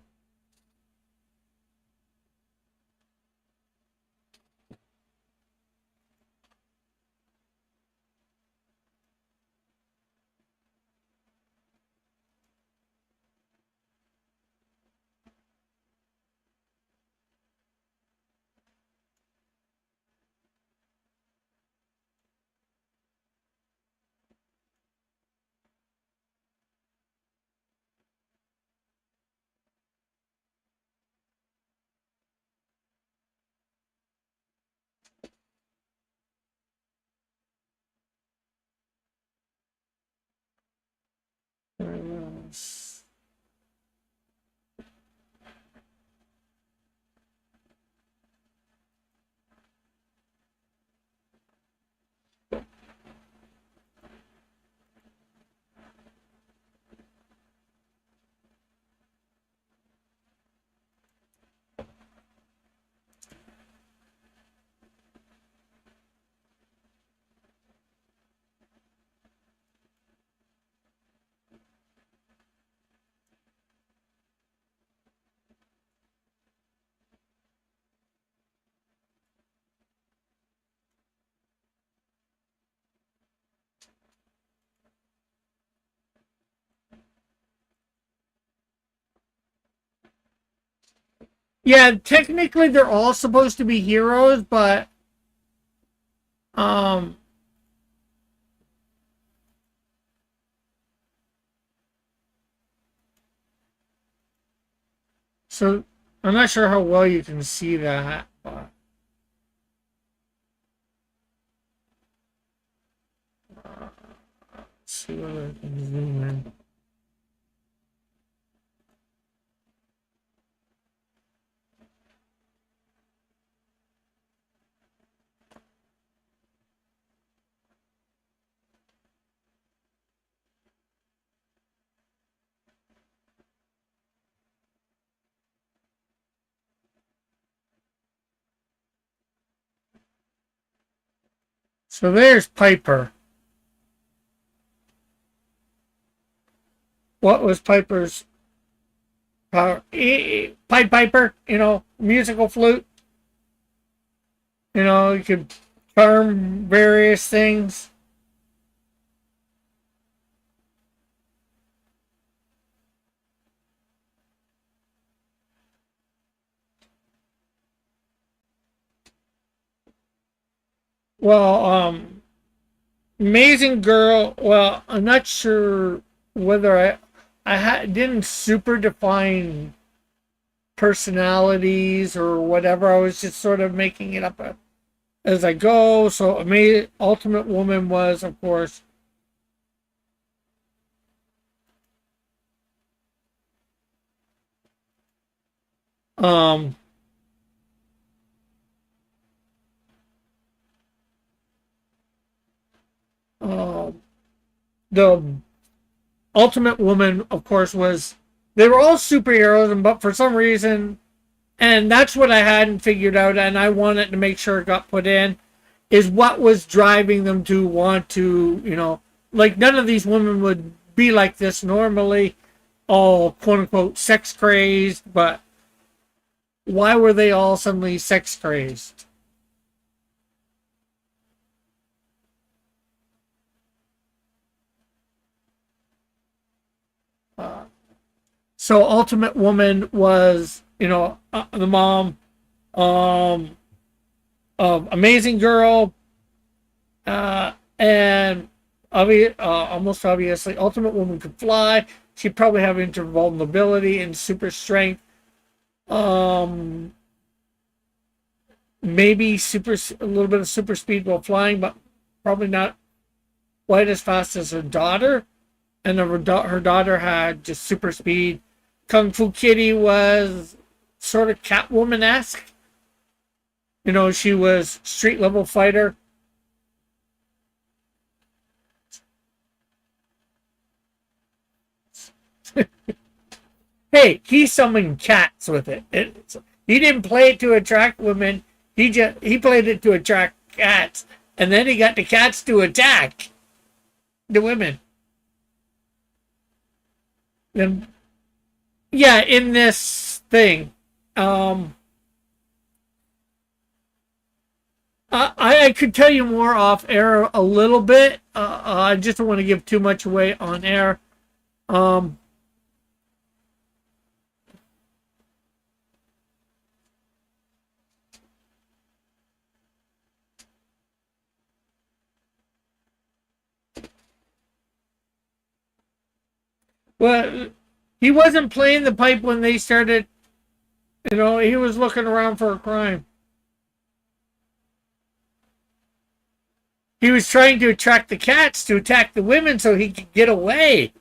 A: Yeah, technically they're all supposed to be heroes, but um so I'm not sure how well you can see that, but let's see whether I can zoom in. So there's Piper. What was Piper's power? Pied Piper, musical flute. You could charm various things. Well, Amazing Girl. Well, I'm not sure whether didn't super define personalities or whatever. I was just sort of making it up as I go. So, Ultimate Woman was, of course, um, uh, the Ultimate Woman, of course, was they were all superheroes, but for some reason, and that's what I hadn't figured out, and I wanted to make sure it got put in, is what was driving them to want to, like none of these women would be like this normally, all quote unquote sex crazed, but why were they all suddenly sex crazed? So Ultimate Woman was, the mom um, of Amazing Girl, and almost obviously, Ultimate Woman could fly. She'd probably have invulnerability and super strength. Um, maybe a little bit of super speed while flying, but probably not quite as fast as her daughter. And her daughter had just super speed. Kung Fu Kitty was sort of Catwoman esque. She was street level fighter. Hey, he summoned cats with it. He didn't play it to attract women. He played it to attract cats, and then he got the cats to attack the women. Then, yeah, in this thing, um, I could tell you more off air a little bit. I just don't want to give too much away on air. Um, well, he wasn't playing the pipe when they started. You know, he was looking around for a crime. He was trying to attract the cats to attack the women so he could get away.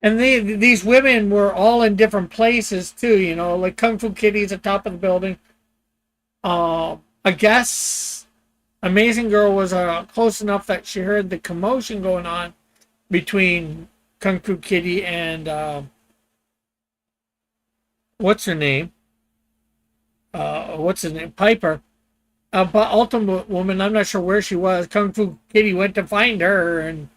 A: And these women were all in different places too, you know, like Kung Fu Kitty's at the top of the building. I guess Amazing Girl was close enough that she heard the commotion going on between Kung Fu Kitty and what's her name? What's his name? Piper. But Ultimate Woman, I'm not sure where she was. Kung Fu Kitty went to find her, and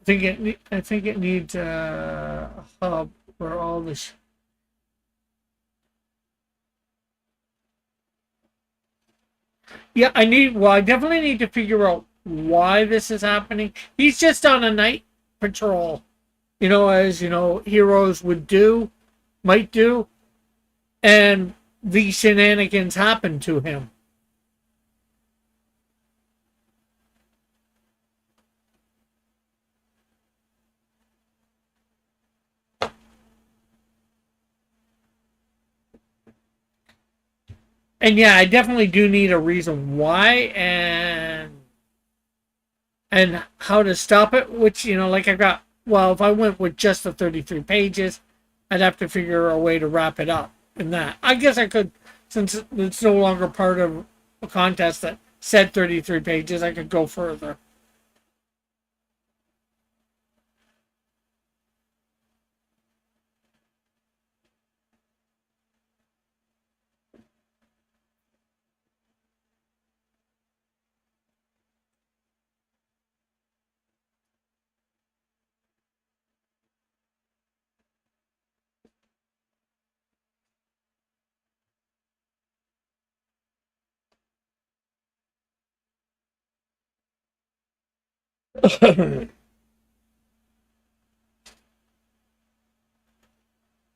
A: I think it needs a hub for all this. Yeah, I definitely need to figure out why this is happening. He's just on a night patrol, you know, as you know, heroes might do, and these shenanigans happen to him. And yeah, I definitely do need a reason why and how to stop it, which, you know, like I got, well, if I went with just the 33 pages, I'd have to figure a way to wrap it up in that. I guess I could, since it's no longer part of a contest that said 33 pages, I could go further.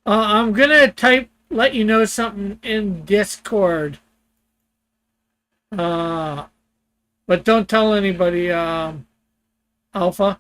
A: I'm gonna let you know something in Discord. Uh, but don't tell anybody, Alpha.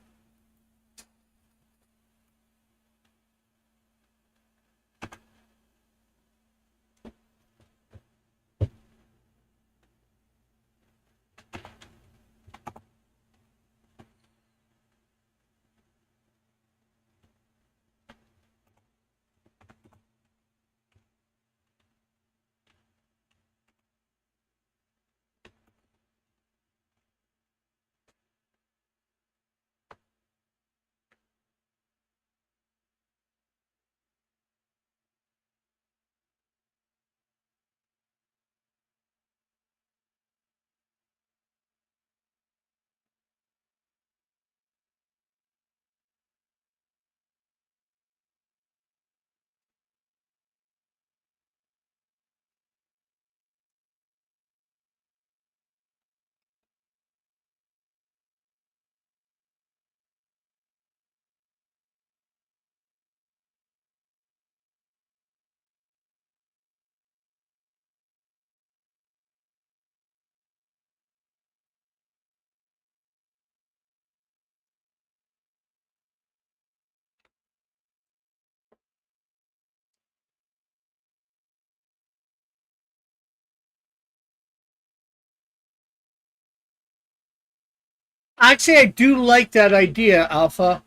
A: Actually, I do like that idea, Alpha.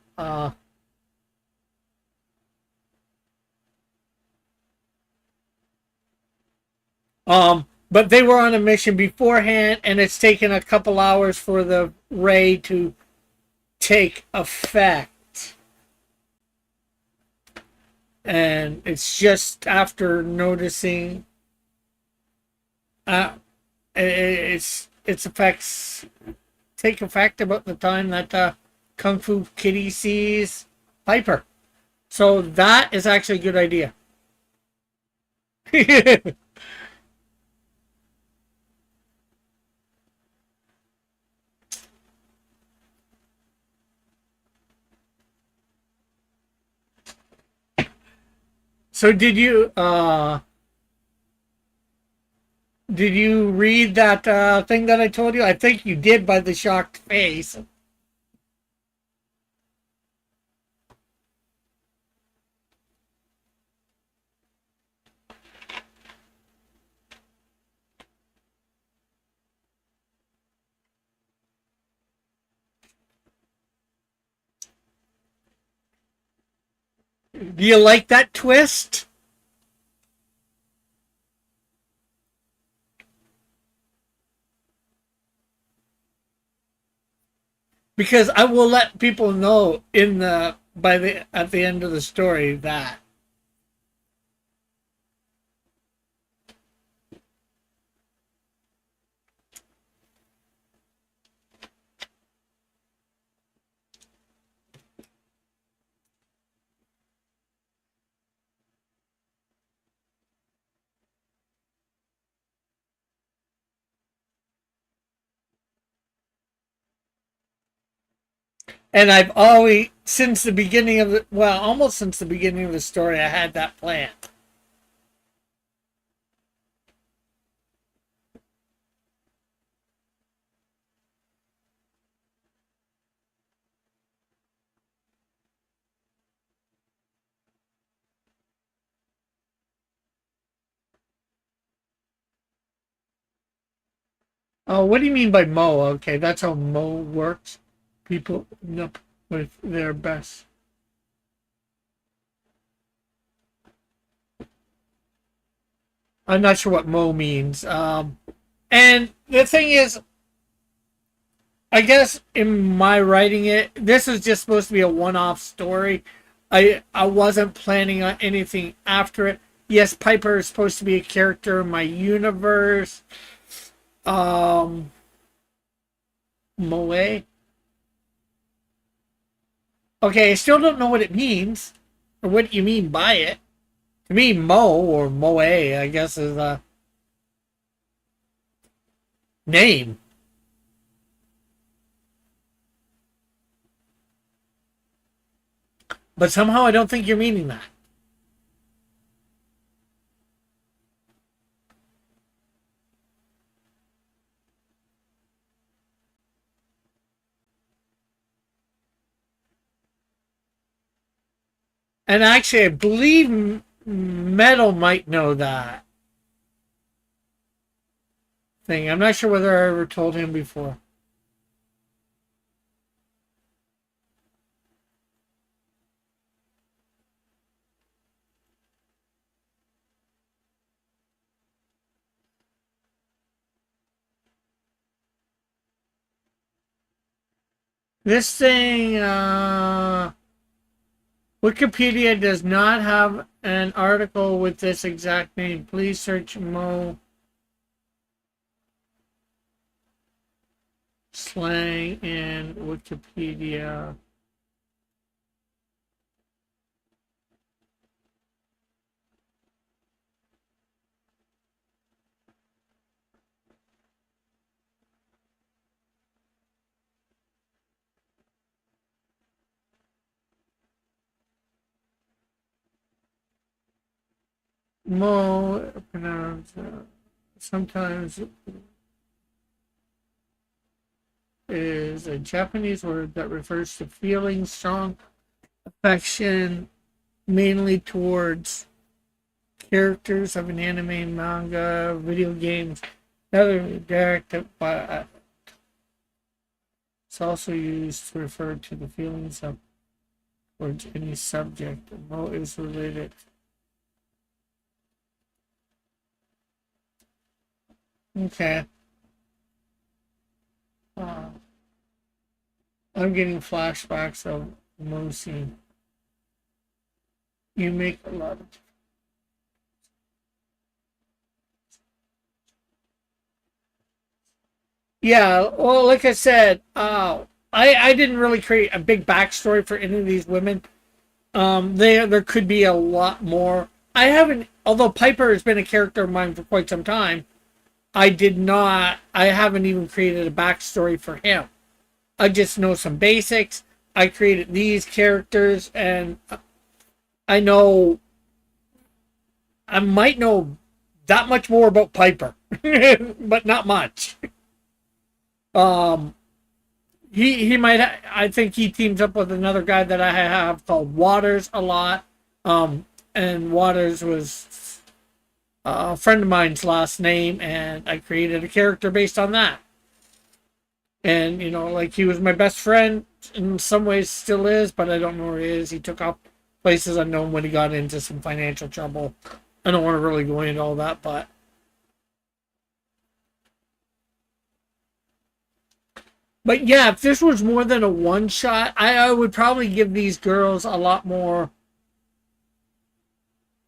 A: But they were on a mission beforehand, and it's taken a couple hours for the ray to take effect. And it's just after noticing its effects take effect about the time that Kung Fu Kitty sees Piper. So that is actually a good idea. So did you read that thing that I told you? I think you did by the shocked face. Do you like that twist? Because I will let people know in the by the at the end of the story that and I've always since the beginning of the well, almost since the beginning of the story I had that plan. Oh, what do you mean by Mo? Okay, that's how Mo works. People know with their best. I'm not sure what Mo means. And the thing is, I guess in my writing it, this is just supposed to be a one-off story. I wasn't planning on anything after it. Yes, Piper is supposed to be a character in my universe. Um, Moe. Okay, I still don't know what it means or what you mean by it. To me, Mo or Moe, I guess, is a name. But somehow I don't think you're meaning that. And actually, I believe Metal might know that thing. I'm not sure whether I ever told him before. This thing, Wikipedia does not have an article with this exact name. Please search Mo slang in Wikipedia. Mo, pronounced, sometimes is a Japanese word that refers to feeling strong affection mainly towards characters of an anime, manga, video games, other directed by It's also used to refer to the feelings of towards any subject. Mo is related. Okay. Uh, I'm getting flashbacks of Mosi. You make a lot of. Yeah, well, like I said, I didn't really create a big backstory for any of these women. There could be a lot more. I haven't, although Piper has been a character of mine for quite some time. I did not. I haven't even created a backstory for him. I just know some basics. I created these characters, and I know I might know that much more about Piper, but not much. Um, he might. I think he teams up with another guy that I have called Waters a lot. And Waters was a friend of mine's last name, and I created a character based on that. And you know, like he was my best friend in some ways, still is, but I don't know where he is. He took off places unknown when he got into some financial trouble. I don't want to really go into all that, but yeah, if this was more than a one shot, I would probably give these girls a lot more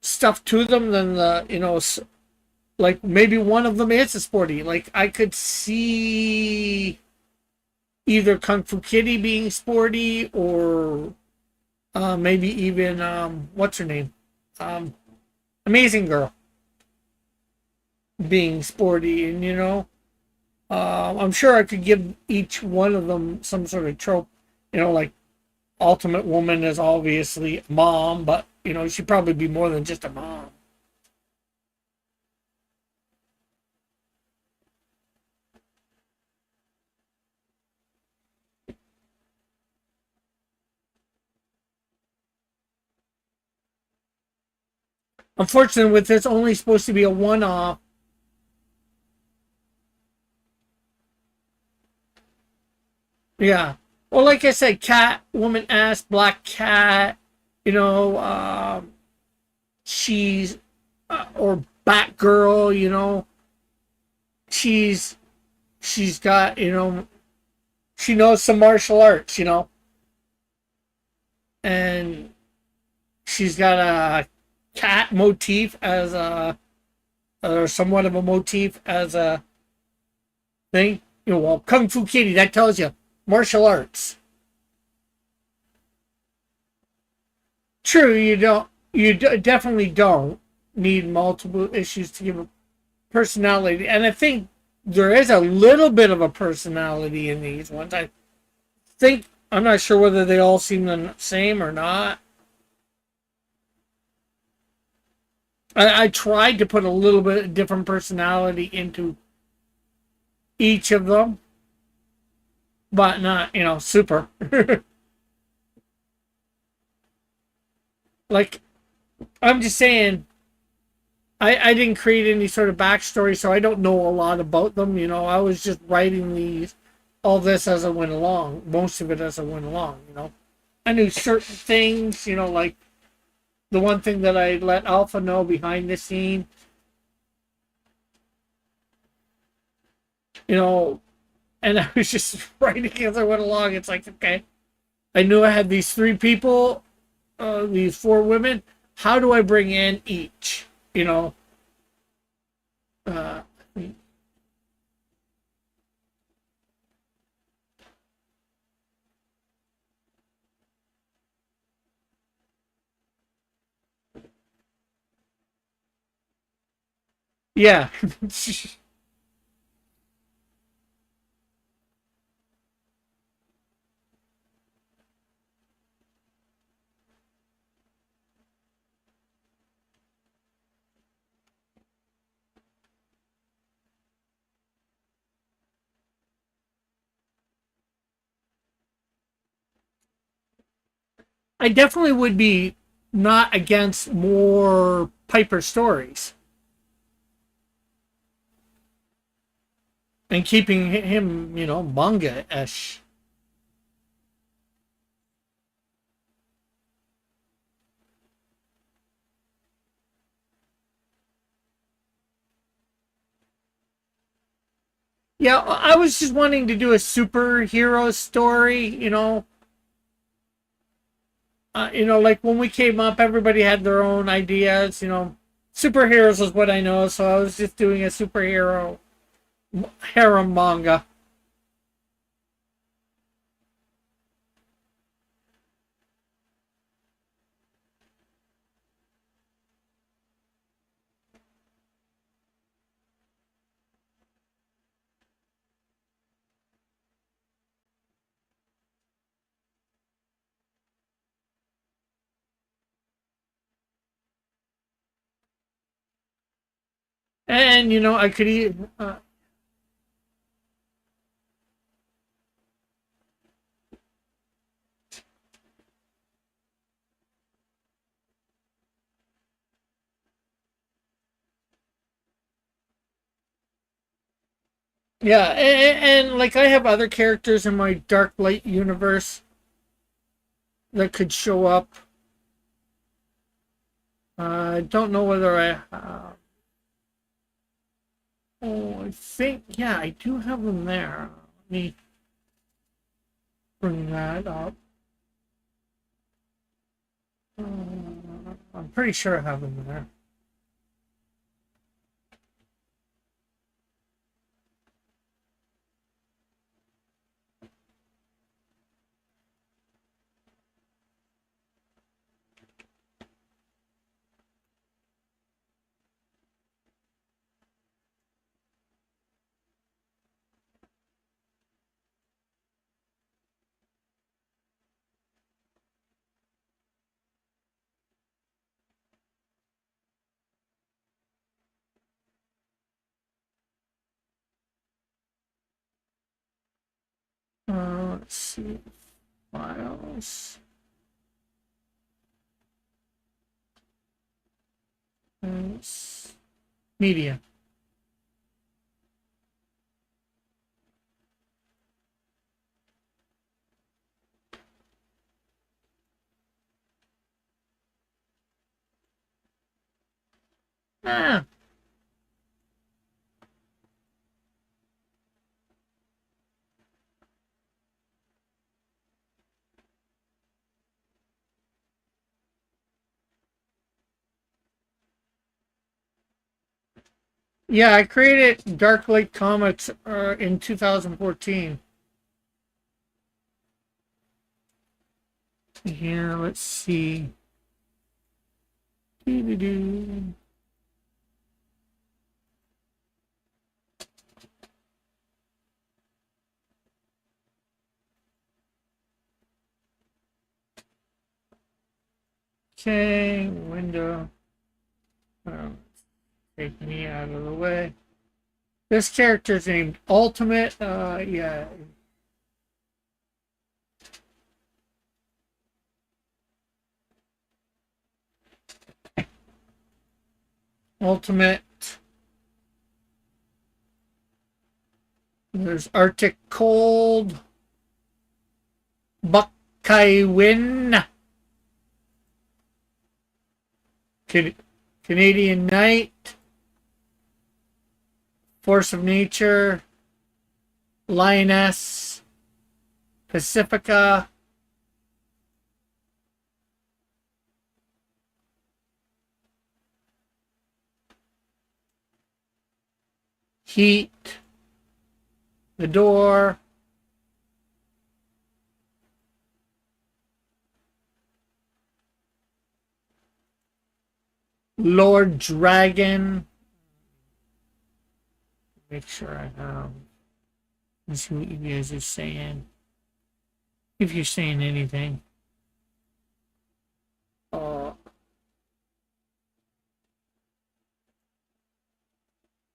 A: stuff to them than the, you know, like maybe one of them is a sporty. Like I could see either Kung Fu Kitty being sporty, or maybe even what's her name, um, Amazing Girl being sporty, and you know, I'm sure I could give each one of them some sort of trope. You know, like Ultimate Woman is obviously a mom, but you know, she'd probably be more than just a mom. Unfortunately, with this only supposed to be a one-off, yeah. Well, like I said, cat, woman, ass, black cat. You know, she's or Batgirl. You know, she's she's got, you know, she knows some martial arts. You know, and she's got a cat motif as a, or somewhat of a motif as a thing. You know, well, Kung Fu Kitty, that tells you martial arts. True, you don't. Definitely don't need multiple issues to give a personality, and I think there is a little bit of a personality in these ones. I think, I'm not sure whether they all seem the same or not. I tried to put a little bit of different personality into each of them, but not, you know, super. Like, I'm just saying, I didn't create any sort of backstory, so I don't know a lot about them. You know, I was just writing all this as I went along, most of it as I went along. You know, I knew certain things. You know, like the one thing that I let Alpha know behind the scene. You know, and I was just writing as I went along. It's like, okay, I knew I had these three people, these four women. How do I bring in each? You know, uh, yeah. I definitely would be not against more Piper stories and keeping him, you know, manga-ish. Yeah, I was just wanting to do a superhero story, like when we came up, everybody had their own ideas, Superheroes is what I know, so I was just doing a superhero harem manga. And, I could even, yeah, and like I have other characters in my Dark Light universe that could show up. I don't know whether oh, I think, yeah, I do have them there. Let me bring that up. I'm pretty sure I have them there. Let's see. Files. Media. Ah, yeah, I created Dark Lake Comics in 2014. Here, let's see. Doo-doo-doo. Okay, window. Take me out of the way. This character's named Ultimate. Yeah. Ultimate. There's Arctic Cold. Buckeye Win. Canadian Night. Force of Nature. Lioness. Pacifica. Heat. The Door. Lord Dragon. Make sure I have. Let's see what you guys are saying. If you're saying anything.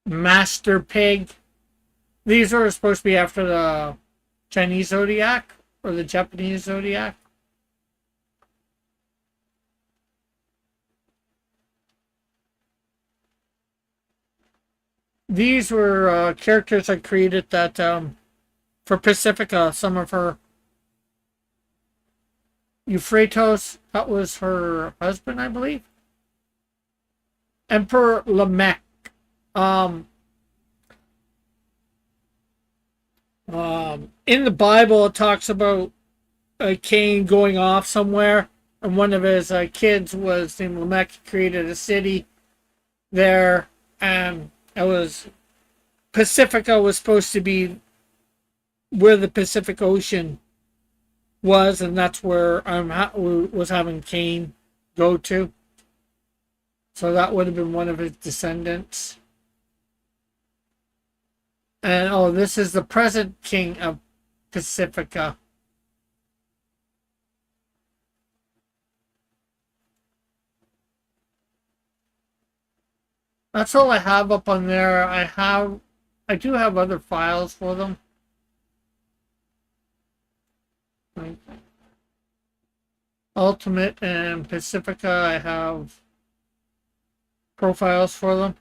A: Master Pig. These are supposed to be after the Chinese zodiac or the Japanese zodiac. These were characters I created that for Pacifica, some of her Euphratos, that was her husband, I believe. Emperor Lamech. Um, In the Bible, it talks about Cain going off somewhere, and one of his kids was named Lamech. He created a city there, and it was Pacifica was supposed to be where the Pacific Ocean was, and that's where was having Cain go to. So that would have been one of his descendants. And oh, this is the present king of Pacifica. That's all I have up on there. I do have other files for them. Like Ultimate and Pacifica, I have profiles for them.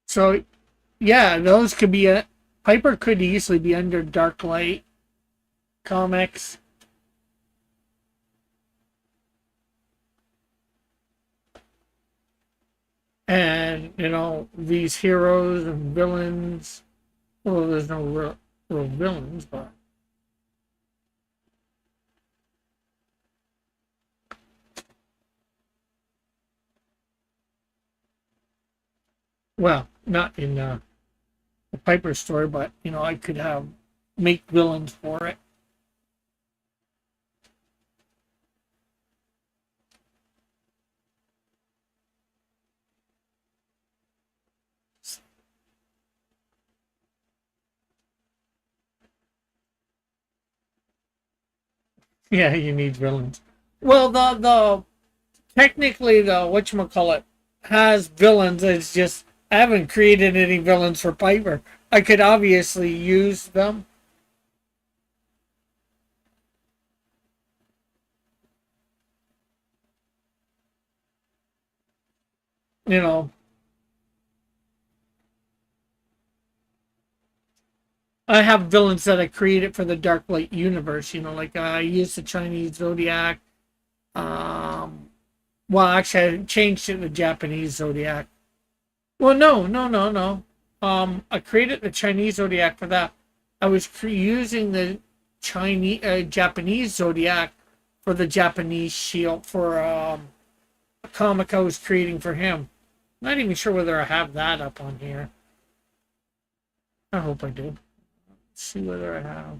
A: So, yeah, those could be a Piper could easily be under Dark Light Comics. And, these heroes and villains. Well, there's no real villains, but. Well, not in the Piper story, but, I could make villains for it. Yeah, you need villains. Well, the technically the whatchamacallit has villains. It's just I haven't created any villains for Piper. I could obviously use them. You know, I have villains that I created for the Dark Light universe. Like I used the Chinese Zodiac. Well, actually, I changed it to the Japanese Zodiac. Well, no, no, no, no. I created the Chinese Zodiac for that. I was using the Chinese Japanese Zodiac for the Japanese Shield for a comic I was creating for him. Not even sure whether I have that up on here. I hope I do. Let's see whether I have.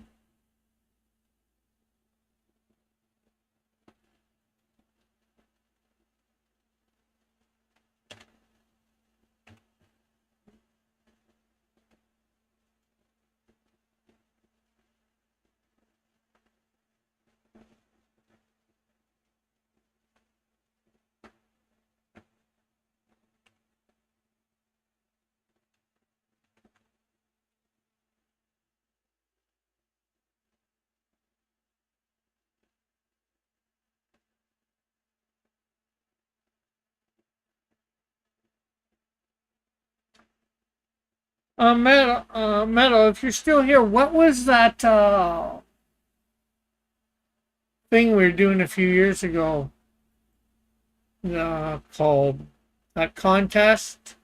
A: Metal, if you're still here, what was that thing we were doing a few years ago called that contest?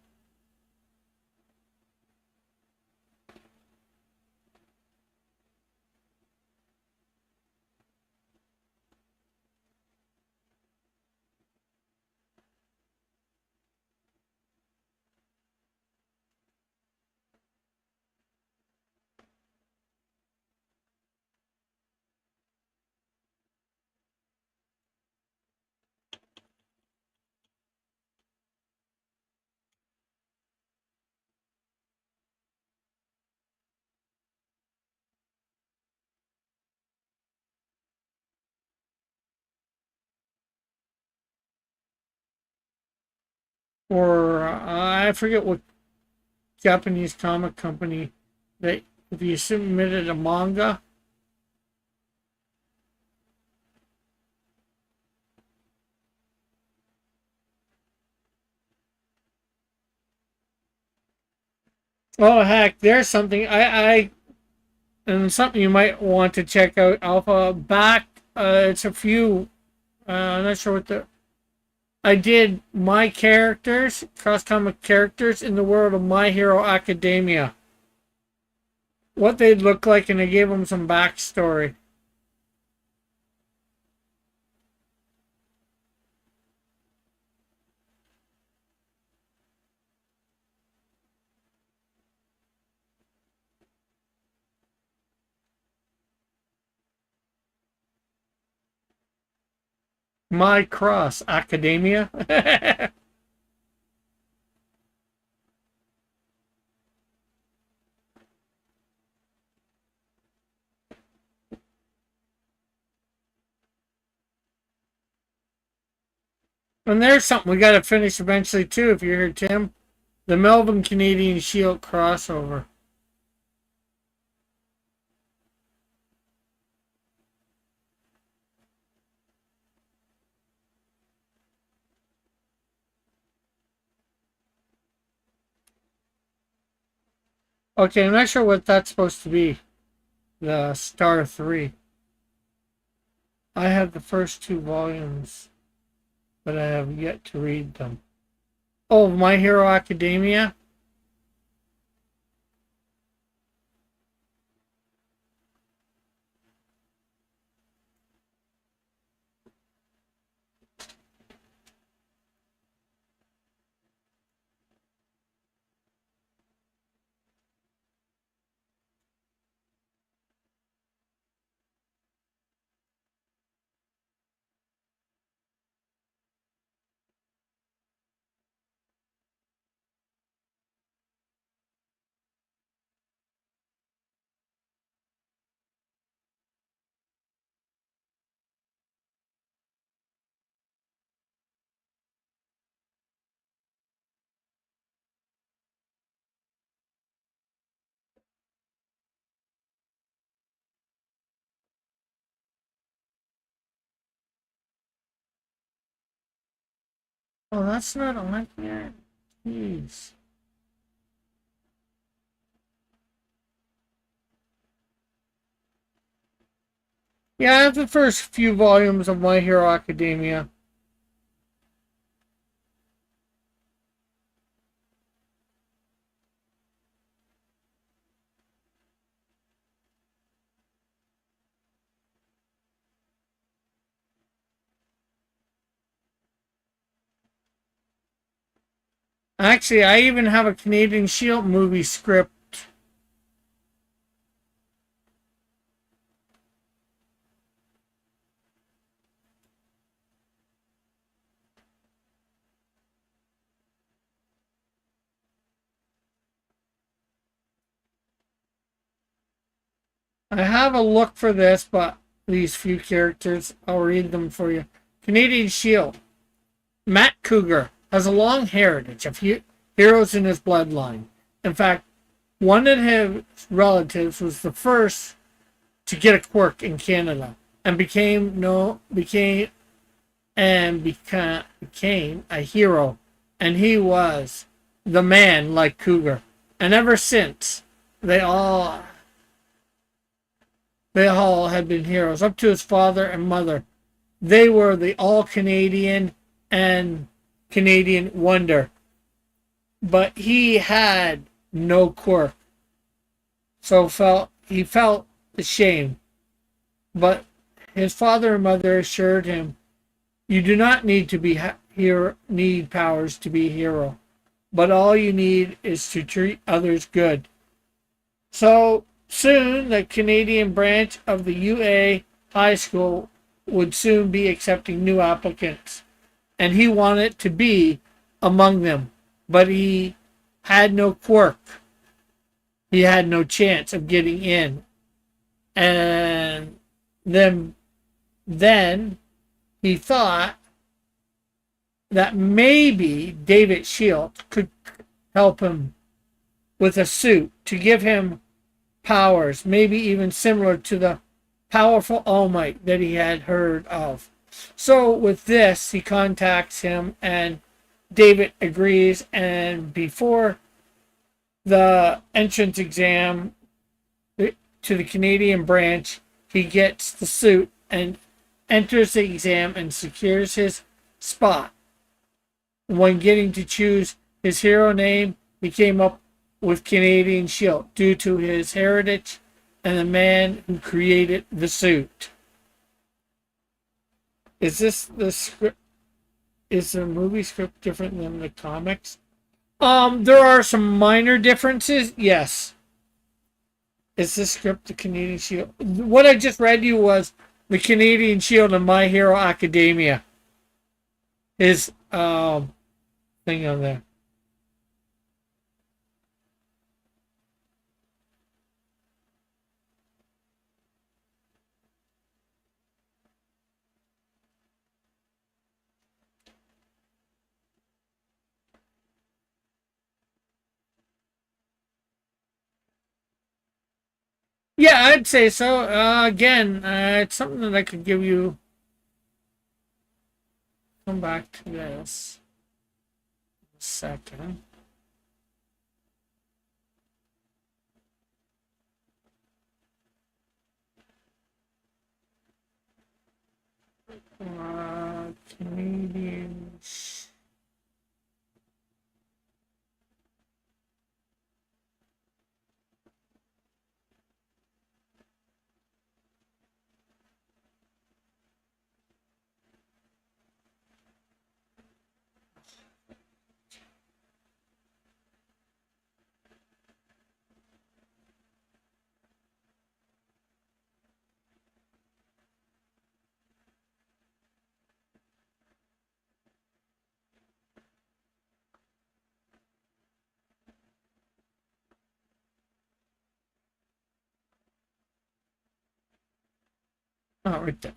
A: Or I forget what Japanese comic company that if you submitted a manga. Oh heck, there's something. I and something you might want to check out. Alpha back. It's a few. I'm not sure what the. I did my characters, cross comic characters in the world of My Hero Academia. What they'd look like, and I gave them some backstory. My Cross Academia. And there's something we got to finish eventually too, if you're here, Tim. The Melvin Canadian Shield crossover. Okay, I'm not sure what that's supposed to be. The Star 3. I have the first 2 volumes, but I have yet to read them. Oh, My Hero Academia? Oh, that's not on here. Jeez. Yeah, I have the first few volumes of My Hero Academia. Actually, I even have a Canadian Shield movie script. I have a look for this, but these few characters, I'll read them for you. Canadian Shield. Matt Cougar has a long heritage of heroes in his bloodline. In fact, one of his relatives was the first to get a quirk in Canada and became a hero, and he was the man like Cougar. And ever since, they all had been heroes, up to his father and mother. They were the all-Canadian and Canadian wonder. But he had no quirk. So he felt ashamed. But his father and mother assured him, you do not need to be need powers to be a hero, but all you need is to treat others good. So soon, the Canadian branch of the UA High School would soon be accepting new applicants, and he wanted to be among them, but he had no quirk. He had no chance of getting in. And then he thought that maybe David Shield could help him with a suit to give him powers, maybe even similar to the powerful All Might that he had heard of. So with this, he contacts him, and David agrees, and before the entrance exam, to the Canadian branch, he gets the suit and enters the exam and secures his spot. When getting to choose his hero name, he came up with Canadian Shield due to his heritage and the man who created the suit. Is this the script? Is the movie script different than the comics? There are some minor differences. Yes. Is this script the Canadian Shield? What I just read you was the Canadian Shield and My Hero Academia. His thing on there. Yeah, I'd say so. Again, it's something that I could give you. Come back to this in a second. Canadians. Oh, right there.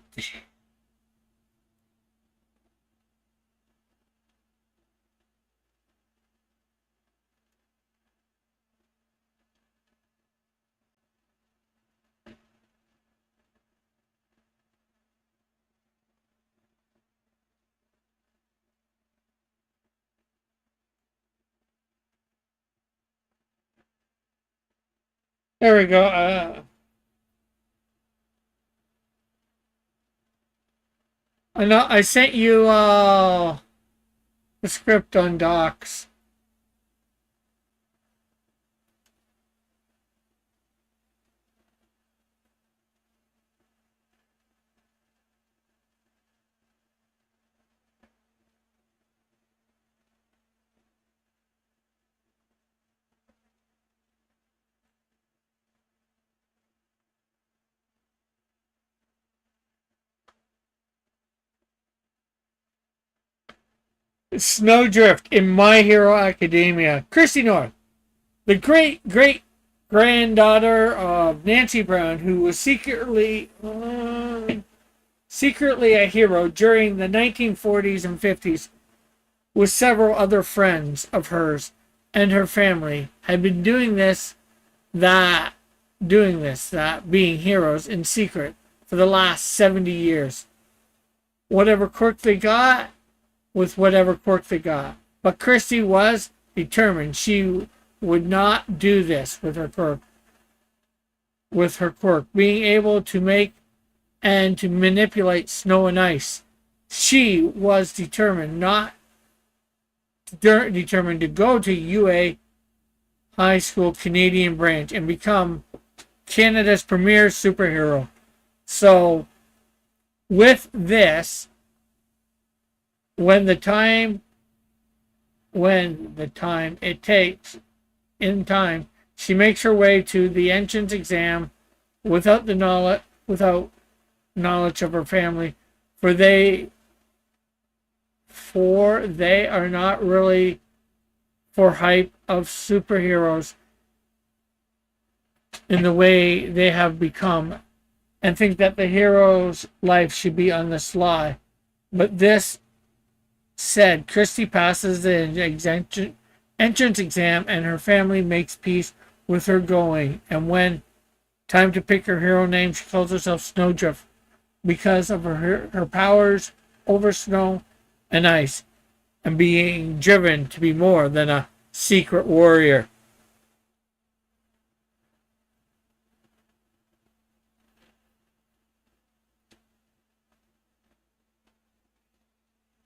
A: There we go. I know I sent you the script on Docs. Snowdrift in My Hero Academia. Christy North, the great great granddaughter of Nancy Brown, who was secretly a hero during the 1940s and 50s, with several other friends of hers and her family, had been doing this, that being heroes in secret for the last 70 years. Whatever quirk they got, with whatever quirk they got. But Christy was determined she would not do this with her quirk. Being able to make and to manipulate snow and ice. She was determined to go to UA High School Canadian branch and become Canada's premier superhero. So, with this, when the time it takes in time, she makes her way to the entrance exam without knowledge of her family, for they are not really for hype of superheroes in the way they have become, and think that the hero's life should be on the sly. But this said, Christy passes the entrance exam and her family makes peace with her going. And when time to pick her hero name, she calls herself Snowdrift because of her powers over snow and ice and being driven to be more than a secret warrior.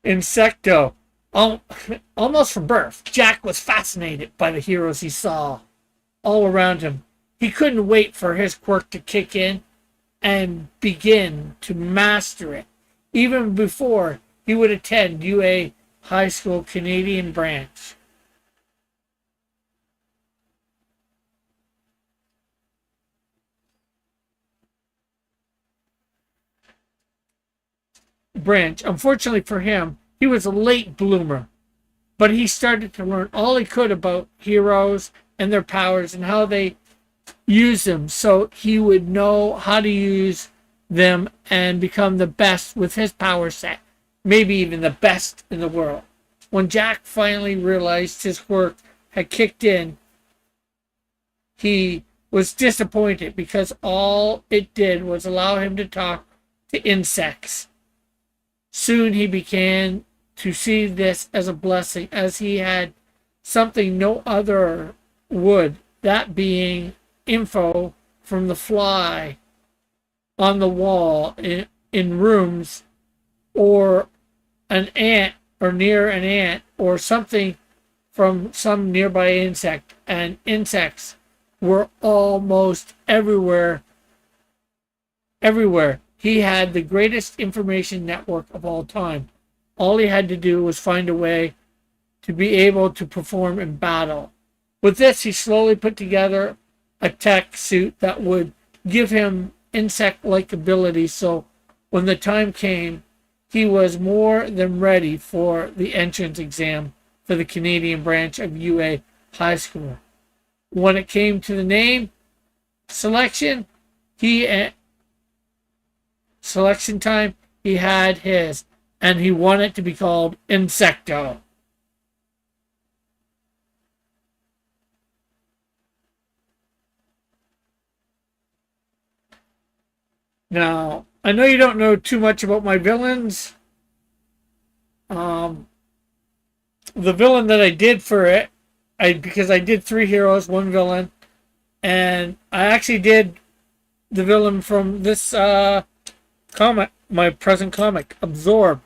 A: Insecto. Almost from birth, Jack was fascinated by the heroes he saw all around him. He couldn't wait for his quirk to kick in and begin to master it, even before he would attend UA High School Canadian branch. Unfortunately for him, he was a late bloomer, but he started to learn all he could about heroes and their powers and how they use them, so he would know how to use them and become the best with his power set, maybe even the best in the world. When Jack finally realized his quirk had kicked in, he was disappointed because all it did was allow him to talk to insects. Soon he began to see this as a blessing, as he had something no other would, that being info from the fly on the wall in rooms, or an ant, or near an ant, or something from some nearby insect. And insects were almost everywhere. He had the greatest information network of all time. All he had to do was find a way to be able to perform in battle. With this, he slowly put together a tech suit that would give him insect-like abilities, so when the time came, he was more than ready for the entrance exam for the Canadian branch of UA High School. When it came to the name selection, selection time, he had his, and he wanted to be called Insecto. Now, I know you don't know too much about my villains. The villain that I did for it, because I did 3 heroes, 1 villain, and I actually did the villain from this comic, my present comic, Absorb.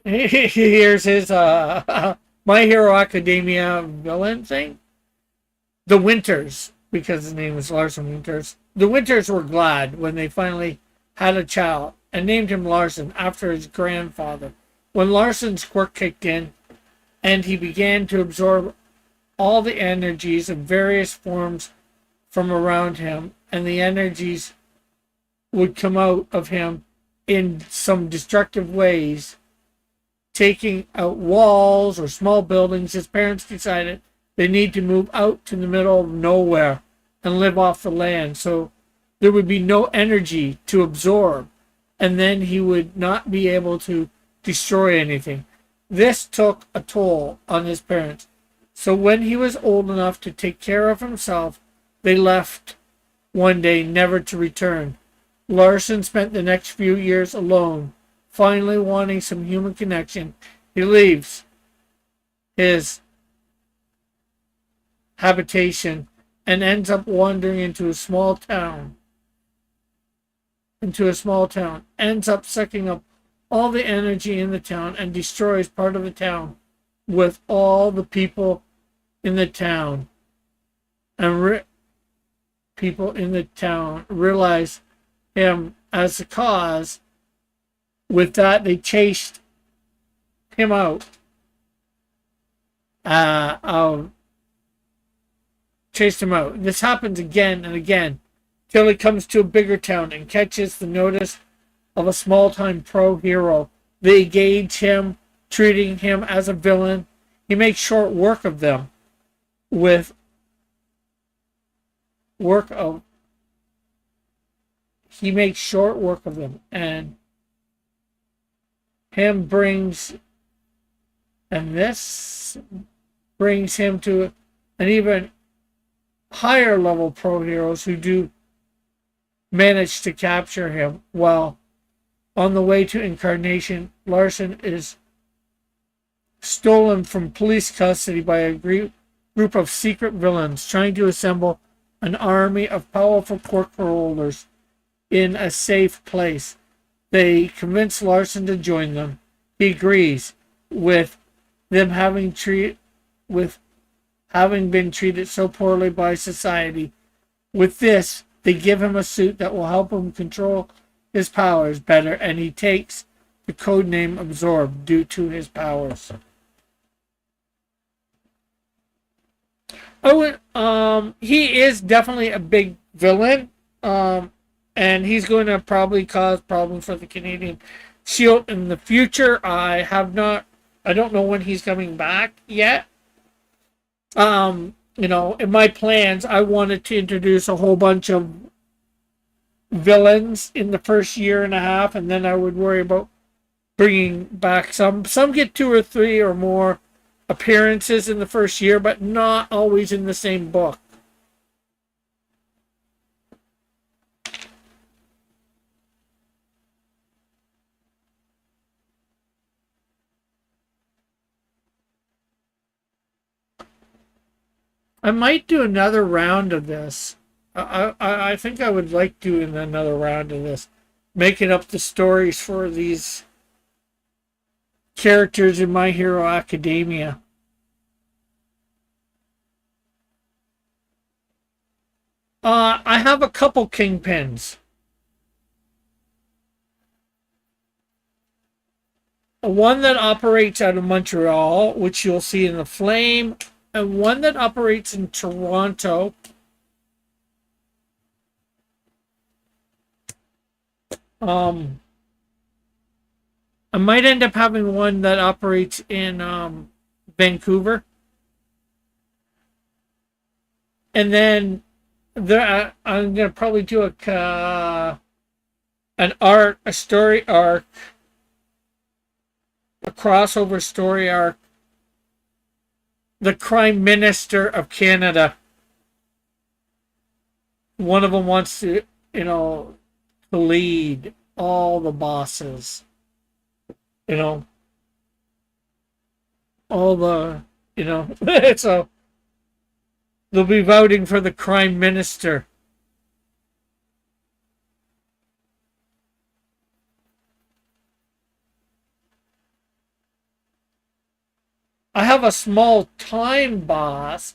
A: Here's his My Hero Academia villain thing. The Winters, because his name was Larson Winters. The Winters were glad when they finally had a child and named him Larson after his grandfather. When Larson's quirk kicked in and he began to absorb all the energies of various forms from around him, and the energies would come out of him in some destructive ways, taking out walls or small buildings, his parents decided they need to move out to the middle of nowhere and live off the land, so there would be no energy to absorb, and then he would not be able to destroy anything. This took a toll on his parents, so when he was old enough to take care of himself, they left one day, never to return. Larson spent the next few years alone. Finally wanting some human connection, he leaves his habitation and ends up wandering into a small town. Ends up sucking up all the energy in the town and destroys part of the town with all the people in the town. And people in the town realize him as the cause. With that, they chased him out. Chased him out. This happens again and again till he comes to a bigger town and catches the notice of a small-time pro hero. They engage him, treating him as a villain. He makes short work of them and this brings him to an even higher level pro heroes who do manage to capture him. While on the way to Incarnation, Larson is stolen from police custody by a group of secret villains trying to assemble an army of powerful quirk holders in a safe place. They convince Larson to join them. He agrees, with them with having been treated so poorly by society. With this, they give him a suit that will help him control his powers better, and he takes the code name Absorb due to his powers. He is definitely a big villain. And he's going to probably cause problems for the Canadian Shield in the future. I don't know when he's coming back yet. In my plans, I wanted to introduce a whole bunch of villains in the first year and a half, and then I would worry about bringing back some. Some get 2 or 3 or more appearances in the first year, but not always in the same book. I might do another round of this. I think I would like doing another round of this, making up the stories for these characters in My Hero Academia. I have a couple kingpins. One that operates out of Montreal, which you'll see in the Flame, and one that operates in Toronto. I might end up having one that operates in Vancouver. And then I'm going to probably do a story arc, a crossover story arc, the Crime Minister of Canada. One of them wants to, to lead all the bosses. All the, so they'll be voting for the Crime Minister. I have a small crime boss,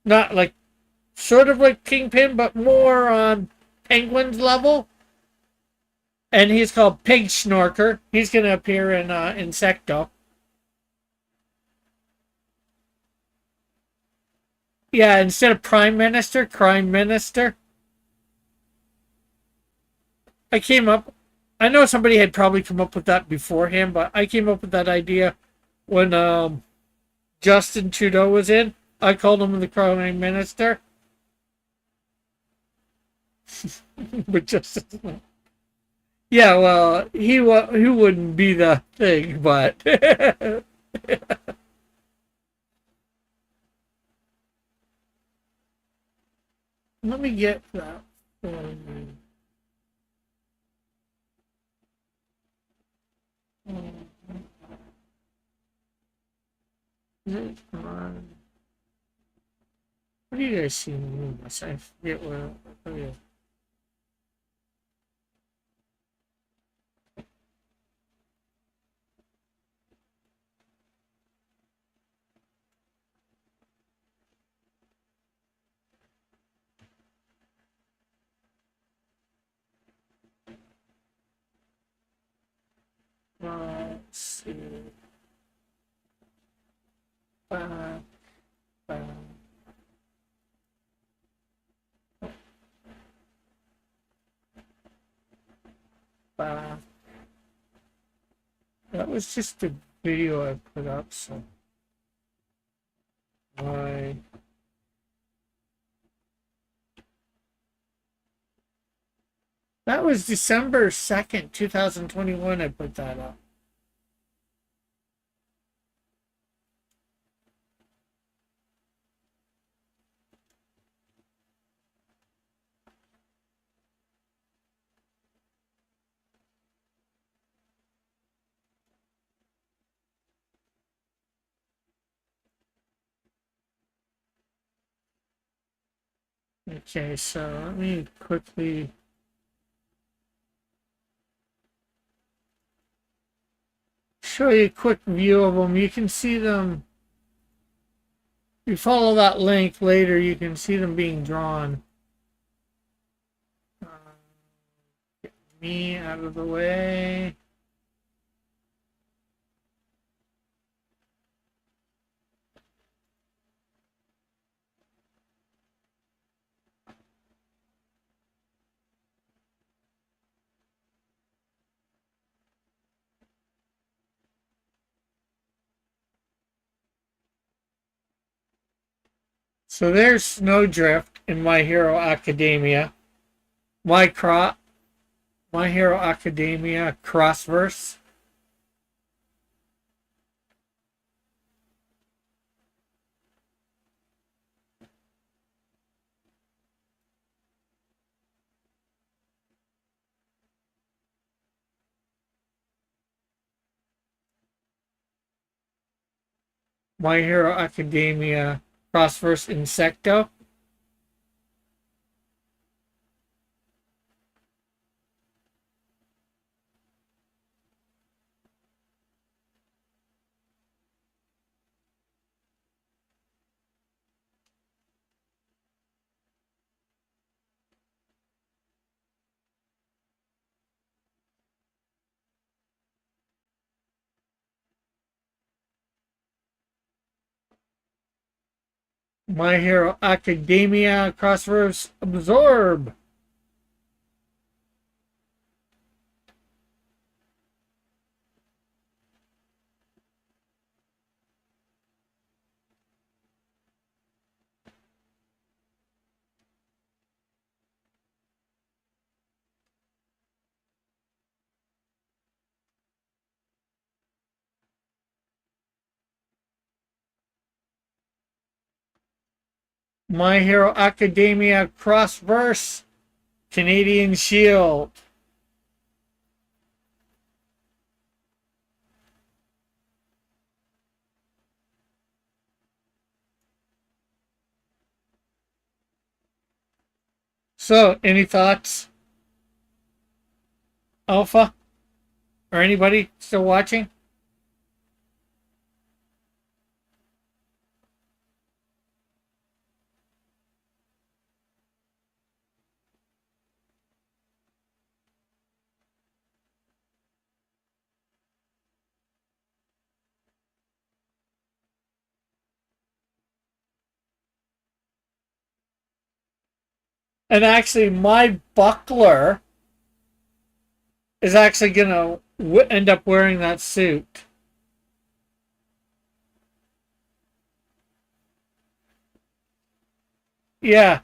A: not like sort of like Kingpin, but more on Penguin's level. And he's called Pig Snorker. He's going to appear in Insecto. Yeah, instead of Prime Minister, Crime Minister. I know somebody had probably come up with that before him, but I came up with that idea when Justin Trudeau was in. I called him the Crime Minister. But Justin... Yeah, well, he wouldn't be the thing, but... Let me get that for you. What do you guys see in the room? I forget where... Oh, yeah. Let's see. That was just a video I put up, so why? That was December 2nd, 2021. I put that up. Okay, so let me quickly show you a quick view of them. You can see them. If you follow that link later, you can see them being drawn. Get me out of the way. So there's Snowdrift in My Hero Academia. My Hero Academia Crossverse. My Hero Academia Crossverse Insecto. My Hero Academia Crossverse Absorb. My Hero Academia Crossverse Canadian Shield. So, any thoughts? Alpha? Or anybody still watching? And actually, my buckler is actually going to end up wearing that suit. Yeah.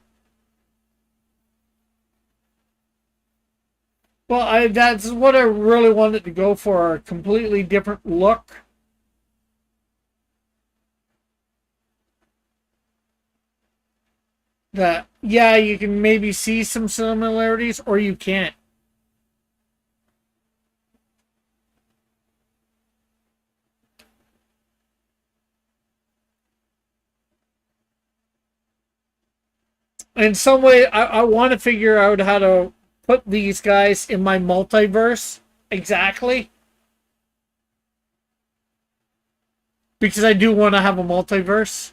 A: Well, that's what I really wanted to go for, a completely different look. That, yeah, you can maybe see some similarities, or you can't. In some way, I want to figure out how to put these guys in my multiverse exactly. Because I do want to have a multiverse.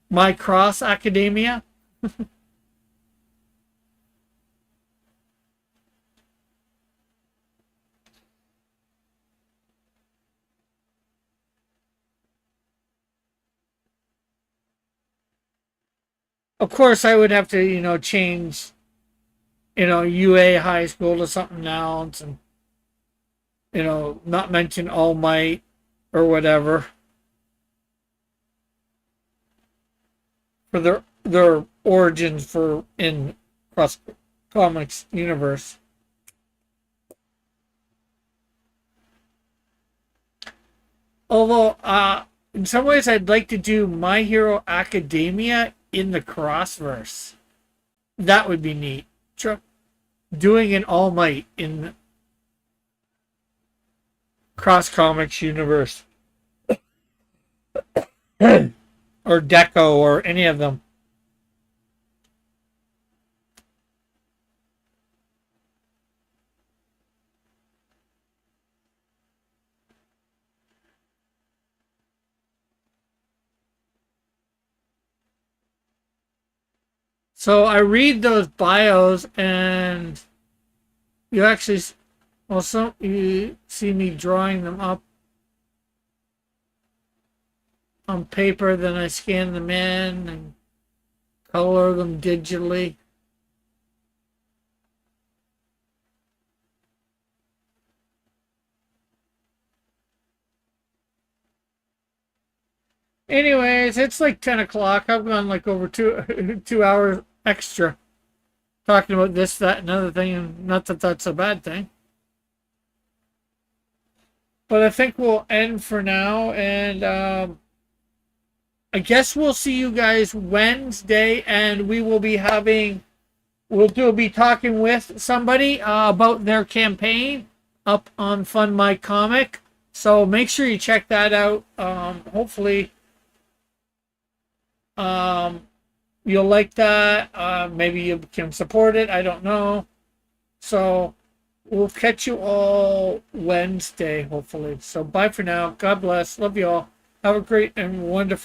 A: My Cross Academia. Of course, I would have to, change, UA High School to something else and, not mention All Might or whatever. For their origins in Cross Comics universe. Although, in some ways, I'd like to do My Hero Academia in the Crossverse. That would be neat. Doing an All Might in Cross Comics universe. Or Deco or any of them. So I read those bios, and you actually, well, some you see me drawing them up on paper, then I scan them in and color them digitally. Anyways, it's like 10 o'clock. I've gone like over 2 hours extra talking about this, that, and other thing, and not that that's a bad thing. But I think we'll end for now, and I guess we'll see you guys Wednesday, and we will be be talking with somebody about their campaign up on Fund My Comic. So make sure you check that out. Hopefully, you'll like that. Maybe you can support it. I don't know. So we'll catch you all Wednesday, hopefully. So bye for now. God bless. Love you all. Have a great and wonderful